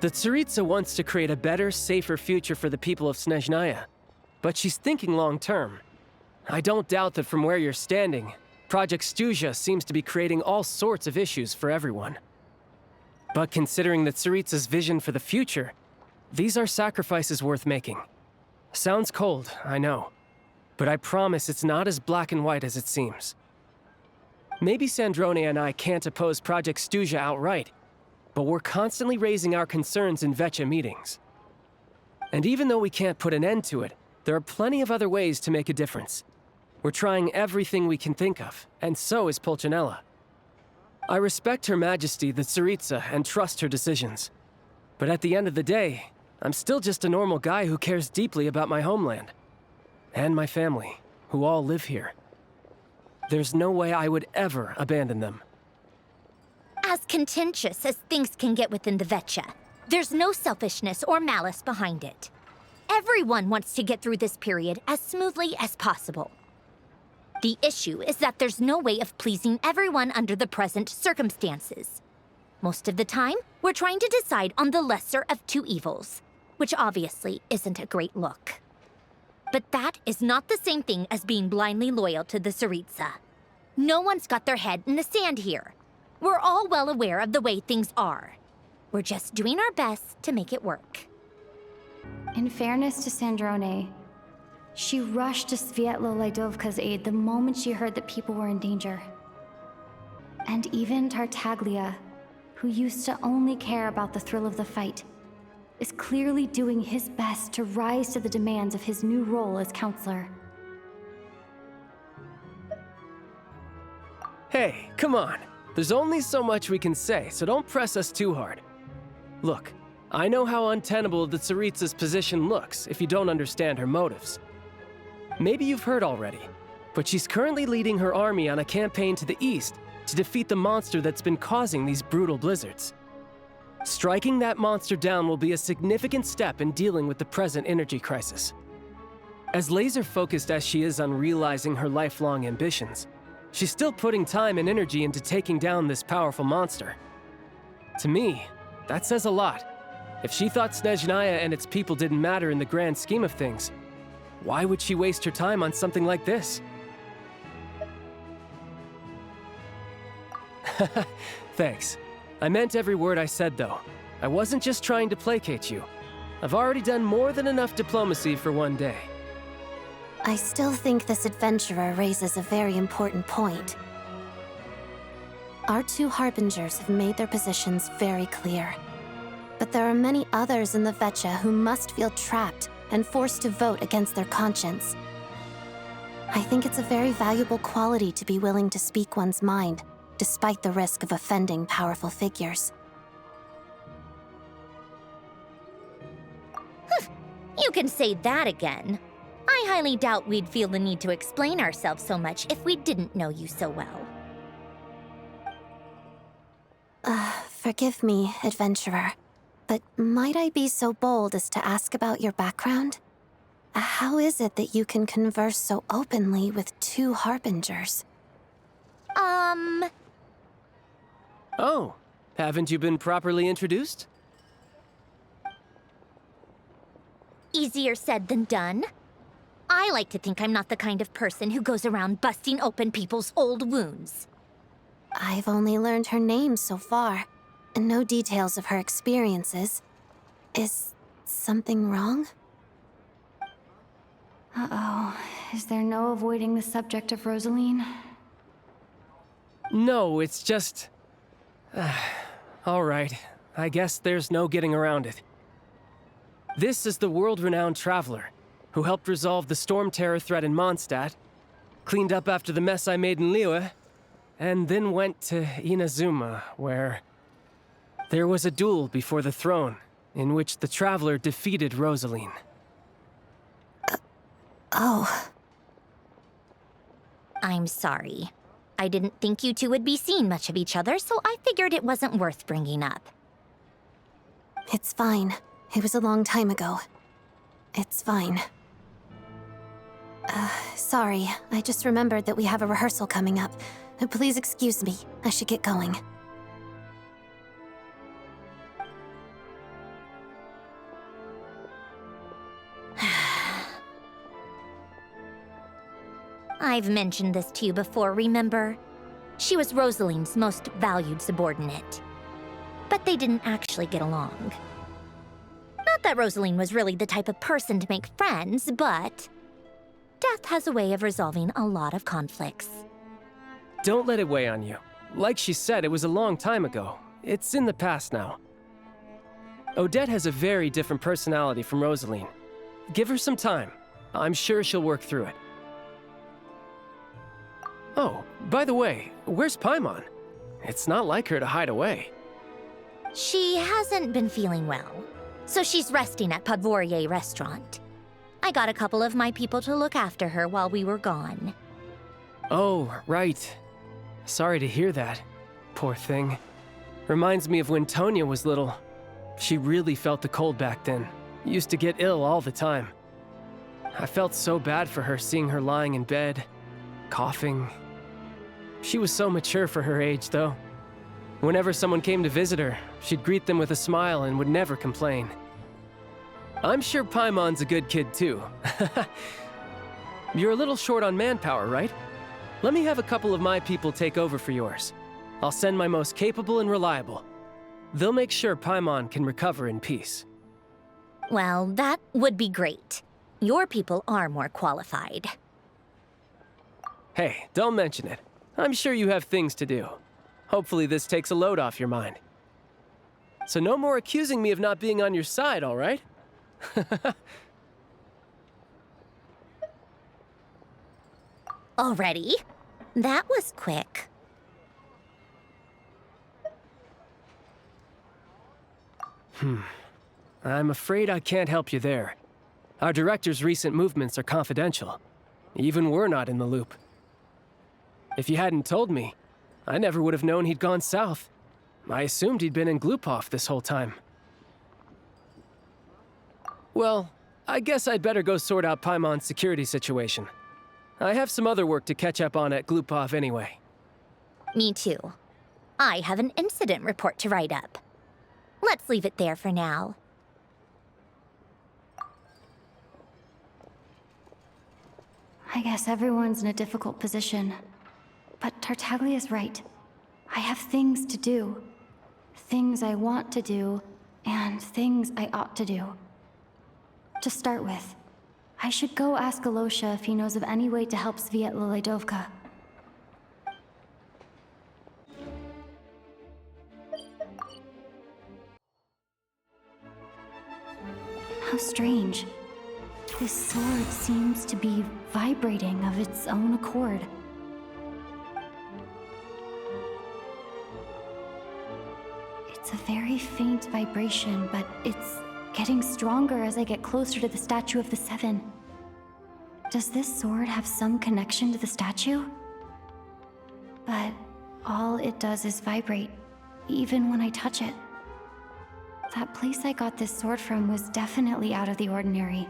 The Tsaritsa wants to create a better, safer future for the people of Snezhnaya, but she's thinking long-term. I don't doubt that from where you're standing, Project Stuzha seems to be creating all sorts of issues for everyone. But considering the Tsaritsa's vision for the future, these are sacrifices worth making. Sounds cold, I know, but I promise it's not as black and white as it seems. Maybe Sandrone and I can't oppose Project Stuzha outright, but we're constantly raising our concerns in Vetcha meetings. And even though we can't put an end to it, there are plenty of other ways to make a difference. We're trying everything we can think of, and so is Pulcinella. I respect Her Majesty, the Tsaritsa, and trust her decisions. But at the end of the day, I'm still just a normal guy who cares deeply about my homeland. And my family, who all live here. There's no way I would ever abandon them. As contentious as things can get within the Vetcha, there's no selfishness or malice behind it. Everyone wants to get through this period as smoothly as possible. The issue is that there's no way of pleasing everyone under the present circumstances. Most of the time, we're trying to decide on the lesser of two evils, which obviously isn't a great look. But that is not the same thing as being blindly loyal to the Tsaritsa. No one's got their head in the sand here. We're all well aware of the way things are. We're just doing our best to make it work. In fairness to Sandrone, she rushed to Svietlo Laidovka's aid the moment she heard that people were in danger. And even Tartaglia, who used to only care about the thrill of the fight, is clearly doing his best to rise to the demands of his new role as counselor. Hey, come on. There's only so much we can say, so don't press us too hard. Look, I know how untenable the Tsaritsa's position looks if you don't understand her motives. Maybe you've heard already, but she's currently leading her army on a campaign to the east to defeat the monster that's been causing these brutal blizzards. Striking that monster down will be a significant step in dealing with the present energy crisis. As laser-focused as she is on realizing her lifelong ambitions, she's still putting time and energy into taking down this powerful monster. To me, that says a lot. If she thought Snezhnaya and its people didn't matter in the grand scheme of things, why would she waste her time on something like this? Thanks. I meant every word I said, though. I wasn't just trying to placate you. I've already done more than enough diplomacy for one day. I still think this adventurer raises a very important point. Our two harbingers have made their positions very clear. But there are many others in the Vetcha who must feel trapped and forced to vote against their conscience. I think it's a very valuable quality to be willing to speak one's mind, despite the risk of offending powerful figures. You can say that again. I highly doubt we'd feel the need to explain ourselves so much if we didn't know you so well. Forgive me, adventurer, but might I be so bold as to ask about your background? How is it that you can converse so openly with two harbingers? Oh, haven't you been properly introduced? Easier said than done. I like to think I'm not the kind of person who goes around busting open people's old wounds. I've only learned her name so far, and no details of her experiences. Is something wrong? Uh-oh. Is there no avoiding the subject of Rosaline? No, it's just... all right. I guess there's no getting around it. This is the world-renowned traveler who helped resolve the storm terror threat in Mondstadt, cleaned up after the mess I made in Liyue, and then went to Inazuma, where there was a duel before the throne in which the traveler defeated Rosaline. Oh. I'm sorry. I didn't think you two would be seeing much of each other, so I figured it wasn't worth bringing up. It's fine. It was a long time ago. It's fine. Sorry. I just remembered that we have a rehearsal coming up. Please excuse me. I should get going. I've mentioned this to you before, remember? She was Rosaline's most valued subordinate. But they didn't actually get along. Not that Rosaline was really the type of person to make friends, but death has a way of resolving a lot of conflicts. Don't let it weigh on you. Like she said, it was a long time ago. It's in the past now. Odette has a very different personality from Rosaline. Give her some time. I'm sure she'll work through it. Oh, by the way, where's Paimon? It's not like her to hide away. She hasn't been feeling well, so she's resting at Podvorier Restaurant. I got a couple of my people to look after her while we were gone. Oh, right. Sorry to hear that. Poor thing. Reminds me of when Tonya was little. She really felt the cold back then. Used to get ill all the time. I felt so bad for her seeing her lying in bed, coughing. She was so mature for her age, though. Whenever someone came to visit her, she'd greet them with a smile and would never complain. I'm sure Paimon's a good kid, too. You're a little short on manpower, right? Let me have a couple of my people take over for yours. I'll send my most capable and reliable. They'll make sure Paimon can recover in peace. Well, that would be great. Your people are more qualified. Hey, don't mention it. I'm sure you have things to do. Hopefully this takes a load off your mind. So no more accusing me of not being on your side, all right? Already? That was quick. I'm afraid I can't help you there. Our director's recent movements are confidential. Even we're not in the loop. If you hadn't told me, I never would have known he'd gone south. I assumed he'd been in Glupov this whole time. Well, I guess I'd better go sort out Paimon's security situation. I have some other work to catch up on at Glupov anyway. Me too. I have an incident report to write up. Let's leave it there for now. I guess everyone's in a difficult position. But Tartaglia's right. I have things to do. Things I want to do, and things I ought to do. To start with, I should go ask Alosha if he knows of any way to help Svietla Ledovka. How strange. This sword seems to be vibrating of its own accord. It's a very faint vibration, but it's getting stronger as I get closer to the Statue of the Seven. Does this sword have some connection to the statue? But all it does is vibrate, even when I touch it. That place I got this sword from was definitely out of the ordinary.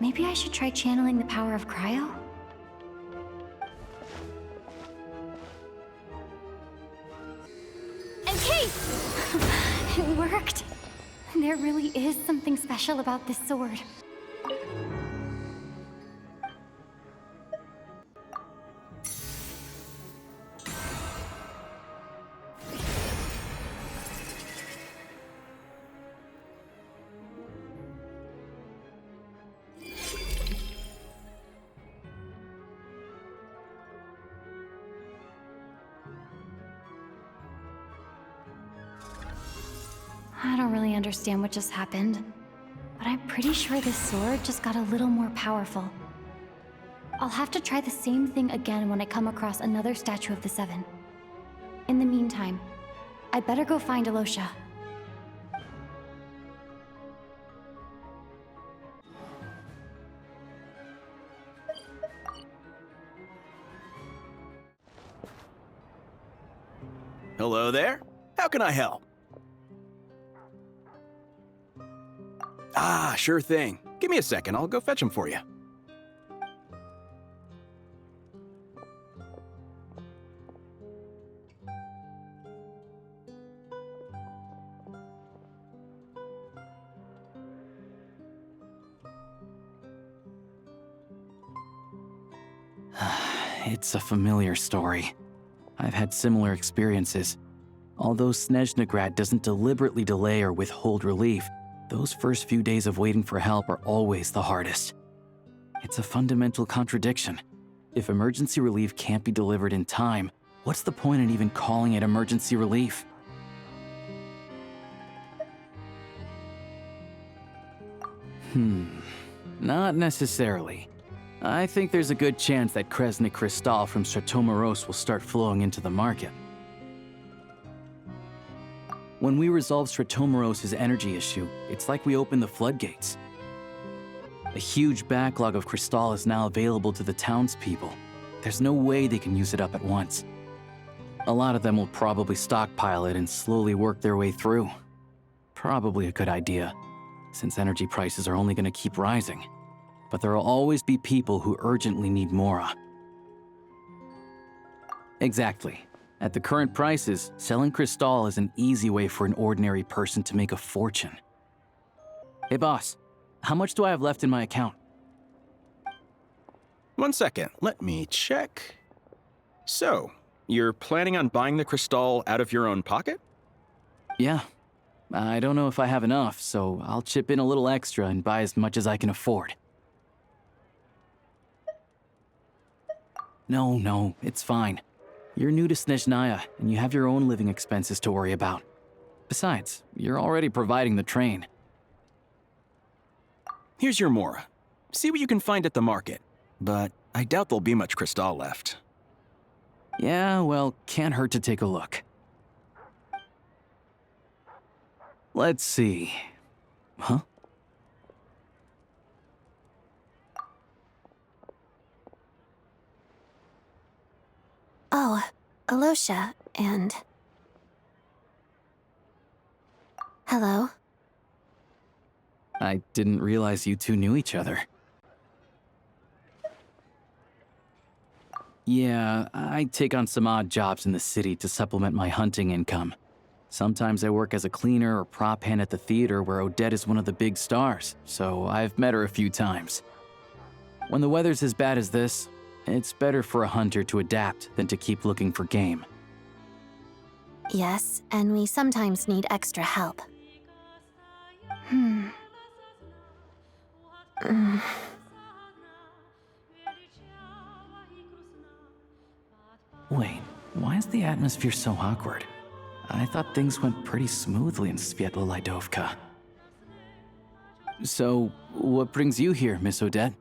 Maybe I should try channeling the power of cryo? Okay! It worked! There really is something special about this sword. I don't really understand what just happened, but I'm pretty sure this sword just got a little more powerful. I'll have to try the same thing again when I come across another Statue of the Seven. In the meantime, I'd better go find Alosha. Hello there. How can I help? Ah, sure thing. Give me a second, I'll go fetch them for you. It's a familiar story. I've had similar experiences. Although Snezhnegrad doesn't deliberately delay or withhold relief, those first few days of waiting for help are always the hardest. It's a fundamental contradiction. If emergency relief can't be delivered in time, what's the point in even calling it emergency relief? Not necessarily. I think there's a good chance that Kresnik Crystal from Stratomoros will start flowing into the market. When we resolve Stratomoros' energy issue, it's like we open the floodgates. A huge backlog of Crystal is now available to the townspeople. There's no way they can use it up at once. A lot of them will probably stockpile it and slowly work their way through. Probably a good idea, since energy prices are only going to keep rising. But there will always be people who urgently need Mora. Exactly. At the current prices, selling Crystal is an easy way for an ordinary person to make a fortune. Hey boss, how much do I have left in my account? 1 second, let me check. So, you're planning on buying the Crystal out of your own pocket? Yeah. I don't know if I have enough, so I'll chip in a little extra and buy as much as I can afford. No, it's fine. You're new to Snezhnaya, and you have your own living expenses to worry about. Besides, you're already providing the train. Here's your Mora. See what you can find at the market, but I doubt there'll be much Crystal left. Yeah, well, can't hurt to take a look. Let's see. Huh? Oh, Alosha, and... Hello? I didn't realize you two knew each other. Yeah, I take on some odd jobs in the city to supplement my hunting income. Sometimes I work as a cleaner or prop hand at the theater where Odette is one of the big stars, so I've met her a few times. When the weather's as bad as this, it's better for a hunter to adapt than to keep looking for game. Yes, and we sometimes need extra help. Wait, why is the atmosphere so awkward? I thought things went pretty smoothly in Svietla Lidovka. So, what brings you here, Miss Odette?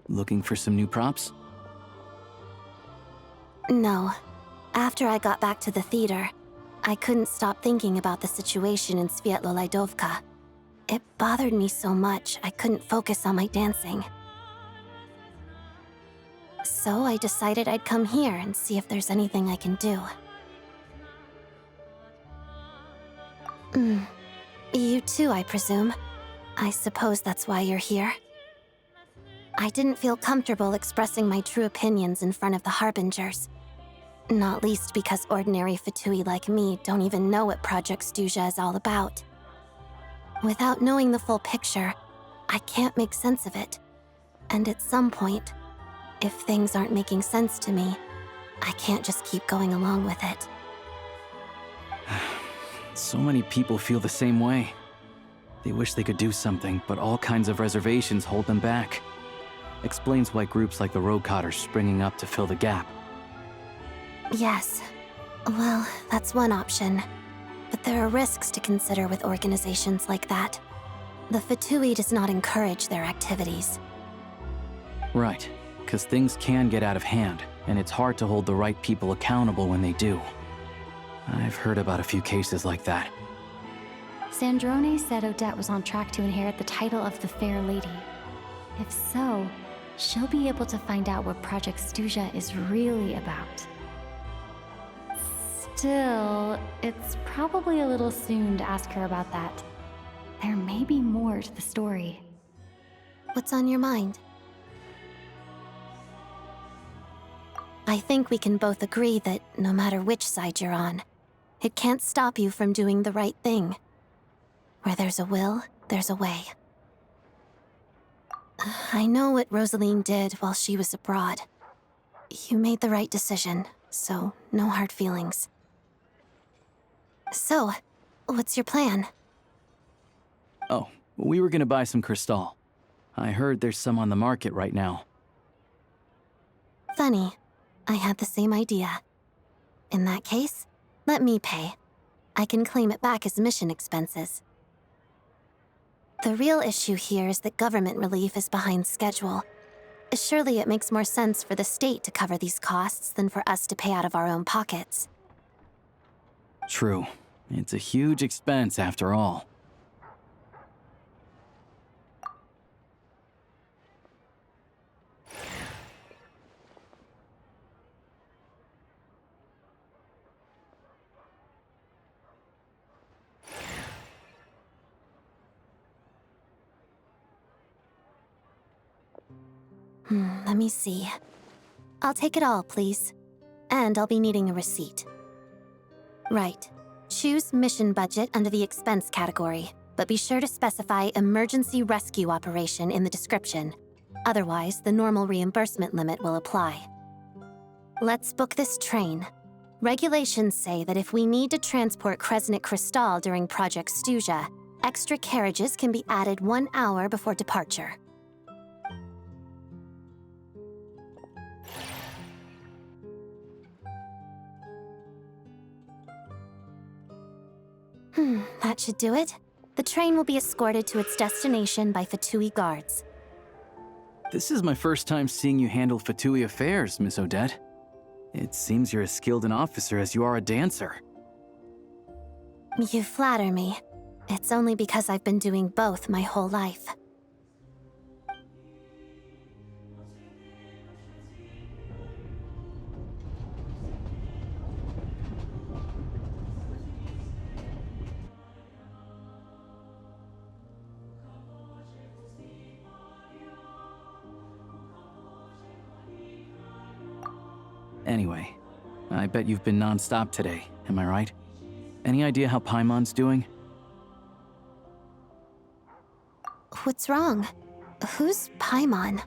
Looking for some new props? No. After I got back to the theater, I couldn't stop thinking about the situation in Svietla Lidovka. It bothered me so much, I couldn't focus on my dancing. So I decided I'd come here and see if there's anything I can do. You too, I presume. I suppose that's why you're here. I didn't feel comfortable expressing my true opinions in front of the Harbingers. Not least because ordinary Fatui like me don't even know what Project Stuja is all about. Without knowing the full picture, I can't make sense of it. And at some point, if things aren't making sense to me, I can't just keep going along with it. So many people feel the same way. They wish they could do something, but all kinds of reservations hold them back. Explains why groups like the Rokot are springing up to fill the gap. Yes. Well, that's one option. But there are risks to consider with organizations like that. The Fatui does not encourage their activities. Right, because things can get out of hand, and it's hard to hold the right people accountable when they do. I've heard about a few cases like that. Sandrone said Odette was on track to inherit the title of the Fair Lady. If so, she'll be able to find out what Project Stuja is really about. Still, it's probably a little soon to ask her about that. There may be more to the story. What's on your mind? I think we can both agree that no matter which side you're on, it can't stop you from doing the right thing. Where there's a will, there's a way. I know what Rosaline did while she was abroad. You made the right decision, so no hard feelings. So, what's your plan? Oh, we were gonna buy some Crystal. I heard there's some on the market right now. Funny. I had the same idea. In that case, let me pay. I can claim it back as mission expenses. The real issue here is that government relief is behind schedule. Surely it makes more sense for the state to cover these costs than for us to pay out of our own pockets. True. It's a huge expense after all. Let me see. I'll take it all, please. And I'll be needing a receipt. Right. Choose mission budget under the expense category, but be sure to specify emergency rescue operation in the description. Otherwise, the normal reimbursement limit will apply. Let's book this train. Regulations say that if we need to transport Kresnik Crystal during Project Stuja, extra carriages can be added 1 hour before departure. That should do it. The train will be escorted to its destination by Fatui guards. This is my first time seeing you handle Fatui affairs, Miss Odette. It seems you're as skilled an officer as you are a dancer. You flatter me. It's only because I've been doing both my whole life. Anyway, I bet you've been non-stop today, am I right? Any idea how Paimon's doing? What's wrong? Who's Paimon?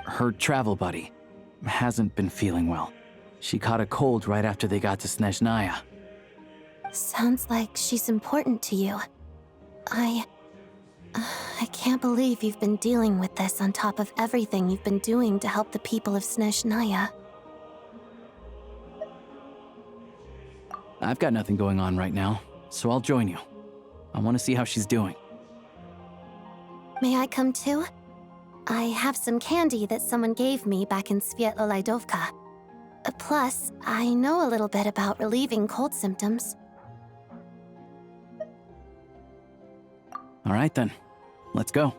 Her travel buddy. Hasn't been feeling well. She caught a cold right after they got to Snezhnaya. Sounds like she's important to you. I can't believe you've been dealing with this on top of everything you've been doing to help the people of Snezhnaya. I've got nothing going on right now, so I'll join you. I want to see how she's doing. May I come too? I have some candy that someone gave me back in Svietlolaidovka. Plus, I know a little bit about relieving cold symptoms. All right then, let's go.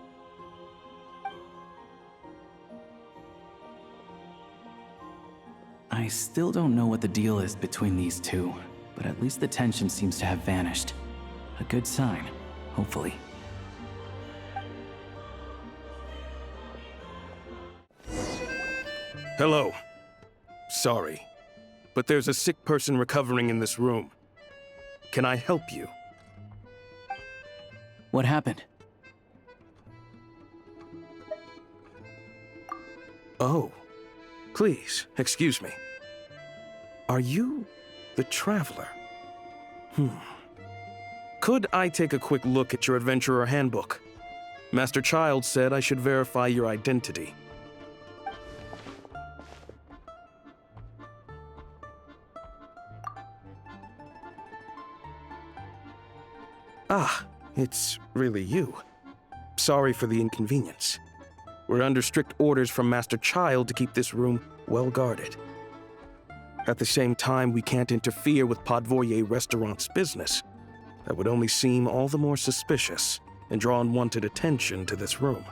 I still don't know what the deal is between these two, but at least the tension seems to have vanished. A good sign, hopefully. Hello. Sorry, but there's a sick person recovering in this room. Can I help you? What happened? Oh, please, excuse me. Are you the Traveler? Could I take a quick look at your Adventurer Handbook? Master Child said I should verify your identity. Ah, it's really you. Sorry for the inconvenience. We're under strict orders from Master Child to keep this room well guarded. At the same time, we can't interfere with Podvoye Restaurant's business. That would only seem all the more suspicious and draw unwanted attention to this room.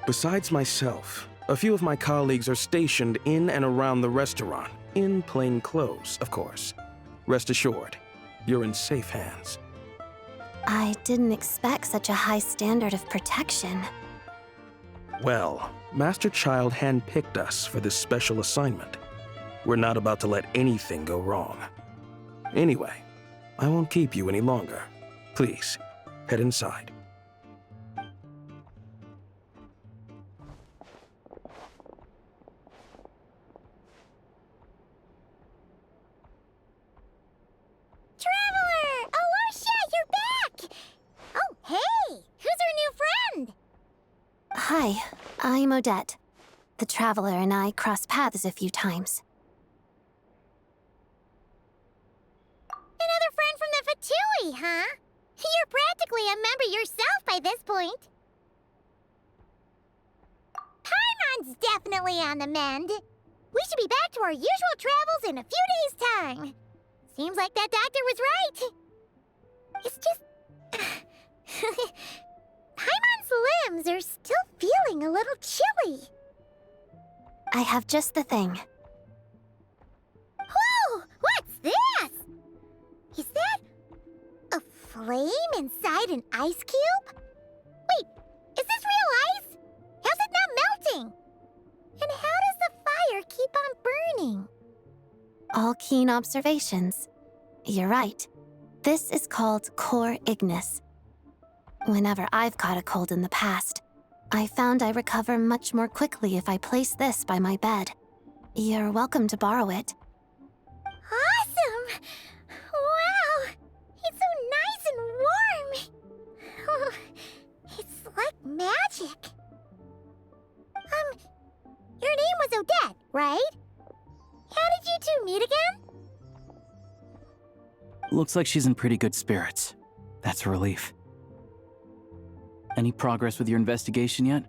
Besides myself, a few of my colleagues are stationed in and around the restaurant, In plain clothes, of course. Rest assured, you're in safe hands. I didn't expect such a high standard of protection. Well, Master Child handpicked us for this special assignment. We're not about to let anything go wrong. Anyway, I won't keep you any longer. Please, head inside. Traveler! Alicia, you're back! Oh, hey! Who's our new friend? Hi, I'm Odette. The Traveler and I crossed paths a few times. Another friend from the Fatui, huh? You're practically a member yourself by this point. Paimon's definitely on the mend. We should be back to our usual travels in a few days' time. Seems like that doctor was right. It's just... Paimon's limbs are still feeling a little chilly. I have just the thing. Whoa! What's this? Is that a flame inside an ice cube? Wait, is this real ice? How's it not melting? And how does the fire keep on burning? All keen observations. You're right. This is called core ignis. Whenever I've caught a cold in the past, I found I recover much more quickly if I place this by my bed. You're welcome to borrow it. Awesome! Wow! It's so nice and warm! Oh, it's like magic. Your name was Odette, right? How did you two meet again? Looks like she's in pretty good spirits. That's a relief. Any progress with your investigation yet?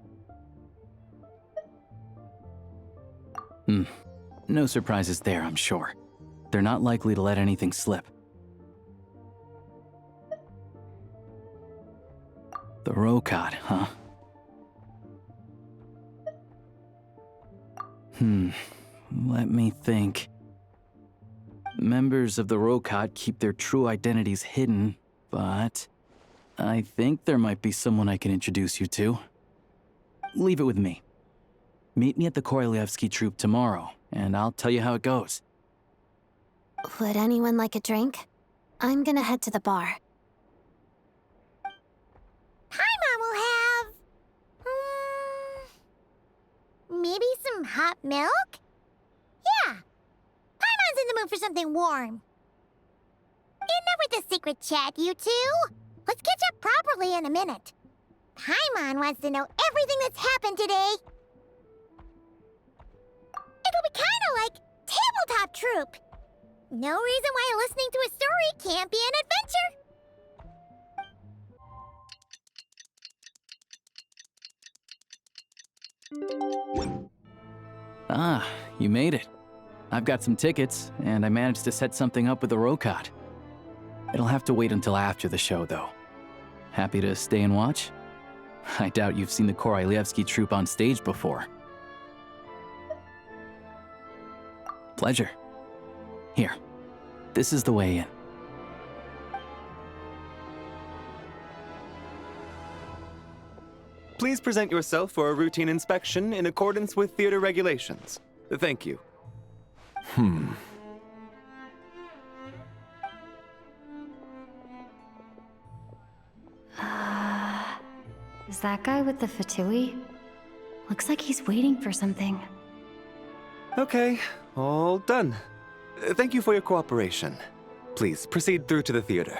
No surprises there, I'm sure. They're not likely to let anything slip. The Rokot, huh? Let me think. Members of the Rokot keep their true identities hidden, but I think there might be someone I can introduce you to. Leave it with me. Meet me at the Korolyevsky troop tomorrow, and I'll tell you how it goes. Would anyone like a drink? I'm gonna head to the bar. Paimon will have... maybe some hot milk? Yeah. Paimon's in the mood for something warm. Enough with the secret chat, you two. Let's catch up properly in a minute. Paimon wants to know everything that's happened today. It'll be kind of like tabletop troop. No reason why listening to a story can't be an adventure. Ah, you made it. I've got some tickets, and I managed to set something up with the Rokot. It'll have to wait until after the show, though. Happy to stay and watch? I doubt you've seen the Korolyevsky troupe on stage before. Pleasure. Here, this is the way in. Please present yourself for a routine inspection in accordance with theater regulations. Thank you. Is that guy with the Fatui? Looks like he's waiting for something. Okay, all done. Thank you for your cooperation. Please proceed through to the theater.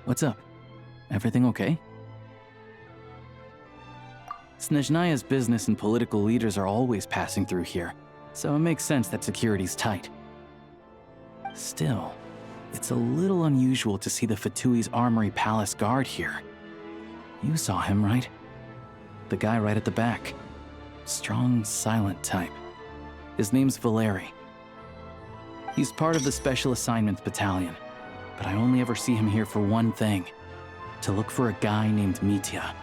What's up? Everything okay? Snezhnaya's business and political leaders are always passing through here, so it makes sense that security's tight. Still, it's a little unusual to see the Fatui's Armory Palace guard here. You saw him, right? The guy right at the back. Strong, silent type. His name's Valeri. He's part of the Special Assignments Battalion. but I only ever see him here for one thing: to look for a guy named Mitya.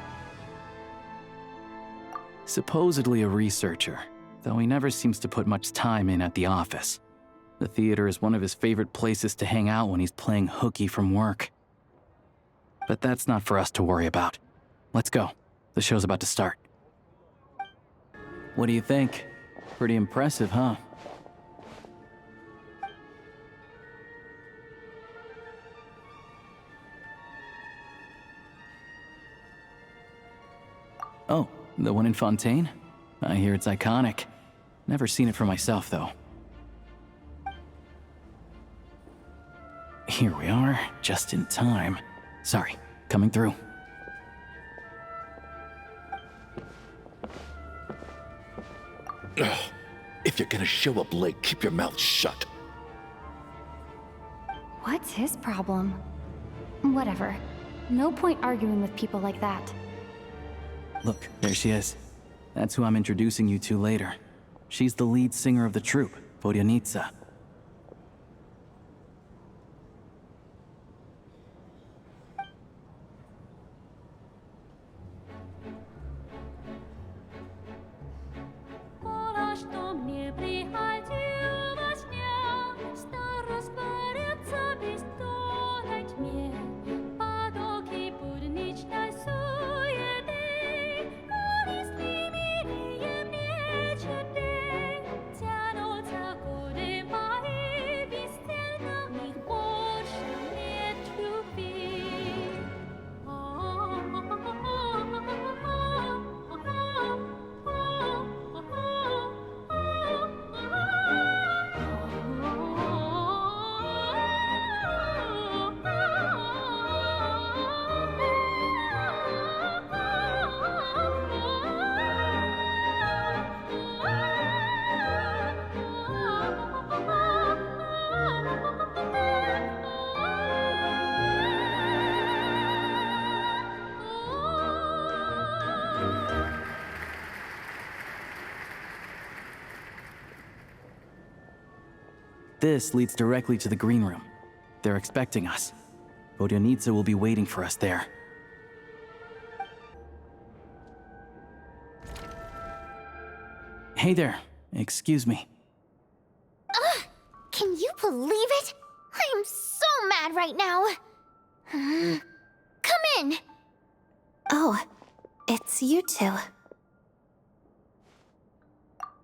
Supposedly a researcher, though he never seems to put much time in at the office. The theater is one of his favorite places to hang out when he's playing hooky from work. But that's not for us to worry about. Let's go. The show's about to start. What do you think? Pretty impressive, huh? Oh, the one in Fontaine? I hear it's iconic. Never seen it for myself, though. Here we are, just in time. Sorry, coming through. Ugh. If you're gonna show up late, keep your mouth shut. What's his problem? Whatever. No point arguing with people like that. Look, there she is. That's who I'm introducing you to later. She's the lead singer of the troupe, Vodyanitsa. This leads directly to the green room. They're expecting us. Vodyanitsa will be waiting for us there. Hey there. Excuse me. Ugh! Can you believe it? I am so mad right now. Come in. Oh, it's you two.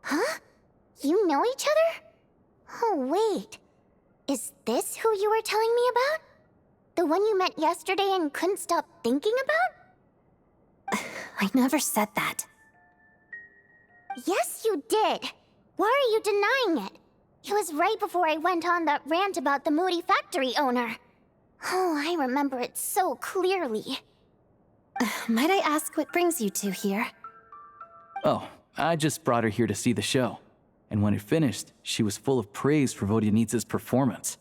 Huh? You know each other? Oh, wait. Is this who you were telling me about? The one you met yesterday and couldn't stop thinking about? I never said that. Yes, you did. Why are you denying it? It was right before I went on that rant about the moody factory owner. Oh, I remember it so clearly. Might I ask what brings you two here? Oh, I just brought her here to see the show. And when it finished, she was full of praise for Vodyanitsa's performance.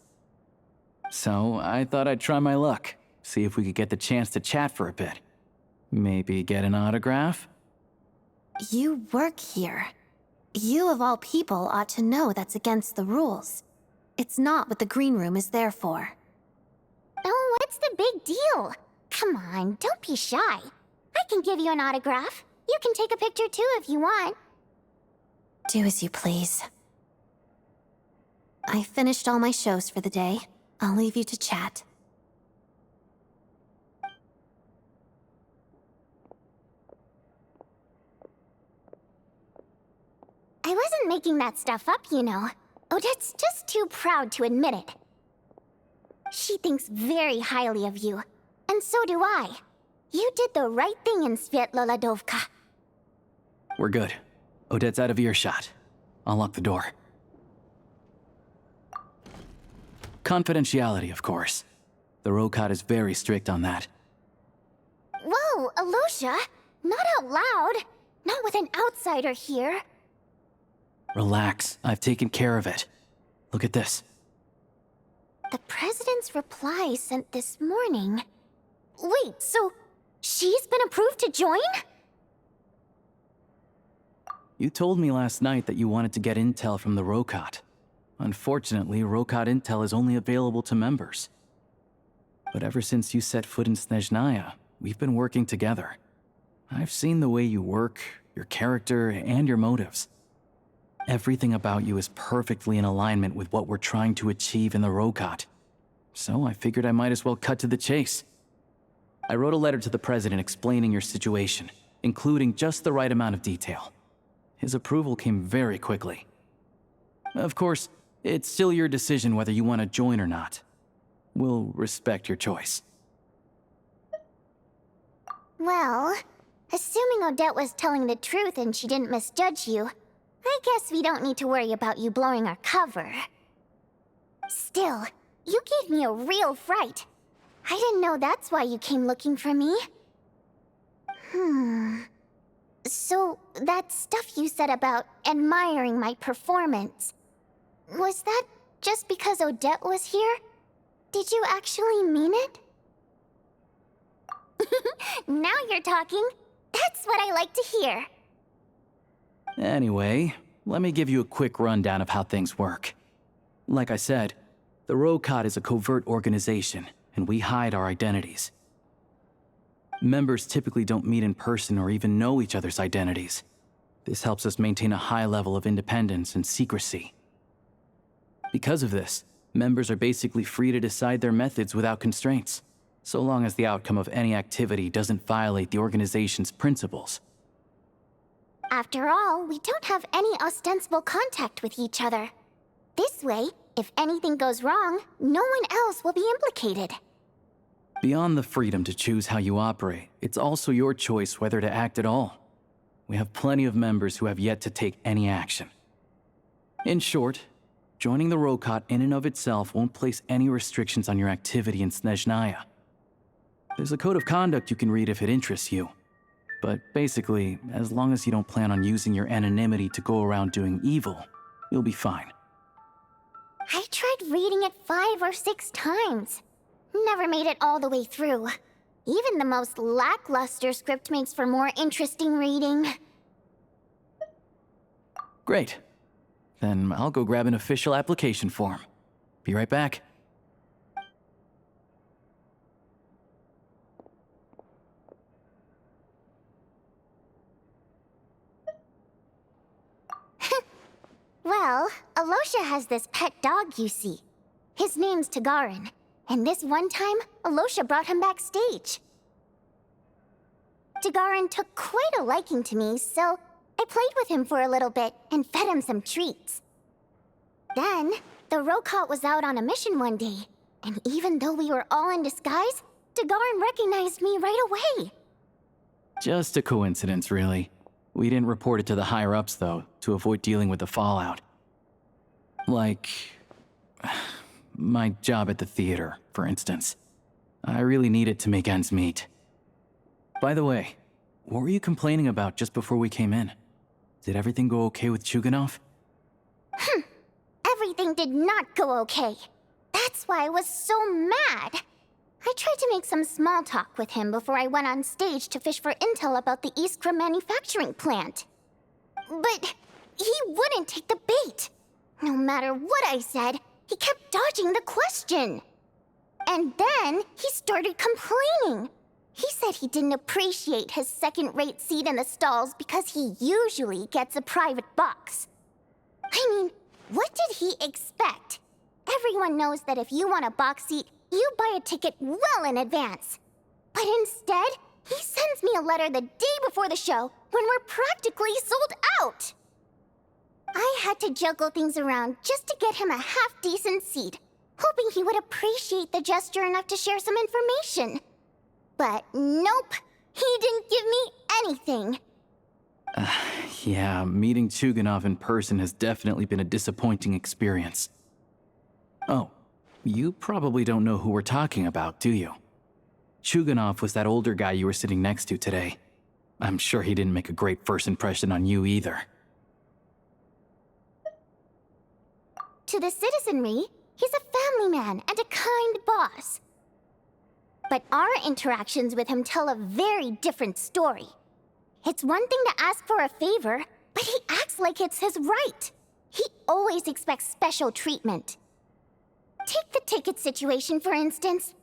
So I thought I'd try my luck, see if we could get the chance to chat for a bit. Maybe get an autograph? You work here. You of all people ought to know that's against the rules. It's not what the green room is there for. Oh, what's the big deal? Come on, don't be shy. I can give you an autograph. You can take a picture too if you want. Do as you please. I finished all my shows for the day. I'll leave you to chat. I wasn't making that stuff up, you know. Odette's just too proud to admit it. She thinks very highly of you, and so do I. You did the right thing in Svietloladovka. We're good. Odette's out of earshot. I'll lock the door. Confidentiality, of course. The Rokad is very strict on that. Whoa, Alosha! Not out loud! Not with an outsider here! Relax, I've taken care of it. Look at this. The President's reply sent this morning. Wait, so she's been approved to join? You told me last night that you wanted to get intel from the Rokad. Unfortunately, Rokad intel is only available to members. but ever since you set foot in Snezhnaya, we've been working together. I've seen the way you work, your character, and your motives. Everything about you is perfectly in alignment with what we're trying to achieve in the Rokot. So I figured I might as well cut to the chase. I wrote a letter to the president explaining your situation, including just the right amount of detail. His approval came very quickly. Of course, it's still your decision whether you want to join or not. We'll respect your choice. Well, assuming Odette was telling the truth and she didn't misjudge you, I guess we don't need to worry about you blowing our cover. Still, you gave me a real fright. I didn't know that's why you came looking for me. So, that stuff you said about admiring my performance, was that just because Odette was here? Did you actually mean it? Now you're talking. That's what I like to hear. Anyway, let me give you a quick rundown of how things work. Like I said, the Rokot is a covert organization, and we hide our identities. Members typically don't meet in person or even know each other's identities. This helps us maintain a high level of independence and secrecy. Because of this, members are basically free to decide their methods without constraints, so long as the outcome of any activity doesn't violate the organization's principles. After all, we don't have any ostensible contact with each other. This way, if anything goes wrong, no one else will be implicated. Beyond the freedom to choose how you operate, it's also your choice whether to act at all. We have plenty of members who have yet to take any action. In short, joining the Rokot in and of itself won't place any restrictions on your activity in Snezhnaya. There's a code of conduct you can read if it interests you. But basically, as long as you don't plan on using your anonymity to go around doing evil, you'll be fine. I tried reading it 5 or 6 times. Never made it all the way through. Even the most lackluster script makes for more interesting reading. Great. Then I'll go grab an official application form. Be right back. Well, Alosha has this pet dog, you see. His name's Tagarin, and this one time, Alosha brought him backstage. Tagarin took quite a liking to me, so I played with him for a little bit and fed him some treats. Then, the Rokot was out on a mission one day, and even though we were all in disguise, Tagarin recognized me right away. Just a coincidence, really. We didn't report it to the higher-ups, though, to avoid dealing with the fallout. Like, my job at the theater, for instance. I really needed to make ends meet. By the way, what were you complaining about just before we came in? Did everything go okay with Chuganov? Everything did not go okay. That's why I was so mad. I tried to make some small talk with him before I went on stage to fish for intel about the Iskra manufacturing plant. But he wouldn't take the bait. No matter what I said, he kept dodging the question. And then he started complaining. He said he didn't appreciate his second-rate seat in the stalls because he usually gets a private box. I mean, what did he expect? Everyone knows that if you want a box seat, you buy a ticket well in advance. But instead, he sends me a letter the day before the show when we're practically sold out. I had to juggle things around just to get him a half-decent seat, hoping he would appreciate the gesture enough to share some information. But nope, he didn't give me anything. Yeah, meeting Chuganov in person has definitely been a disappointing experience. Oh, you probably don't know who we're talking about, do you? Chuganov was that older guy you were sitting next to today. I'm sure he didn't make a great first impression on you either. To the citizenry, he's a family man and a kind boss. But our interactions with him tell a very different story. It's one thing to ask for a favor, but he acts like it's his right. He always expects special treatment. Take the ticket situation, for instance.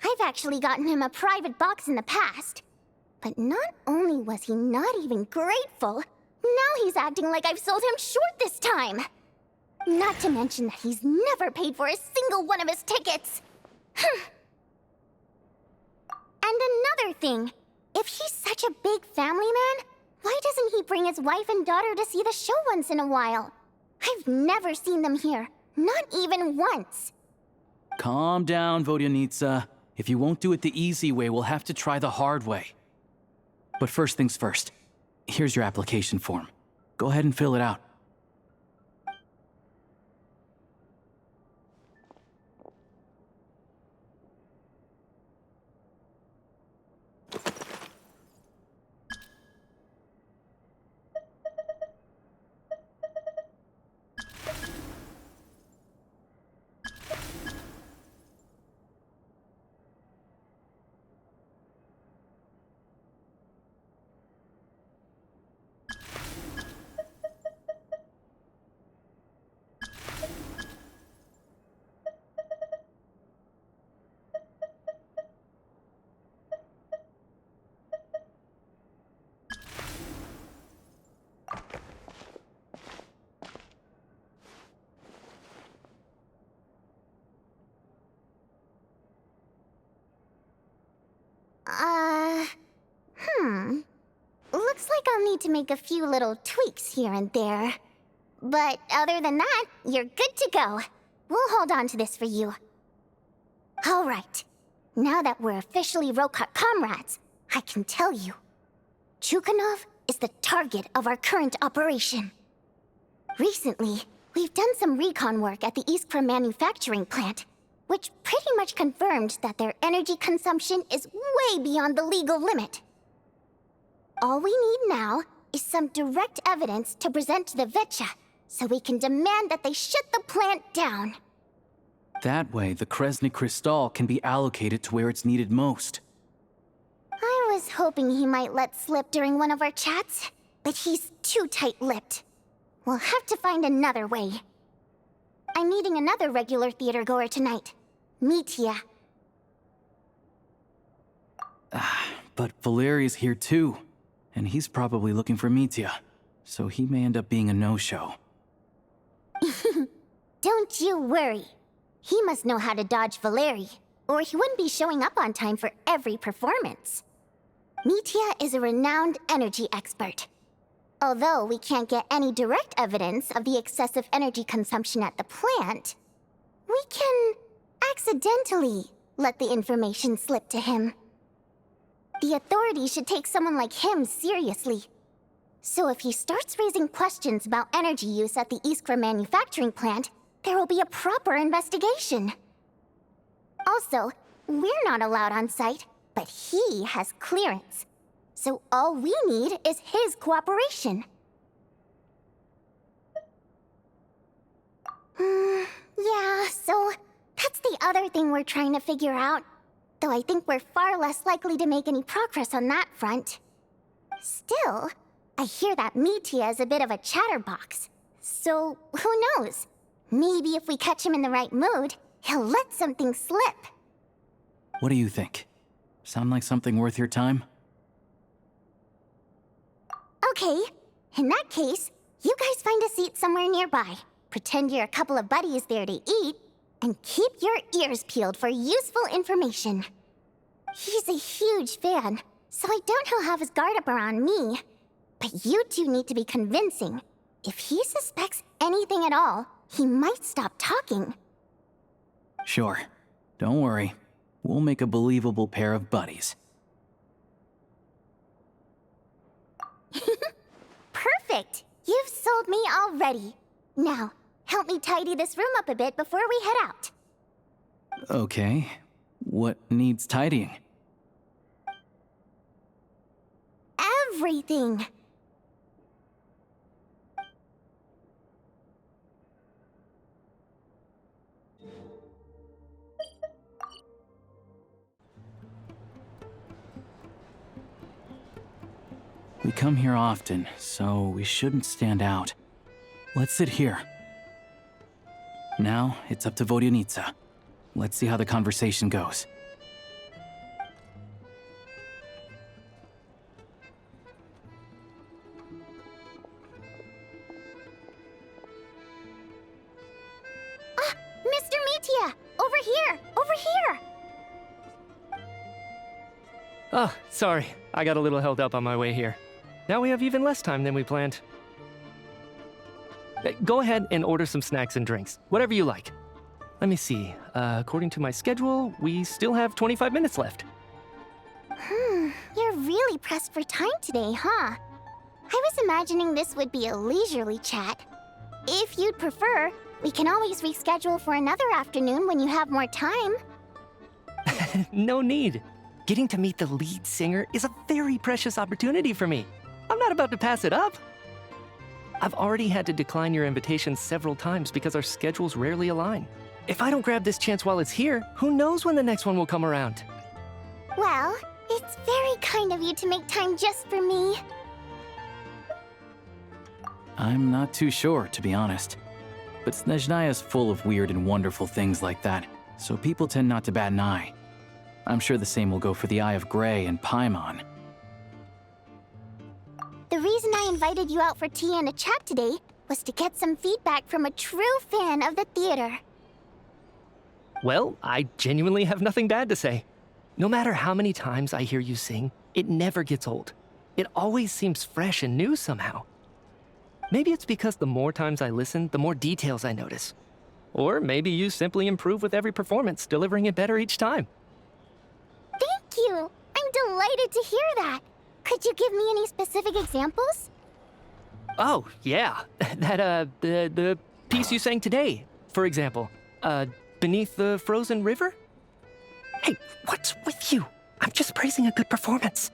I've actually gotten him a private box in the past. But not only was he not even grateful, now he's acting like I've sold him short this time. Not to mention that he's never paid for a single one of his tickets. And another thing, if he's such a big family man, why doesn't he bring his wife and daughter to see the show once in a while? I've never seen them here, not even once. Calm down, Vodyanitsa. If you won't do it the easy way, we'll have to try the hard way. But first things first, here's your application form. Go ahead and fill it out. Looks like I'll need to make a few little tweaks here and there. But other than that, you're good to go. We'll hold on to this for you. Alright, now that we're officially Rokot comrades, I can tell you. Chukhanov is the target of our current operation. Recently, we've done some recon work at the Iskra manufacturing plant, which pretty much confirmed that their energy consumption is way beyond the legal limit. All we need now is some direct evidence to present to the Vetcha, so we can demand that they shut the plant down. That way, the Kresnik Crystal can be allocated to where it's needed most. I was hoping he might let slip during one of our chats, but he's too tight-lipped. We'll have to find another way. I'm meeting another regular theater goer tonight, Mitya. But Valeri's here too, and he's probably looking for Mitya, so he may end up being a no-show. Don't you worry. He must know how to dodge Valeri, or he wouldn't be showing up on time for every performance. Mitya is a renowned energy expert. Although we can't get any direct evidence of the excessive energy consumption at the plant, we can accidentally let the information slip to him. The authorities should take someone like him seriously. So if he starts raising questions about energy use at the Iskra manufacturing plant, there will be a proper investigation. Also, we're not allowed on site, but he has clearance. So all we need is his cooperation. Yeah, so that's the other thing we're trying to figure out. Though I think we're far less likely to make any progress on that front. Still, I hear that Mitya is a bit of a chatterbox. So, who knows? Maybe if we catch him in the right mood, he'll let something slip. What do you think? Sound like something worth your time? Okay, in that case, you guys find a seat somewhere nearby. Pretend you're a couple of buddies there to eat, and keep your ears peeled for useful information. He's a huge fan, so I doubt he'll have his guard up around me. But you two need to be convincing. If he suspects anything at all, he might stop talking. Sure. Don't worry. We'll make a believable pair of buddies. Perfect! You've sold me already. Now, help me tidy this room up a bit before we head out. Okay. What needs tidying? Everything! We come here often, so we shouldn't stand out. Let's sit here. Now, it's up to Vodyanitsa. Let's see how the conversation goes. Oh, sorry. I got a little held up on my way here. Now we have even less time than we planned. Go ahead and order some snacks and drinks. Whatever you like. Let me see. According to my schedule, we still have 25 minutes left. You're really pressed for time today, huh? I was imagining this would be a leisurely chat. If you'd prefer, we can always reschedule for another afternoon when you have more time. No need. Getting to meet the lead singer is a very precious opportunity for me. I'm not about to pass it up. I've already had to decline your invitation several times because our schedules rarely align. If I don't grab this chance while it's here, who knows when the next one will come around? Well, it's very kind of you to make time just for me. I'm not too sure, to be honest. But Snezhnaya's full of weird and wonderful things like that, so people tend not to bat an eye. I'm sure the same will go for the Eye of Grey and Paimon. The reason I invited you out for tea and a chat today was to get some feedback from a true fan of the theater. Well, I genuinely have nothing bad to say. No matter how many times I hear you sing, it never gets old. It always seems fresh and new somehow. Maybe it's because the more times I listen, the more details I notice. Or maybe you simply improve with every performance, delivering it better each time. Thank you! I'm delighted to hear that! Could you give me any specific examples? Oh, yeah. The piece you sang today, for example. Beneath the Frozen River? Hey, what's with you? I'm just praising a good performance.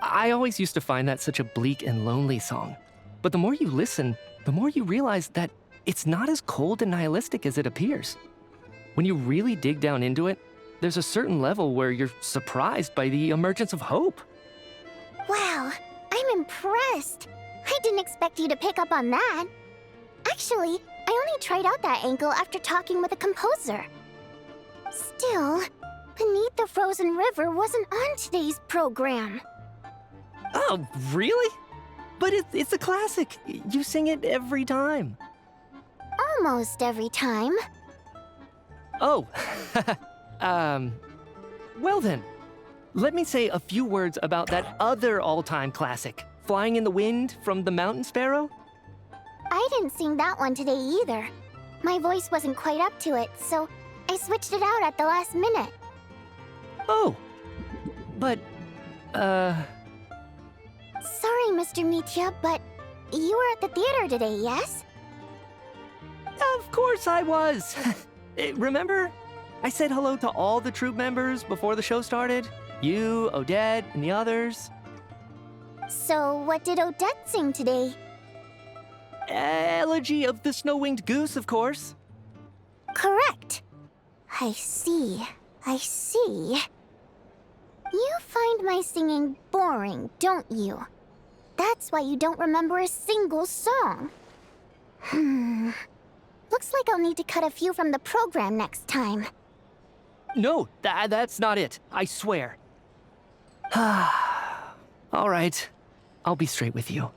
I always used to find that such a bleak and lonely song. But the more you listen, the more you realize that it's not as cold and nihilistic as it appears. When you really dig down into it, there's a certain level where you're surprised by the emergence of hope. Wow, I'm impressed. I didn't expect you to pick up on that. Actually, I only tried out that angle after talking with a composer. Still, Beneath the Frozen River wasn't on today's program. Oh, really? But it's a classic. You sing it every time. Almost every time. Oh, well then. Let me say a few words about that other all-time classic, Flying in the Wind from the Mountain Sparrow. I didn't sing that one today either. My voice wasn't quite up to it, so I switched it out at the last minute. Oh, but, Sorry, Mr. Mitya, but you were at the theater today, yes? Of course I was. Remember? I said hello to all the troupe members before the show started. You, Odette, and the others. So what did Odette sing today? Elegy of the Snow-Winged Goose, of course. Correct. I see. I see. You find my singing boring, don't you? That's why you don't remember a single song. Looks like I'll need to cut a few from the program next time. No, that's not it. I swear. All right. I'll be straight with you.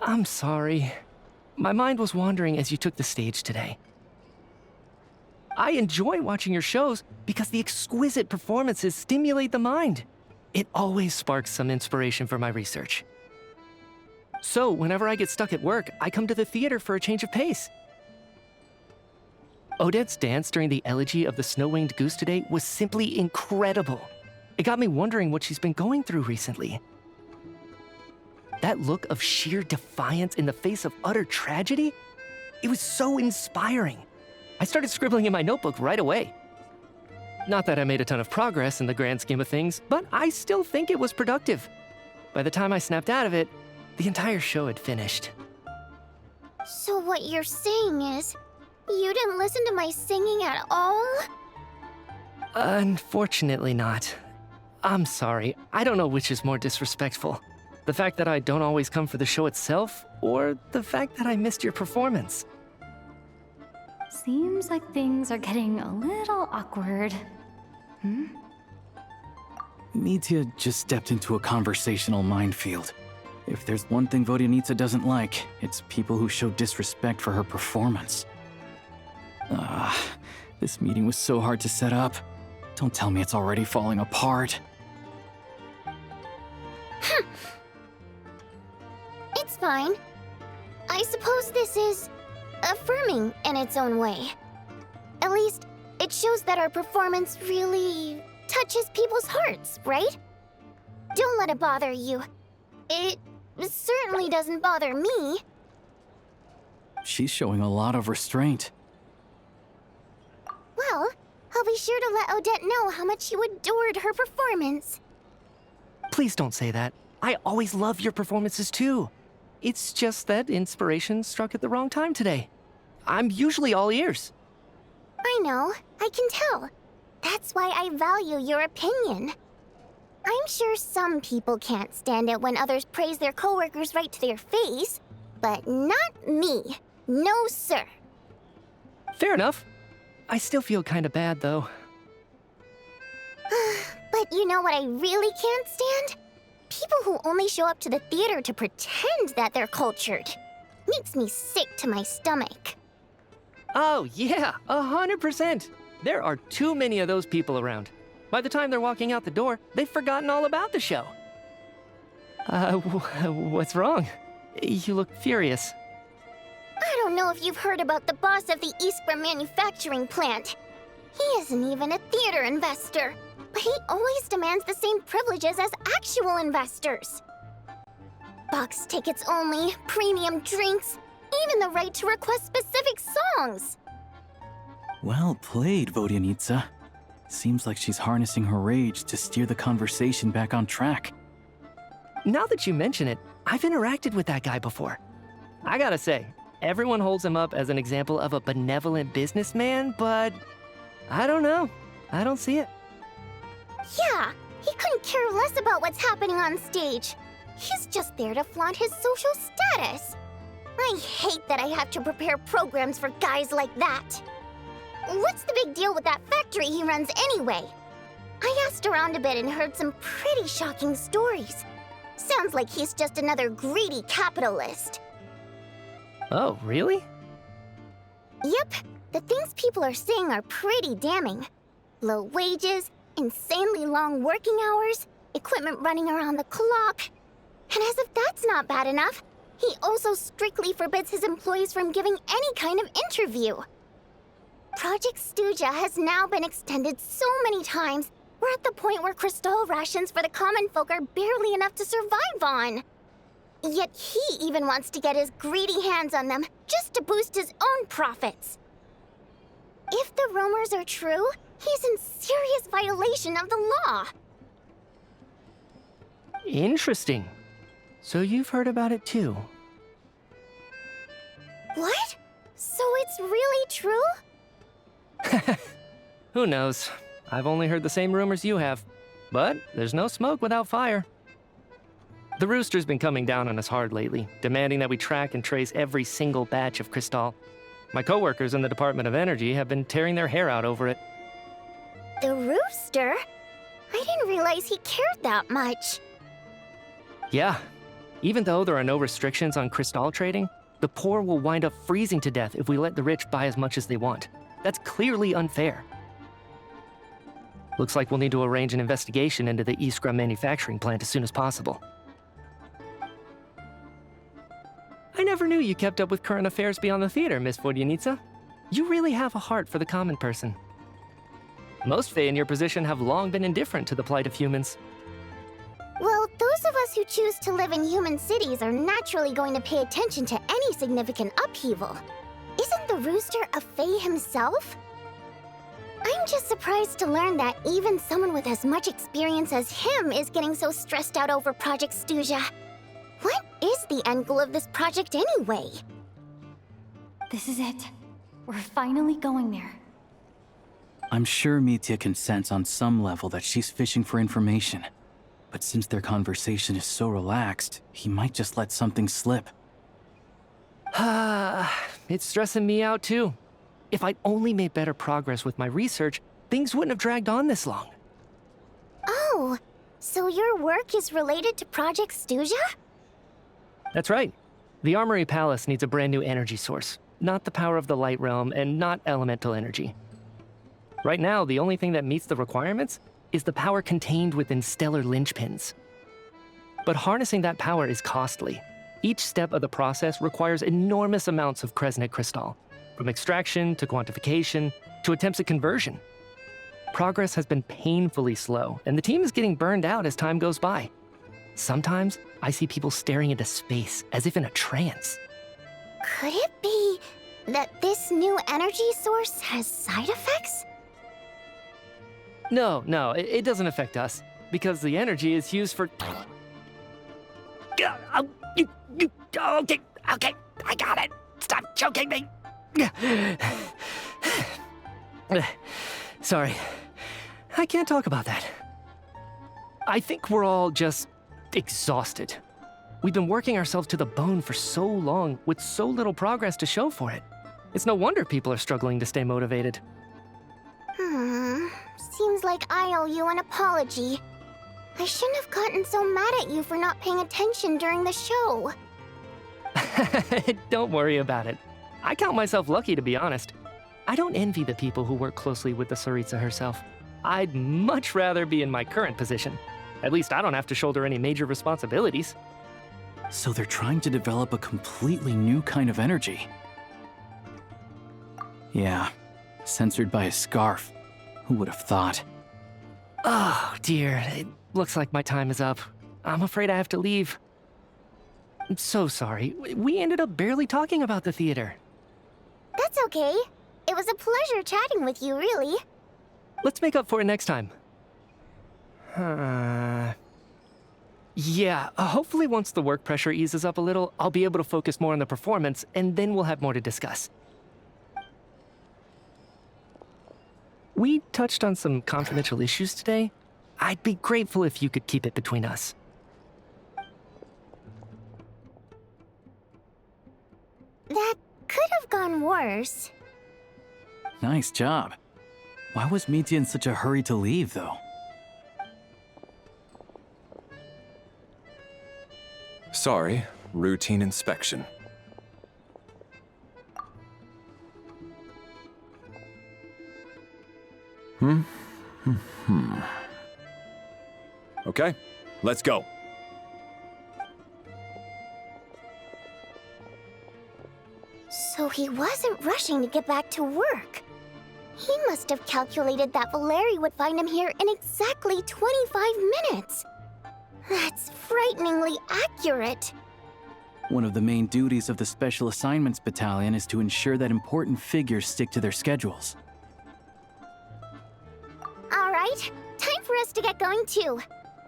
I'm sorry. My mind was wandering as you took the stage today. I enjoy watching your shows because the exquisite performances stimulate the mind. It always sparks some inspiration for my research. So, whenever I get stuck at work, I come to the theater for a change of pace. Odette's dance during the Elegy of the Snow-Winged Goose today was simply incredible. It got me wondering what she's been going through recently. That look of sheer defiance in the face of utter tragedy? It was so inspiring. I started scribbling in my notebook right away. Not that I made a ton of progress in the grand scheme of things, but I still think it was productive. By the time I snapped out of it, the entire show had finished. So what you're saying is, you didn't listen to my singing at all? Unfortunately not. I'm sorry. I don't know which is more disrespectful. The fact that I don't always come for the show itself, or the fact that I missed your performance. Seems like things are getting a little awkward. Mitya just stepped into a conversational minefield. If there's one thing Vodyanitsa doesn't like, it's people who show disrespect for her performance. This meeting was so hard to set up. Don't tell me it's already falling apart. It's fine. I suppose this is affirming in its own way. At least, it shows that our performance really touches people's hearts, right? Don't let it bother you. It certainly doesn't bother me. She's showing a lot of restraint. Well, I'll be sure to let Odette know how much you adored her performance. Please don't say that. I always love your performances too. It's just that inspiration struck at the wrong time today. I'm usually all ears. I know, I can tell. That's why I value your opinion. I'm sure some people can't stand it when others praise their coworkers right to their face, but not me. No, sir. Fair enough. I still feel kinda bad, though. But you know what I really can't stand? People who only show up to the theater to pretend that they're cultured. Makes me sick to my stomach. Oh, yeah, 100%. There are too many of those people around. By the time they're walking out the door, they've forgotten all about the show. What's wrong? You look furious. I don't know if you've heard about the boss of the Iskra manufacturing plant. He isn't even a theater investor, but he always demands the same privileges as actual investors. Box tickets only, premium drinks, even the right to request specific songs. Well played, Vodyanitsa. Seems like she's harnessing her rage to steer the conversation back on track. Now that you mention it, I've interacted with that guy before. I gotta say, everyone holds him up as an example of a benevolent businessman, but I don't know. I don't see it. Yeah, he couldn't care less about what's happening on stage. He's just there to flaunt his social status. I hate that I have to prepare programs for guys like that. What's the big deal with that factory he runs anyway? I asked around a bit and heard some pretty shocking stories. Sounds like he's just another greedy capitalist. Oh, really? Yep, the things people are saying are pretty damning. Low wages, insanely long working hours, equipment running around the clock. And as if that's not bad enough, he also strictly forbids his employees from giving any kind of interview. Project Stuja has now been extended so many times, we're at the point where crystal rations for the common folk are barely enough to survive on. Yet he even wants to get his greedy hands on them just to boost his own profits. If the rumors are true, he's in serious violation of the law. Interesting. So you've heard about it too? What? So it's really true? Who knows? I've only heard the same rumors you have. But there's no smoke without fire. The Rooster's been coming down on us hard lately, demanding that we track and trace every single batch of Crystal. My coworkers in the Department of Energy have been tearing their hair out over it. The Rooster? I didn't realize he cared that much. Yeah. Even though there are no restrictions on Crystal trading, the poor will wind up freezing to death if we let the rich buy as much as they want. That's clearly unfair. Looks like we'll need to arrange an investigation into the Iskra manufacturing plant as soon as possible. I never knew you kept up with current affairs beyond the theater, Miss Vodyanitsa. You really have a heart for the common person. Most Fae in your position have long been indifferent to the plight of humans. Well, those of us who choose to live in human cities are naturally going to pay attention to any significant upheaval. Isn't the Rooster a Fae himself? I'm just surprised to learn that even someone with as much experience as him is getting so stressed out over Project Stuja. What is the end goal of this project anyway? This is it. We're finally going there. I'm sure Mitya can sense on some level that she's fishing for information. But since their conversation is so relaxed, he might just let something slip. It's stressing me out too. If I'd only made better progress with my research, things wouldn't have dragged on this long. Oh, so your work is related to Project Stuja? That's right. The Armory Palace needs a brand new energy source. Not the power of the Light Realm, and not elemental energy. Right now, the only thing that meets the requirements is the power contained within stellar linchpins. But harnessing that power is costly. Each step of the process requires enormous amounts of Kresnik crystal, from extraction to quantification to attempts at conversion. Progress has been painfully slow, and the team is getting burned out as time goes by. Sometimes, I see people staring into space as if in a trance. Could it be that this new energy source has side effects? No, it doesn't affect us, because the energy is used for... Okay, I got it. Stop choking me. Sorry, I can't talk about that. I think we're all just exhausted. We've been working ourselves to the bone for so long with so little progress to show for it. It's no wonder people are struggling to stay motivated. Seems like I owe you an apology. I shouldn't have gotten so mad at you for not paying attention during the show. Don't worry about it. I count myself lucky, to be honest. I don't envy the people who work closely with the Tsaritsa herself. I'd much rather be in my current position. At least I don't have to shoulder any major responsibilities. So they're trying to develop a completely new kind of energy. Yeah, censored by a scarf. Who would have thought? Oh, dear. It looks like my time is up. I'm afraid I have to leave. I'm so sorry. We ended up barely talking about the theater. That's okay. It was a pleasure chatting with you, really. Let's make up for it next time. Yeah, hopefully once the work pressure eases up a little, I'll be able to focus more on the performance, and then we'll have more to discuss. We touched on some confidential issues today. I'd be grateful if you could keep it between us. That could have gone worse. Nice job. Why was Mitya in such a hurry to leave, though? Sorry, routine inspection. Okay, let's go. So he wasn't rushing to get back to work. He must have calculated that Valeri would find him here in exactly 25 minutes. That's frighteningly accurate. One of the main duties of the Special Assignments Battalion is to ensure that important figures stick to their schedules. All right, time for us to get going too.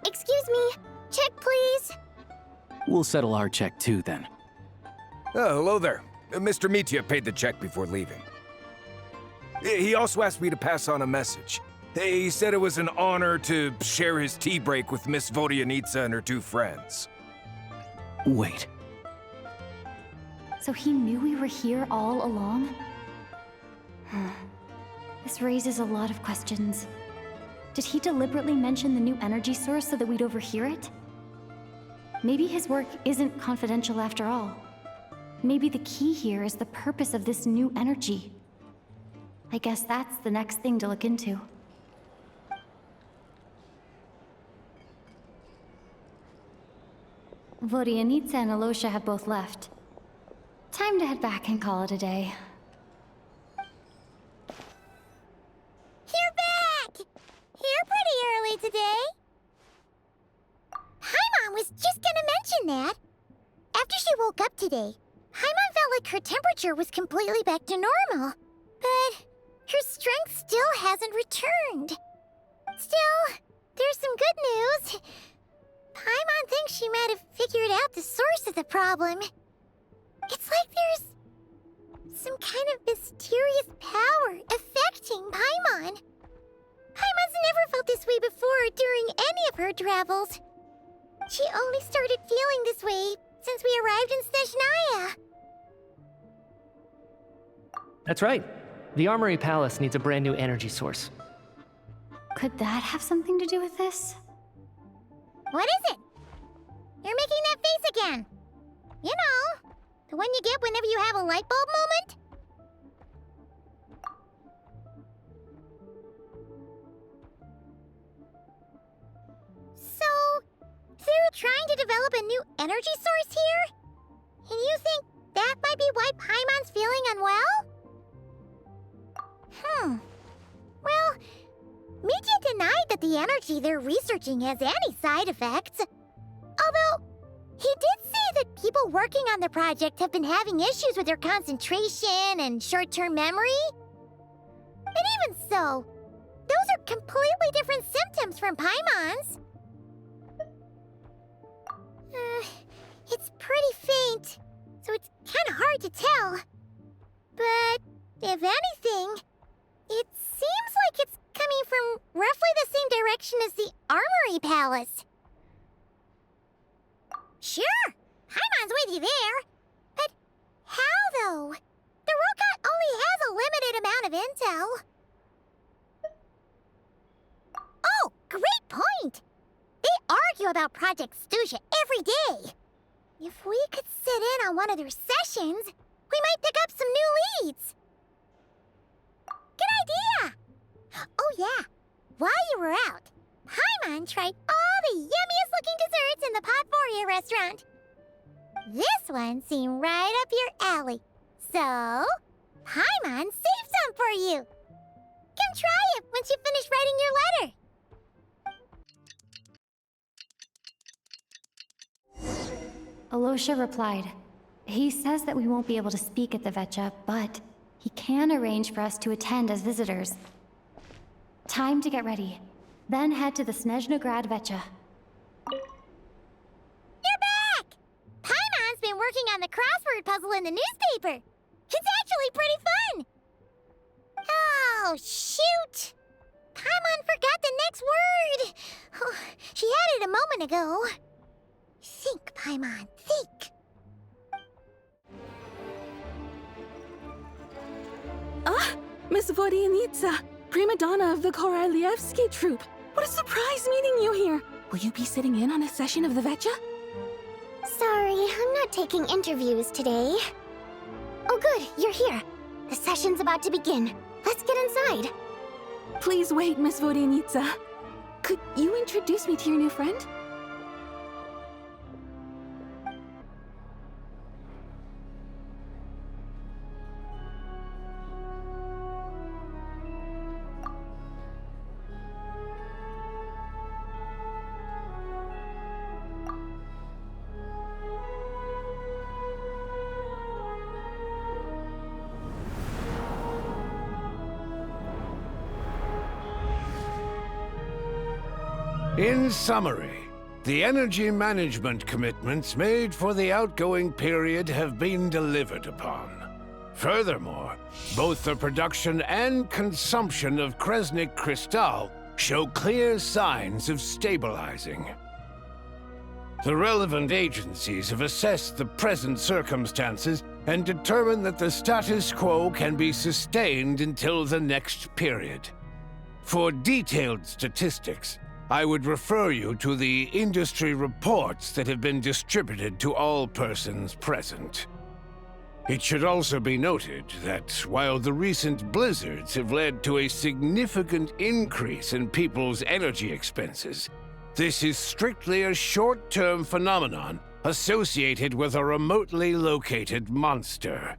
Excuse me, check please. We'll settle our check too, then. Oh, hello there. Mr. Mitya paid the check before leaving. He also asked me to pass on a message. He said it was an honor to share his tea break with Miss Vodyanitsa and her two friends. Wait. So he knew we were here all along? This raises a lot of questions. Did he deliberately mention the new energy source so that we'd overhear it? Maybe his work isn't confidential after all. Maybe the key here is the purpose of this new energy. I guess that's the next thing to look into. Vodyanitsa and Alosha have both left. Time to head back and call it a day. You're back! Here pretty early today. Paimon was just gonna mention that. After she woke up today, Paimon felt like her temperature was completely back to normal. But her strength still hasn't returned. Still, there's some good news. Paimon thinks she might have figured out the source of the problem. It's like there's some kind of mysterious power affecting Paimon. Paimon's never felt this way before during any of her travels. She only started feeling this way since we arrived in Snezhnaya. That's right. The Armory Palace needs a brand new energy source. Could that have something to do with this? What is it? You're making that face again. You know, the one you get whenever you have a light bulb moment? trying to develop a new energy source here? And you think that might be why Paimon's feeling unwell? Well, Media denied that the energy they're researching has any side effects. Although, he did say that people working on the project have been having issues with their concentration and short-term memory. And even so, those are completely different symptoms from Paimon's. It's pretty faint, so it's kind of hard to tell. But if anything, it seems like it's coming from roughly the same direction as the Armory Palace. Sure, Paimon's with you there. But how, though? The Rokat only has a limited amount of intel. Oh, great point! They argue about Project Stuja every day. If we could sit in on one of their sessions, we might pick up some new leads. Good idea! Oh yeah, while you were out, Paimon tried all the yummiest looking desserts in the Potpourri restaurant. This one seemed right up your alley. So, Paimon saved some for you. Come try it once you finish writing your letter. Alosha replied. He says that we won't be able to speak at the Vetcha, but he can arrange for us to attend as visitors. Time to get ready. Then head to the Snezhnograd Vetcha. You're back! Paimon's been working on the crossword puzzle in the newspaper. It's actually pretty fun. Oh, shoot! Paimon forgot the next word. Oh, she had it a moment ago. Think, Paimon, think. Ah, Miss Vodyanitsa, prima donna of the Korolievsky troupe. What a surprise meeting you here. Will you be sitting in on a session of the Vetcha? Sorry, I'm not taking interviews today. Oh good, you're here. The session's about to begin. Let's get inside. Please wait, Miss Vodyanitsa. Could you introduce me to your new friend? In summary, the energy management commitments made for the outgoing period have been delivered upon. Furthermore, both the production and consumption of Kresnik Crystal show clear signs of stabilizing. The relevant agencies have assessed the present circumstances and determined that the status quo can be sustained until the next period. For detailed statistics, I would refer you to the industry reports that have been distributed to all persons present. It should also be noted that while the recent blizzards have led to a significant increase in people's energy expenses, this is strictly a short-term phenomenon associated with a remotely located monster.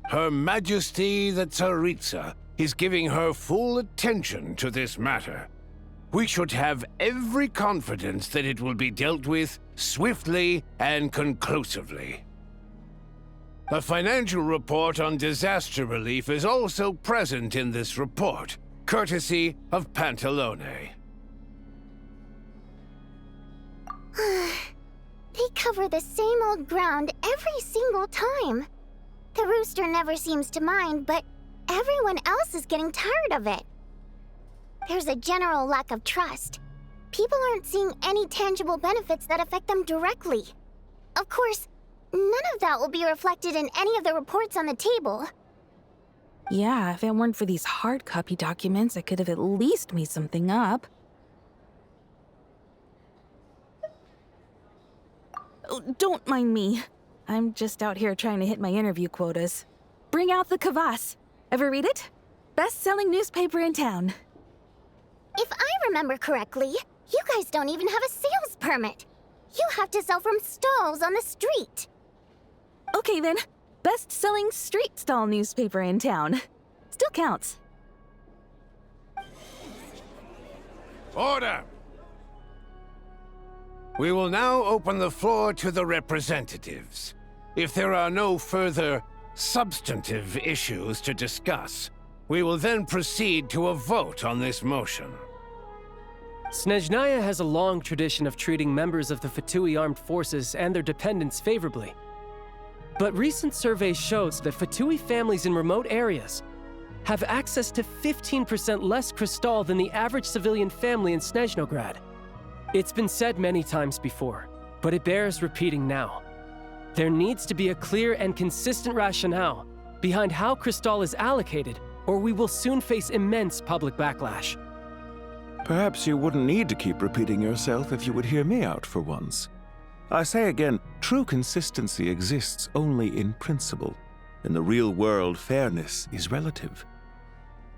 Her Majesty the Tsaritsa is giving her full attention to this matter. We should have every confidence that it will be dealt with swiftly and conclusively. A financial report on disaster relief is also present in this report, courtesy of Pantalone. They cover the same old ground every single time. The rooster never seems to mind, but everyone else is getting tired of it. There's a general lack of trust. People aren't seeing any tangible benefits that affect them directly. Of course, none of that will be reflected in any of the reports on the table. Yeah, if it weren't for these hard copy documents, I could have at least made something up. Oh, don't mind me. I'm just out here trying to hit my interview quotas. Bring out the Kvass. Ever read it? Best-selling newspaper in town. If I remember correctly, you guys don't even have a sales permit. You have to sell from stalls on the street. Okay then, best-selling street stall newspaper in town. Still counts. Order! We will now open the floor to the representatives. If there are no further substantive issues to discuss, we will then proceed to a vote on this motion. Snezhnaya has a long tradition of treating members of the Fatui armed forces and their dependents favorably. But recent surveys shows that Fatui families in remote areas have access to 15% less crystal than the average civilian family in Snezhnograd. It's been said many times before, but it bears repeating now. There needs to be a clear and consistent rationale behind how crystal is allocated, or we will soon face immense public backlash. Perhaps you wouldn't need to keep repeating yourself if you would hear me out for once. I say again, true consistency exists only in principle. In the real world, fairness is relative.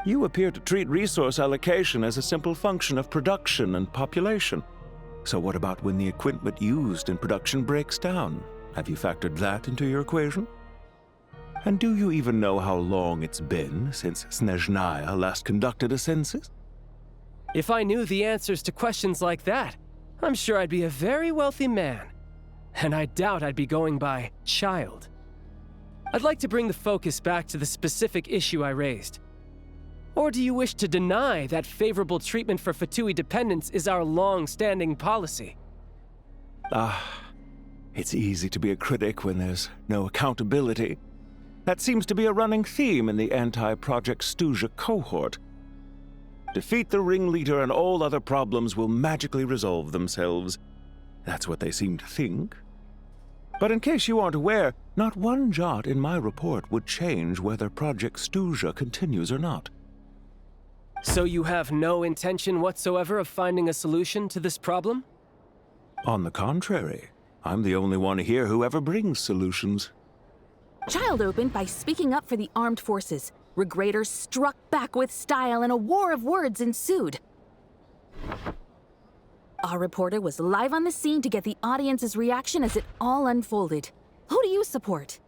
You appear to treat resource allocation as a simple function of production and population. So what about when the equipment used in production breaks down? Have you factored that into your equation? And do you even know how long it's been since Snezhnaya last conducted a census? If I knew the answers to questions like that, I'm sure I'd be a very wealthy man. And I doubt I'd be going by child. I'd like to bring the focus back to the specific issue I raised. Or do you wish to deny that favorable treatment for Fatui dependents is our long-standing policy? It's easy to be a critic when there's no accountability. That seems to be a running theme in the anti-Project Stuja cohort. Defeat the ringleader and all other problems will magically resolve themselves. That's what they seem to think. But in case you aren't aware, not one jot in my report would change whether Project Stuja continues or not. So you have no intention whatsoever of finding a solution to this problem? On the contrary, I'm the only one here who ever brings solutions. Child opened by speaking up for the armed forces. Regrader struck back with style and a war of words ensued. Our reporter was live on the scene to get the audience's reaction as it all unfolded. Who do you support?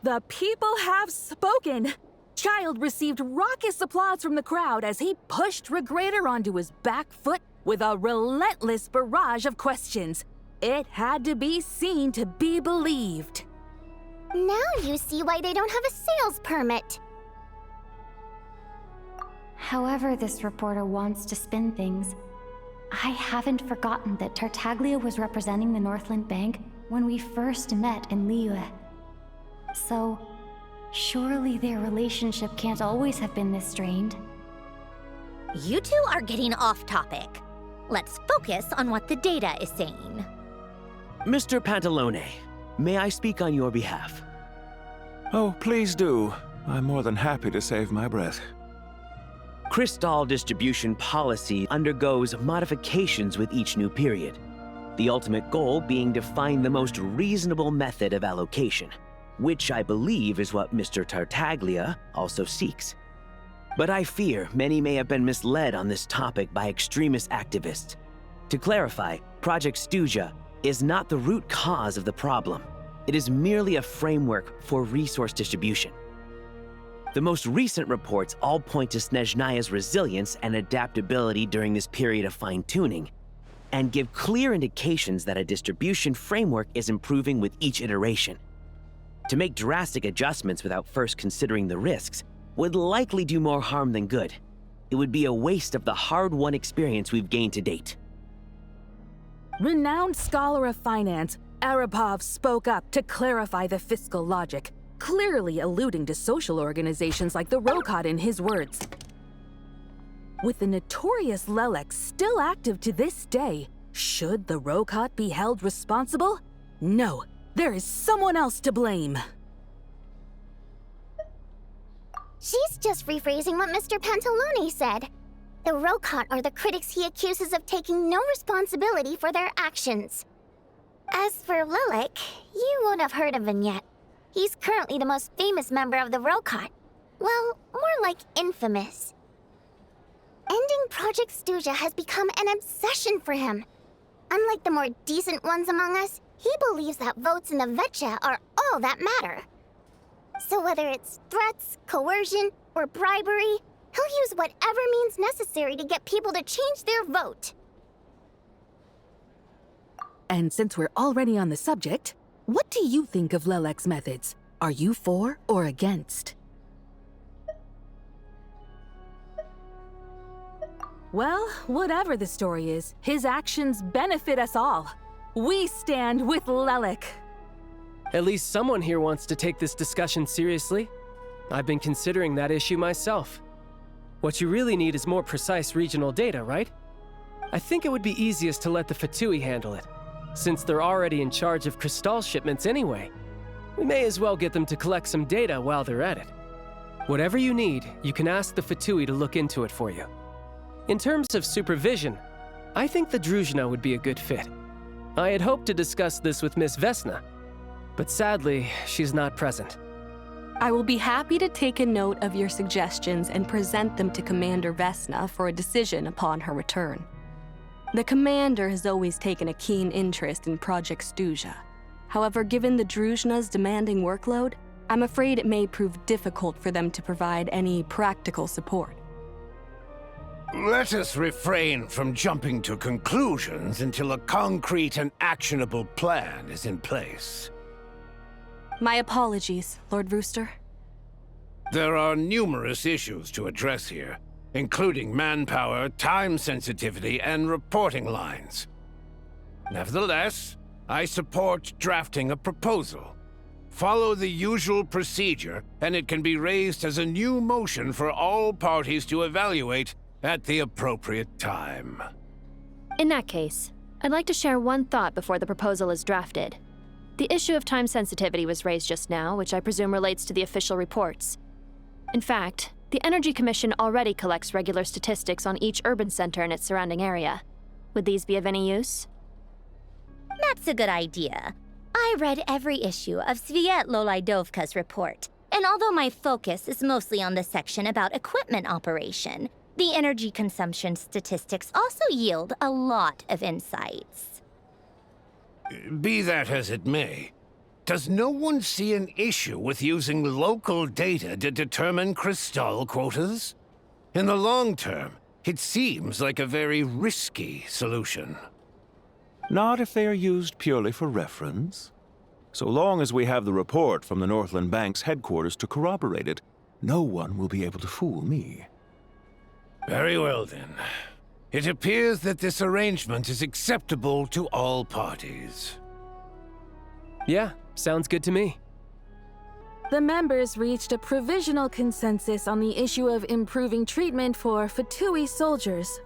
The people have spoken! Child received raucous applause from the crowd as he pushed Regrader onto his back foot with a relentless barrage of questions. It had to be seen to be believed. Now you see why they don't have a sales permit. However this reporter wants to spin things, I haven't forgotten that Tartaglia was representing the Northland Bank when we first met in Liyue. So, surely their relationship can't always have been this strained. You two are getting off topic. Let's focus on what the data is saying. Mr. Pantalone, may I speak on your behalf? Oh, please do. I'm more than happy to save my breath. Crystal distribution policy undergoes modifications with each new period. The ultimate goal being to find the most reasonable method of allocation, which I believe is what Mr. Tartaglia also seeks. But I fear many may have been misled on this topic by extremist activists. To clarify, Project Stuja is not the root cause of the problem. It is merely a framework for resource distribution. The most recent reports all point to Snezhnaya's resilience and adaptability during this period of fine-tuning, and give clear indications that a distribution framework is improving with each iteration. To make drastic adjustments without first considering the risks would likely do more harm than good. It would be a waste of the hard-won experience we've gained to date. Renowned scholar of finance, Arapov spoke up to clarify the fiscal logic, clearly alluding to social organizations like the Rokot in his words. With the notorious Lelek still active to this day, should the Rokot be held responsible? No, there is someone else to blame. She's just rephrasing what Mr. Pantalone said. The Rokot are the critics he accuses of taking no responsibility for their actions. As for Lilik, you won't have heard of him yet. He's currently the most famous member of the Rokot. Well, more like infamous. Ending Project Stuja has become an obsession for him. Unlike the more decent ones among us, he believes that votes in the Vetcha are all that matter. So whether it's threats, coercion, or bribery, he'll use whatever means necessary to get people to change their vote. And since we're already on the subject, what do you think of Lelek's methods? Are you for or against? Well, whatever the story is, his actions benefit us all. We stand with Lelek. At least someone here wants to take this discussion seriously. I've been considering that issue myself. What you really need is more precise regional data, right? I think it would be easiest to let the Fatui handle it, since they're already in charge of Crystal shipments anyway. We may as well get them to collect some data while they're at it. Whatever you need, you can ask the Fatui to look into it for you. In terms of supervision, I think the Druzhna would be a good fit. I had hoped to discuss this with Miss Vesna, but sadly, she's not present. I will be happy to take a note of your suggestions and present them to Commander Vesna for a decision upon her return. The Commander has always taken a keen interest in Project Stuja. However, given the Druzhna's demanding workload, I'm afraid it may prove difficult for them to provide any practical support. Let us refrain from jumping to conclusions until a concrete and actionable plan is in place. My apologies, Lord Rooster. There are numerous issues to address here, including manpower, time sensitivity, and reporting lines. Nevertheless, I support drafting a proposal. Follow the usual procedure, and it can be raised as a new motion for all parties to evaluate at the appropriate time. In that case, I'd like to share one thought before the proposal is drafted. The issue of time sensitivity was raised just now, which I presume relates to the official reports. In fact, the Energy Commission already collects regular statistics on each urban center and its surrounding area. Would these be of any use? That's a good idea. I read every issue of Sviet-Lolaidovka's report, and although my focus is mostly on the section about equipment operation, the energy consumption statistics also yield a lot of insights. Be that as it may, does no one see an issue with using local data to determine Crystal quotas? In the long term, it seems like a very risky solution. Not if they are used purely for reference. So long as we have the report from the Northland Bank's headquarters to corroborate it, no one will be able to fool me. Very well, then. It appears that this arrangement is acceptable to all parties. Yeah, sounds good to me. The members reached a provisional consensus on the issue of improving treatment for Fatui soldiers.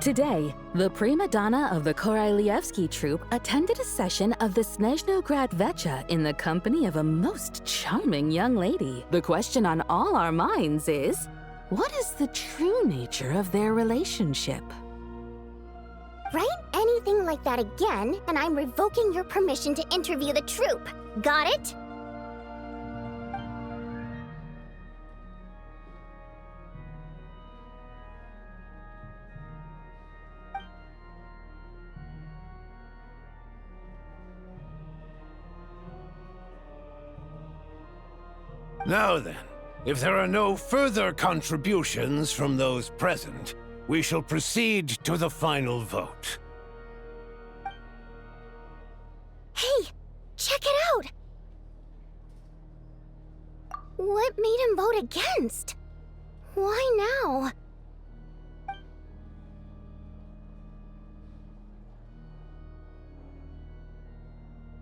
Today, the prima donna of the Korailievsky troupe attended a session of the Snezhnograd Vetcha in the company of a most charming young lady. The question on all our minds is, what is the true nature of their relationship? Write anything like that again, and I'm revoking your permission to interview the troupe. Got it? Now then, if there are no further contributions from those present, we shall proceed to the final vote. Hey, check it out! What made him vote against? Why now?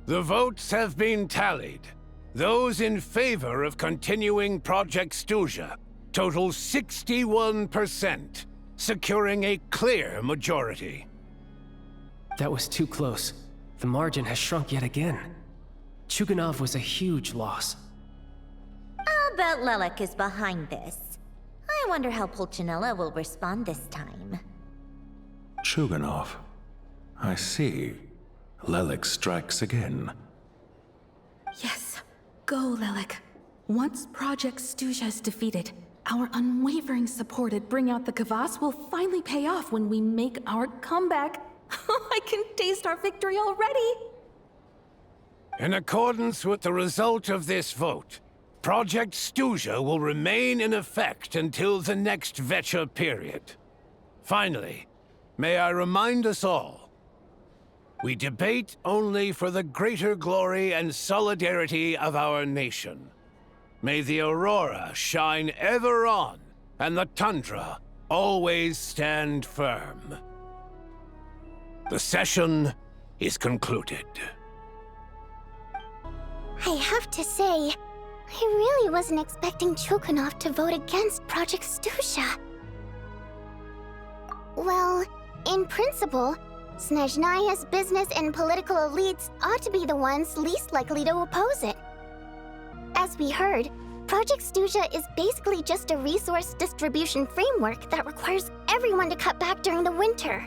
The votes have been tallied. Those in favor of continuing Project Stuja total 61%, securing a clear majority. That was too close. The margin has shrunk yet again. Chuganov was a huge loss. I'll bet Lelek is behind this. I wonder how Pulcinella will respond this time. Chuganov. I see. Lelik strikes again. Yes, go, Lelik. Once Project Stuja is defeated, our unwavering support at Bring Out the Kvass will finally pay off when we make our comeback. I can taste our victory already! In accordance with the result of this vote, Project Stuja will remain in effect until the next Vetcha period. Finally, may I remind us all, we debate only for the greater glory and solidarity of our nation. May the aurora shine ever on, and the tundra always stand firm. The session is concluded. I have to say, I really wasn't expecting Cho'Gath to vote against Project Stuja. Well, in principle, Snezhnaya's business and political elites ought to be the ones least likely to oppose it. As we heard, Project Stuja is basically just a resource distribution framework that requires everyone to cut back during the winter.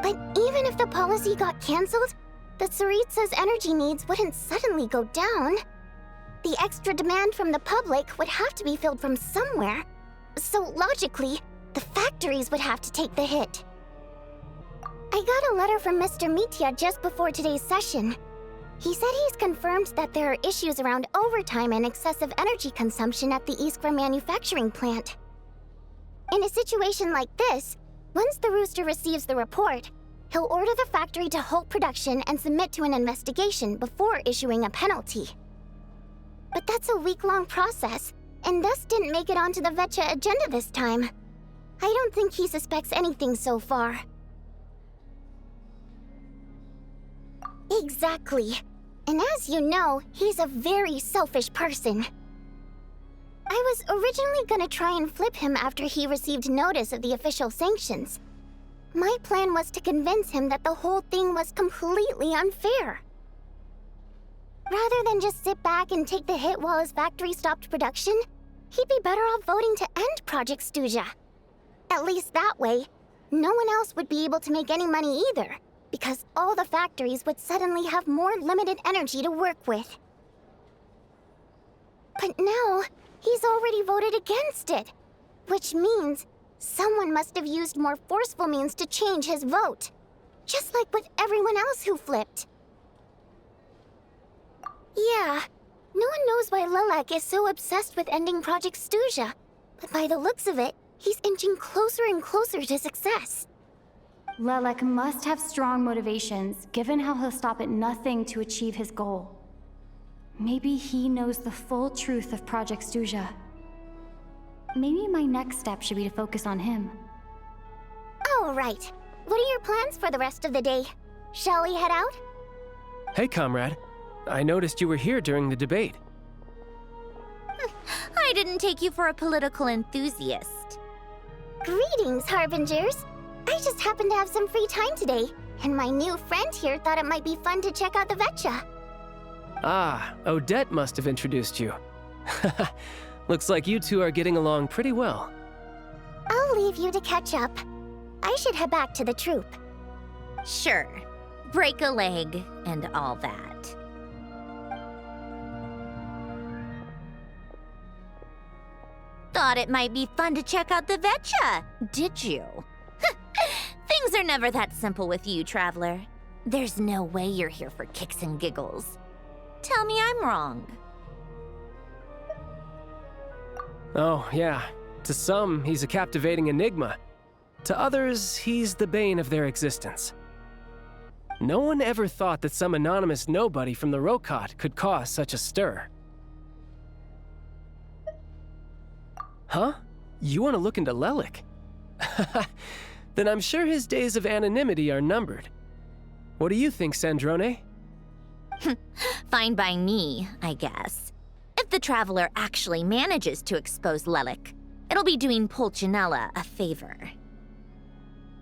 But even if the policy got cancelled, the Tsaritsa's energy needs wouldn't suddenly go down. The extra demand from the public would have to be filled from somewhere. So logically, the factories would have to take the hit. I got a letter from Mr. Mitya just before today's session. He said he's confirmed that there are issues around overtime and excessive energy consumption at the Iskra manufacturing plant. In a situation like this, once the Rooster receives the report, he'll order the factory to halt production and submit to an investigation before issuing a penalty. But that's a week-long process, and thus didn't make it onto the Vetcha agenda this time. I don't think he suspects anything so far. Exactly. And as you know, he's a very selfish person. I was originally gonna try and flip him after he received notice of the official sanctions. My plan was to convince him that the whole thing was completely unfair. Rather than just sit back and take the hit while his factory stopped production, he'd be better off voting to end Project Stuja. At least that way, no one else would be able to make any money either, because all the factories would suddenly have more limited energy to work with. But now, he's already voted against it, which means someone must have used more forceful means to change his vote, just like with everyone else who flipped. Yeah, no one knows why Lelik is so obsessed with ending Project Stuja, but by the looks of it, he's inching closer and closer to success. Lelik must have strong motivations, given how he'll stop at nothing to achieve his goal. Maybe he knows the full truth of Project Stuja. Maybe my next step should be to focus on him. Oh, right. What are your plans for the rest of the day? Shall we head out? Hey, comrade. I noticed you were here during the debate. I didn't take you for a political enthusiast. Greetings, Harbingers. I just happened to have some free time today, and my new friend here thought it might be fun to check out the Vetcha. Ah, Odette must have introduced you. Looks like you two are getting along pretty well. I'll leave you to catch up. I should head back to the troop. Sure. Break a leg and all that. Thought it might be fun to check out the Vetcha, did you? Things are never that simple with you, Traveler. There's no way you're here for kicks and giggles. Tell me I'm wrong. Oh, yeah. To some, he's a captivating enigma. To others, he's the bane of their existence. No one ever thought that some anonymous nobody from the Rokot could cause such a stir. Huh? You want to look into Lelik? Then I'm sure his days of anonymity are numbered. What do you think, Sandrone? Fine by me, I guess. If the Traveler actually manages to expose Lelik, it'll be doing Pulcinella a favor.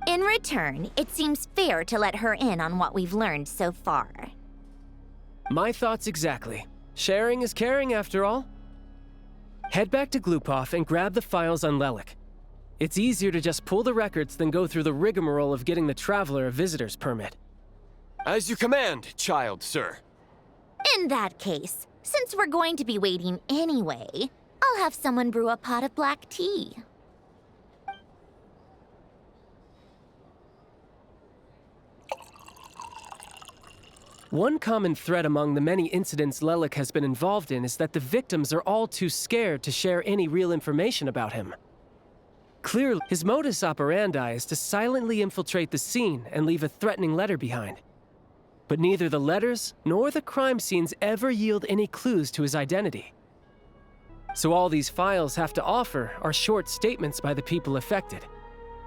In return, it seems fair to let her in on what we've learned so far. My thoughts exactly. Sharing is caring, after all. Head back to Glupov and grab the files on Lelik. It's easier to just pull the records than go through the rigmarole of getting the Traveler a visitor's permit. As you command, child, sir. In that case, since we're going to be waiting anyway, I'll have someone brew a pot of black tea. One common thread among the many incidents Lelik has been involved in is that the victims are all too scared to share any real information about him. Clearly, his modus operandi is to silently infiltrate the scene and leave a threatening letter behind. But neither the letters nor the crime scenes ever yield any clues to his identity. So all these files have to offer are short statements by the people affected.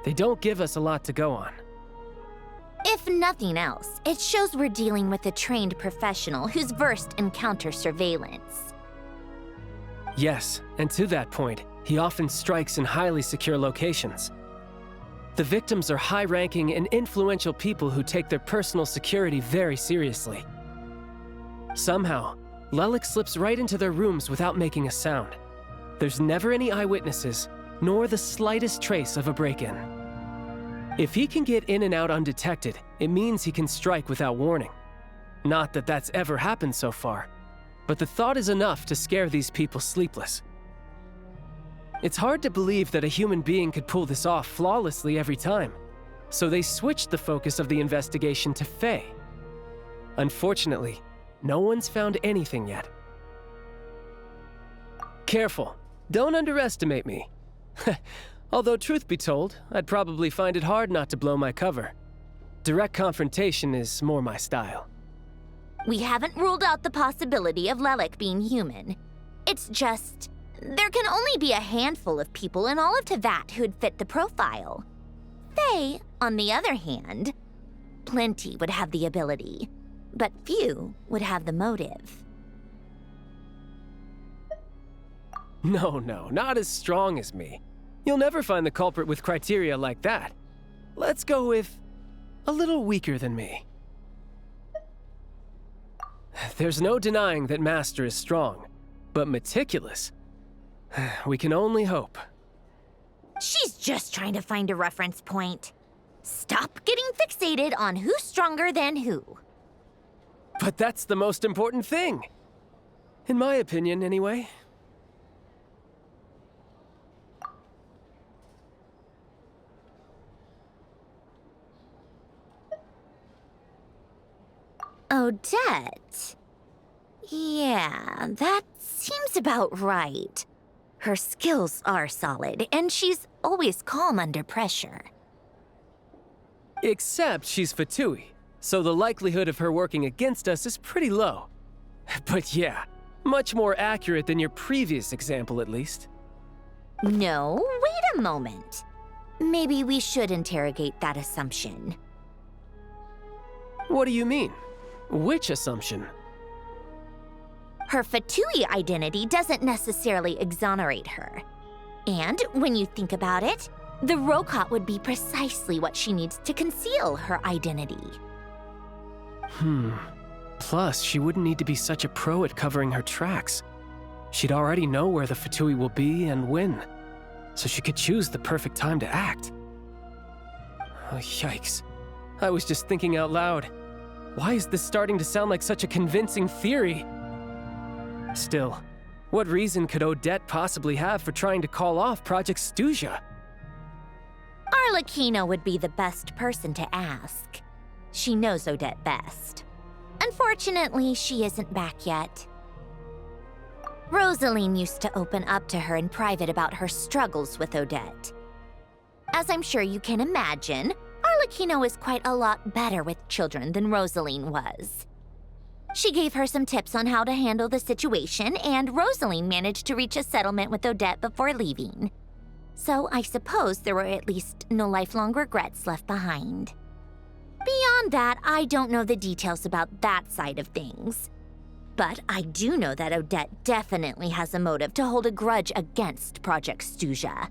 They don't give us a lot to go on. If nothing else, it shows we're dealing with a trained professional who's versed in counter-surveillance. Yes, and to that point, he often strikes in highly secure locations. The victims are high-ranking and influential people who take their personal security very seriously. Somehow, Lelik slips right into their rooms without making a sound. There's never any eyewitnesses, nor the slightest trace of a break-in. If he can get in and out undetected, it means he can strike without warning. Not that that's ever happened so far, but the thought is enough to scare these people sleepless. It's hard to believe that a human being could pull this off flawlessly every time, so they switched the focus of the investigation to Faye. Unfortunately, no one's found anything yet. Careful, don't underestimate me. Although truth be told, I'd probably find it hard not to blow my cover. Direct confrontation is more my style. We haven't ruled out the possibility of Lelik being human. It's just, there can only be a handful of people in all of Teyvat who'd fit the profile. Faye, on the other hand, plenty would have the ability, but few would have the motive. No, not as strong as me. You'll never find the culprit with criteria like that. Let's go with a little weaker than me. There's no denying that Master is strong, but meticulous. We can only hope. She's just trying to find a reference point. Stop getting fixated on who's stronger than who. But that's the most important thing. In my opinion, anyway. Odette? Yeah, that seems about right. Her skills are solid, and she's always calm under pressure. Except she's Fatui, so the likelihood of her working against us is pretty low. But yeah, much more accurate than your previous example, at least. No, wait a moment. Maybe we should interrogate that assumption. What do you mean? Which assumption? Her Fatui identity doesn't necessarily exonerate her. And when you think about it, the Rokot would be precisely what she needs to conceal her identity. Plus, she wouldn't need to be such a pro at covering her tracks. She'd already know where the Fatui will be and when, so she could choose the perfect time to act. Oh, yikes. I was just thinking out loud. Why is this starting to sound like such a convincing theory? Still, what reason could Odette possibly have for trying to call off Project Stuja? Arlecchino would be the best person to ask. She knows Odette best. Unfortunately, she isn't back yet. Rosaline used to open up to her in private about her struggles with Odette. As I'm sure you can imagine, Arlecchino is quite a lot better with children than Rosaline was. She gave her some tips on how to handle the situation, and Rosaline managed to reach a settlement with Odette before leaving. So I suppose there were at least no lifelong regrets left behind. Beyond that, I don't know the details about that side of things. But I do know that Odette definitely has a motive to hold a grudge against Project Stuja.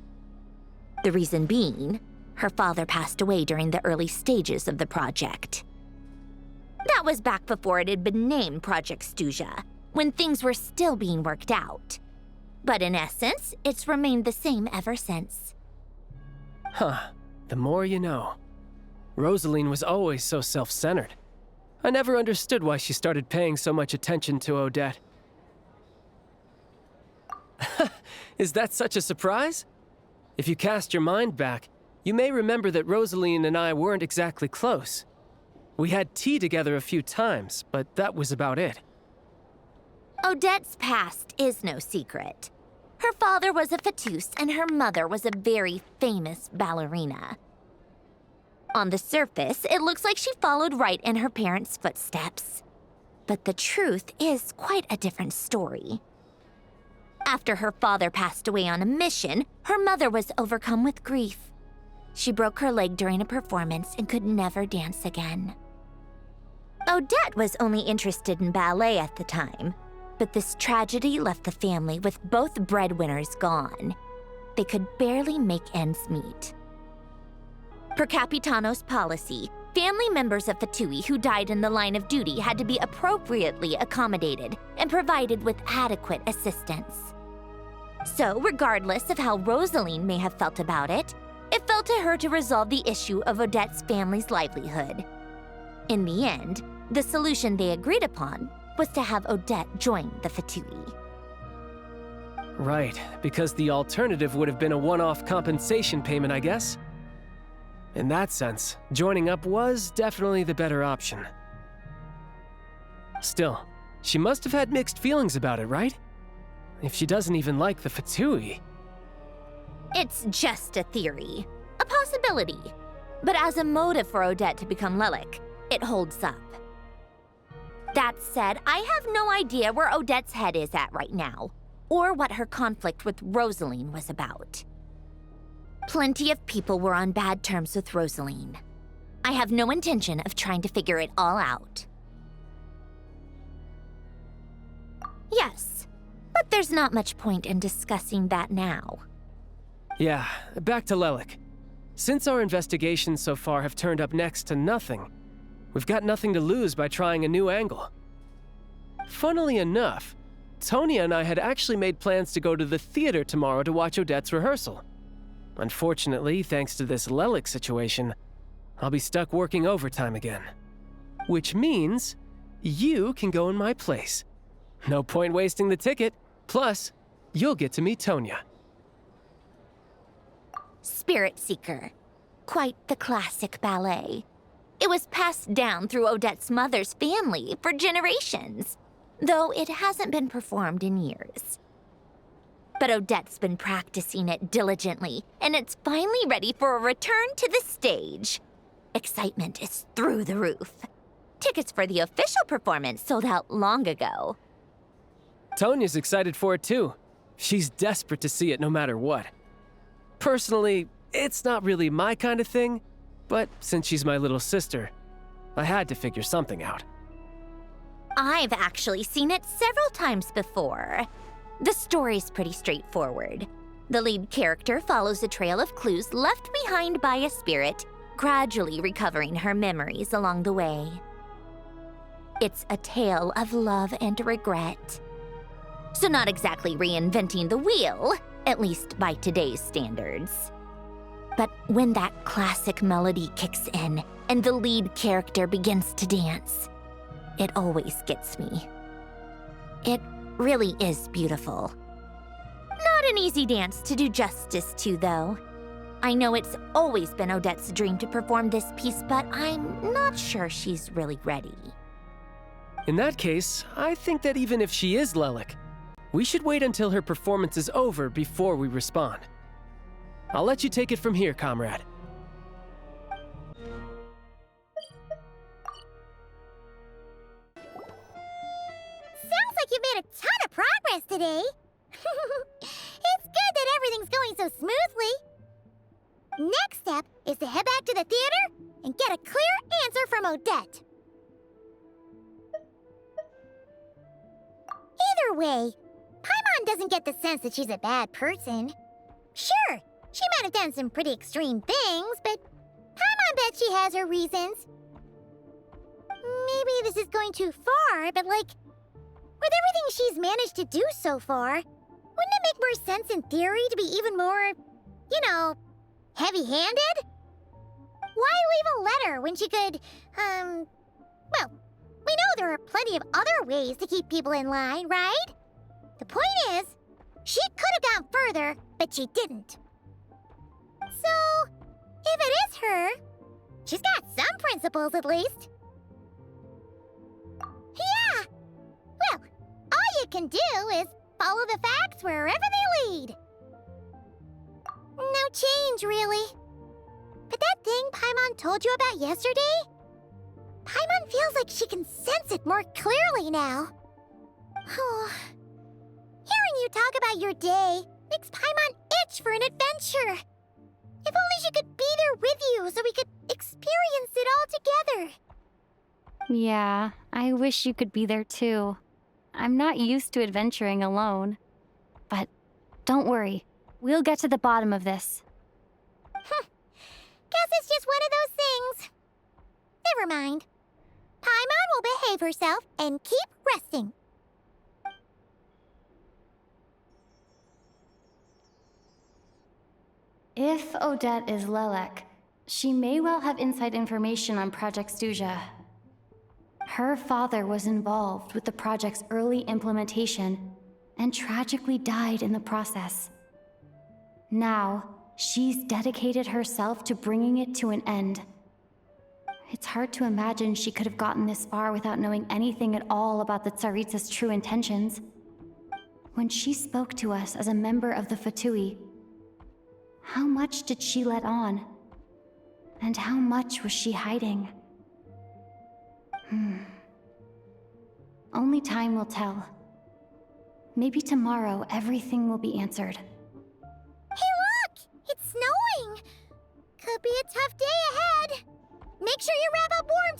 The reason being, her father passed away during the early stages of the project. That was back before it had been named Project Stuja, when things were still being worked out. But in essence, it's remained the same ever since. Huh, the more you know. Rosaline was always so self-centered. I never understood why she started paying so much attention to Odette. Is that such a surprise? If you cast your mind back, you may remember that Rosaline and I weren't exactly close. We had tea together a few times, but that was about it. Odette's past is no secret. Her father was a fatus and her mother was a very famous ballerina. On the surface, it looks like she followed right in her parents' footsteps. But the truth is quite a different story. After her father passed away on a mission, her mother was overcome with grief. She broke her leg during a performance and could never dance again. Odette was only interested in ballet at the time, but this tragedy left the family with both breadwinners gone. They could barely make ends meet. Per Capitano's policy, family members of Fatui who died in the line of duty had to be appropriately accommodated and provided with adequate assistance. So, regardless of how Rosaline may have felt about it, it fell to her to resolve the issue of Odette's family's livelihood. In the end, the solution they agreed upon was to have Odette join the Fatui. Right, because the alternative would have been a one-off compensation payment, I guess. In that sense, joining up was definitely the better option. Still, she must have had mixed feelings about it, right? If she doesn't even like the Fatui. It's just a theory, a possibility. But as a motive for Odette to become Lelik, it holds up. That said, I have no idea where Odette's head is at right now, or what her conflict with Rosaline was about. Plenty of people were on bad terms with Rosaline. I have no intention of trying to figure it all out. Yes, but there's not much point in discussing that now. Yeah, back to Lelik. Since our investigations so far have turned up next to nothing, we've got nothing to lose by trying a new angle. Funnily enough, Tonya and I had actually made plans to go to the theater tomorrow to watch Odette's rehearsal. Unfortunately, thanks to this Lelik situation, I'll be stuck working overtime again. Which means you can go in my place. No point wasting the ticket, plus you'll get to meet Tonya. Spirit Seeker. Quite the classic ballet. It was passed down through Odette's mother's family for generations, though it hasn't been performed in years. But Odette's been practicing it diligently, and it's finally ready for a return to the stage. Excitement is through the roof. Tickets for the official performance sold out long ago. Tonya's excited for it too. She's desperate to see it no matter what. Personally, it's not really my kind of thing, but since she's my little sister, I had to figure something out. I've actually seen it several times before. The story's pretty straightforward. The lead character follows a trail of clues left behind by a spirit, gradually recovering her memories along the way. It's a tale of love and regret. So not exactly reinventing the wheel, at least by today's standards. But when that classic melody kicks in and the lead character begins to dance, it always gets me. It really is beautiful. Not an easy dance to do justice to, though. I know it's always been Odette's dream to perform this piece, but I'm not sure she's really ready. In that case, I think that even if she is Lelik, we should wait until her performance is over before we respond. I'll let you take it from here, comrade. Sounds like you made a ton of progress today. It's good that everything's going so smoothly. Next step is to head back to the theater and get a clear answer from Odette. Either way, Paimon doesn't get the sense that she's a bad person. Sure, she might have done some pretty extreme things, but Paimon bet she has her reasons. Maybe this is going too far, but like, with everything she's managed to do so far, wouldn't it make more sense in theory to be even more, heavy-handed? Why leave a letter when she could, well, We know there are plenty of other ways to keep people in line, right? The point is, she could have gone further, but she didn't. So, if it is her, she's got some principles at least. Yeah! Well, all you can do is follow the facts wherever they lead. No change, really. But that thing Paimon told you about yesterday? Paimon feels like she can sense it more clearly now. Hearing you talk about your day makes Paimon itch for an adventure. If only she could be there with you so we could experience it all together. Yeah, I wish you could be there too. I'm not used to adventuring alone. But don't worry, we'll get to the bottom of this. Guess it's just one of those things. Never mind. Paimon will behave herself and keep resting. If Odette is Lelek, she may well have inside information on Project Stuja. Her father was involved with the project's early implementation and tragically died in the process. Now, she's dedicated herself to bringing it to an end. It's hard to imagine she could have gotten this far without knowing anything at all about the Tsaritsa's true intentions. When she spoke to us as a member of the Fatui, how much did she let on? And how much was she hiding? Only time will tell. Maybe tomorrow everything will be answered. Hey look! It's snowing! Could be a tough day ahead. Make sure you wrap up warm